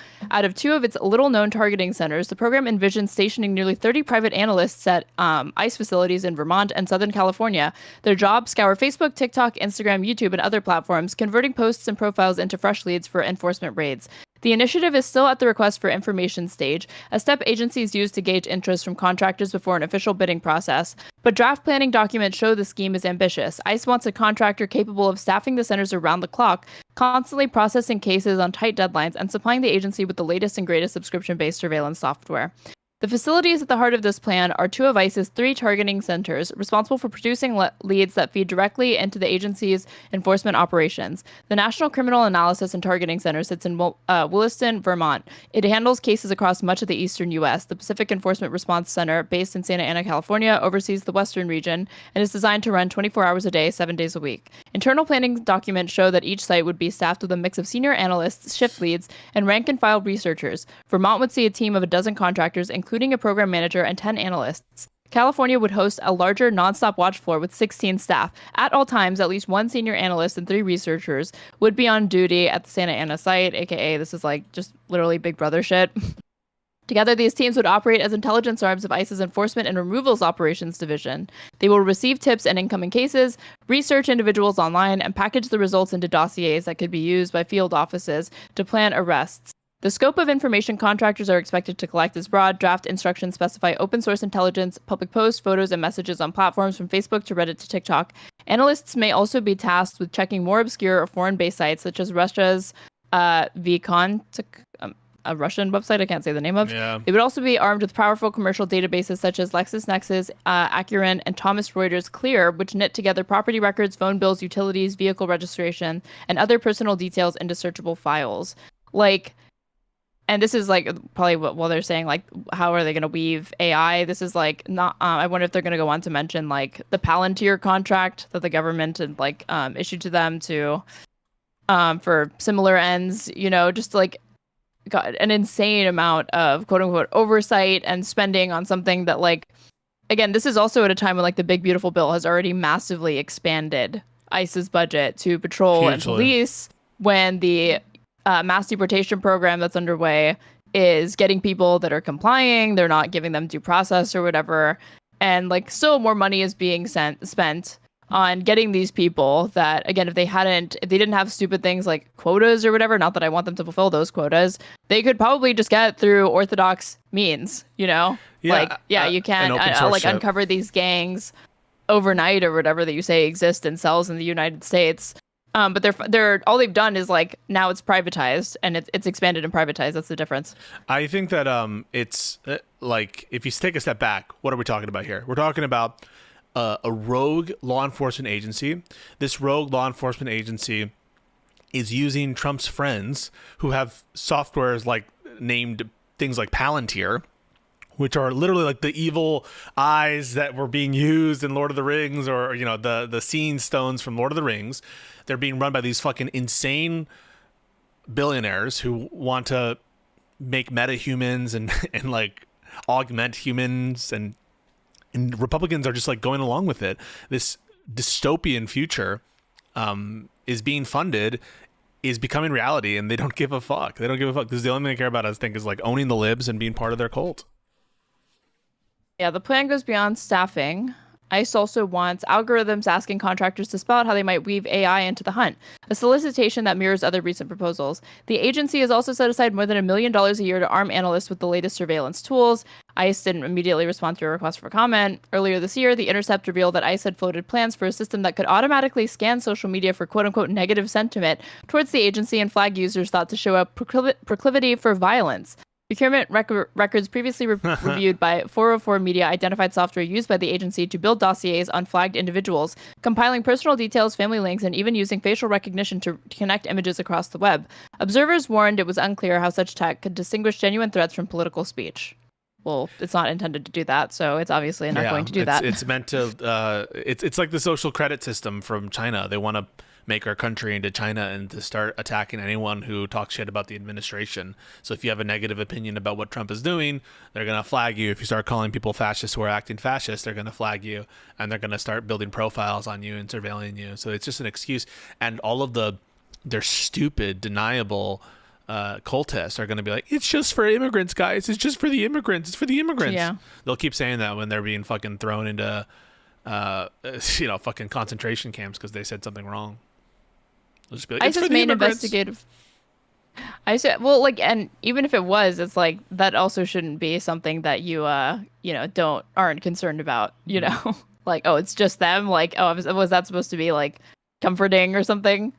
of its little-known targeting centers. The program envisions stationing nearly 30 private analysts at ICE facilities in Vermont and Southern California. Their jobs scour Facebook, TikTok, Instagram, YouTube, and other platforms, converting posts and profiles into fresh leads for enforcement raids. The initiative is still at the request for information stage, a step agencies use to gauge interest from contractors before an official bidding process. But draft planning documents show the scheme is ambitious. ICE wants a contractor capable of staffing the centers around the clock, constantly processing cases on tight deadlines, and supplying the agency with the latest and greatest subscription-based surveillance software. The facilities at the heart of this plan are two of ICE's 3 targeting centers, responsible for producing leads that feed directly into the agency's enforcement operations. The National Criminal Analysis and Targeting Center sits in Williston, Vermont. It handles cases across much of the eastern U.S. The Pacific Enforcement Response Center, based in Santa Ana, California, oversees the western region and is designed to run 24 hours a day, 7 days a week. Internal planning documents show that each site would be staffed with a mix of senior analysts, shift leads, and rank-and-file researchers. Vermont would see a team of a dozen contractors, including a program manager and 10 analysts. California would host a larger nonstop watch floor with 16 staff. At all times, at least 1 senior analyst and 3 researchers would be on duty at the Santa Ana site, aka this is like just literally Big Brother shit. Together, these teams would operate as intelligence arms of ICE's Enforcement and Removals Operations Division. They will receive tips and incoming cases, research individuals online, and package the results into dossiers that could be used by field offices to plan arrests. The scope of information contractors are expected to collect is broad. Draft instructions specify open source intelligence, public posts, photos, and messages on platforms from Facebook to Reddit to TikTok. Analysts may also be tasked with checking more obscure or foreign-based sites, such as Russia's Vcon, a Russian website I can't say the name of. Yeah. They would also be armed with powerful commercial databases such as LexisNexis, Accurant, and Thomson Reuters Clear, which knit together property records, phone bills, utilities, vehicle registration, and other personal details into searchable files. And this is like probably what they're saying, like, how are they going to weave AI? This is like not, I wonder if they're going to go on to mention like the Palantir contract that the government had like issued to them to for similar ends, just like got an insane amount of quote unquote oversight and spending on something that like, again, this is also at a time when like the big beautiful bill has already massively expanded ICE's budget to patrol and police when the mass deportation program that's underway is getting people that are complying. They're not giving them due process or whatever. And like still more money is being spent on getting these people that, again, if they didn't have stupid things like quotas or whatever, not that I want them to fulfill those quotas, they could probably just get through orthodox means, you can't like uncover these gangs overnight or whatever that you say exist in cells in the United States. But they're all they've done is like now it's privatized and it's expanded and privatized. That's the difference. I think that it's like if you take a step back, what are we talking about here? We're talking about a rogue law enforcement agency. This rogue law enforcement agency is using Trump's friends who have softwares like named things like Palantir, which are literally like the evil eyes that were being used in Lord of the Rings, or the seeing stones from Lord of the Rings. They're being run by these fucking insane billionaires who want to make meta-humans and like augment humans, and Republicans are just like going along with it. This dystopian future is being funded, is becoming reality, and they don't give a fuck. They don't give a fuck. This is the only thing they care about, I think, is like owning the libs and being part of their cult. Yeah, the plan goes beyond staffing. ICE also wants algorithms asking contractors to spell out how they might weave AI into the hunt, a solicitation that mirrors other recent proposals. The agency has also set aside more than $1 million a year to arm analysts with the latest surveillance tools. ICE didn't immediately respond to a request for comment. Earlier this year, The Intercept revealed that ICE had floated plans for a system that could automatically scan social media for quote-unquote negative sentiment towards the agency and flag users thought to show a proclivity for violence. Procurement records previously reviewed by 404 Media identified software used by the agency to build dossiers on flagged individuals, compiling personal details, family links, and even using facial recognition to connect images across the web. Observers warned it was unclear how such tech could distinguish genuine threats from political speech. well, it's not intended to do that, so it's obviously not going to do that. It's meant to. It's like the social credit system from China. They want to make our country into China and to start attacking anyone who talks shit about the administration. So if you have a negative opinion about what Trump is doing, they're going to flag you. If you start calling people fascists who are acting fascist, they're going to flag you, and they're going to start building profiles on you and surveilling you. So it's just an excuse. And all of their stupid, deniable cultists are going to be like, it's just for immigrants, guys. It's just for the immigrants. It's for the immigrants. Yeah. They'll keep saying that when they're being fucking thrown into, fucking concentration camps because they said something wrong. They'll just be like, it's for ICE's the main immigrants. investigative. I said, well, like, and even if it was, it's like that also shouldn't be something that you, aren't concerned about. You know, like, oh, it's just them. Like, oh, was that supposed to be like comforting or something?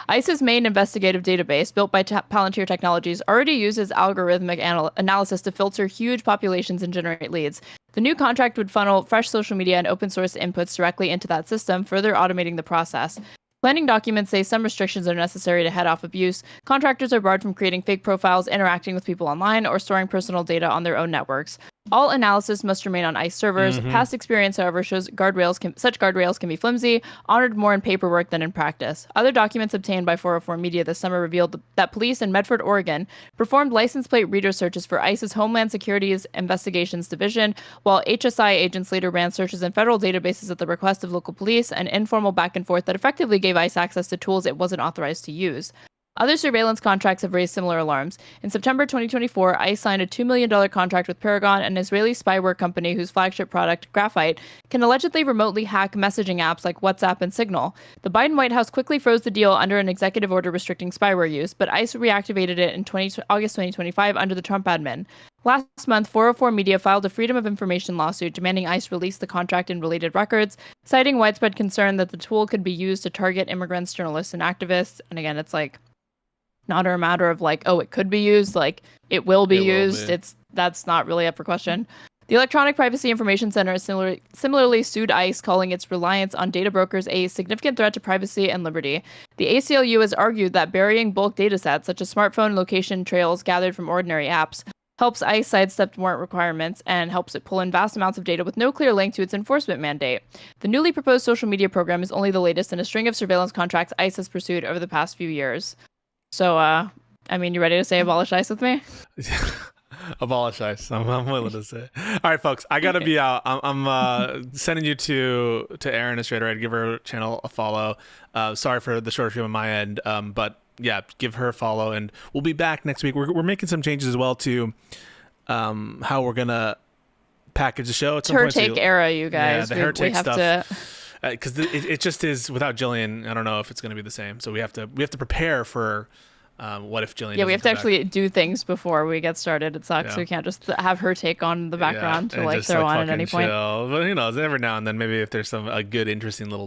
ICE's main investigative database, built by Palantir Technologies, already uses algorithmic analysis to filter huge populations and generate leads. The new contract would funnel fresh social media and open source inputs directly into that system, further automating the process. Planning documents say some restrictions are necessary to head off abuse. Contractors are barred from creating fake profiles, interacting with people online, or storing personal data on their own networks. All analysis must remain on ICE servers. Past experience, however, shows such guardrails can be flimsy, honored more in paperwork than in practice. Other documents obtained by 404 Media this summer revealed that police in Medford, Oregon, performed license plate reader searches for ICE's Homeland Security's Investigations Division, while HSI agents later ran searches in federal databases at the request of local police, an informal back and forth that effectively gave ICE access to tools it wasn't authorized to use. Other surveillance contracts have raised similar alarms. In September 2024, ICE signed a $2 million contract with Paragon, an Israeli spyware company whose flagship product, Graphite, can allegedly remotely hack messaging apps like WhatsApp and Signal. The Biden White House quickly froze the deal under an executive order restricting spyware use, but ICE reactivated it in August 2025 under the Trump admin. Last month, 404 Media filed a Freedom of Information lawsuit demanding ICE release the contract and related records, citing widespread concern that the tool could be used to target immigrants, journalists, and activists. And again, it's like not a matter of like, oh, it could be used, like it will be used. That's not really up for question. The Electronic Privacy Information Center similarly sued ICE, calling its reliance on data brokers a significant threat to privacy and liberty. The ACLU has argued that burying bulk datasets, such as smartphone location trails gathered from ordinary apps, helps ICE sidestep warrant requirements and helps it pull in vast amounts of data with no clear link to its enforcement mandate. The newly proposed social media program is only the latest in a string of surveillance contracts ICE has pursued over the past few years. So, you ready to say abolish ICE with me? Abolish ICE. I'm willing to say. All right, folks, I gotta be out. I'm sending you to Erin straight away. Give her channel a follow. Sorry for the short stream on my end, but yeah, give her a follow, and we'll be back next week. We're making some changes as well to how we're gonna package the show. At some her point, take era, you guys. Yeah, the her take stuff. Because it just is without Jillian. I don't know if it's gonna be the same. So we have to prepare for. What if Jillian? Yeah, we have to actually do things before we get started. It sucks. Yeah. We can't just have her take on the background to like throw on at any point. But who knows? Every now and then, maybe if there's a good, interesting little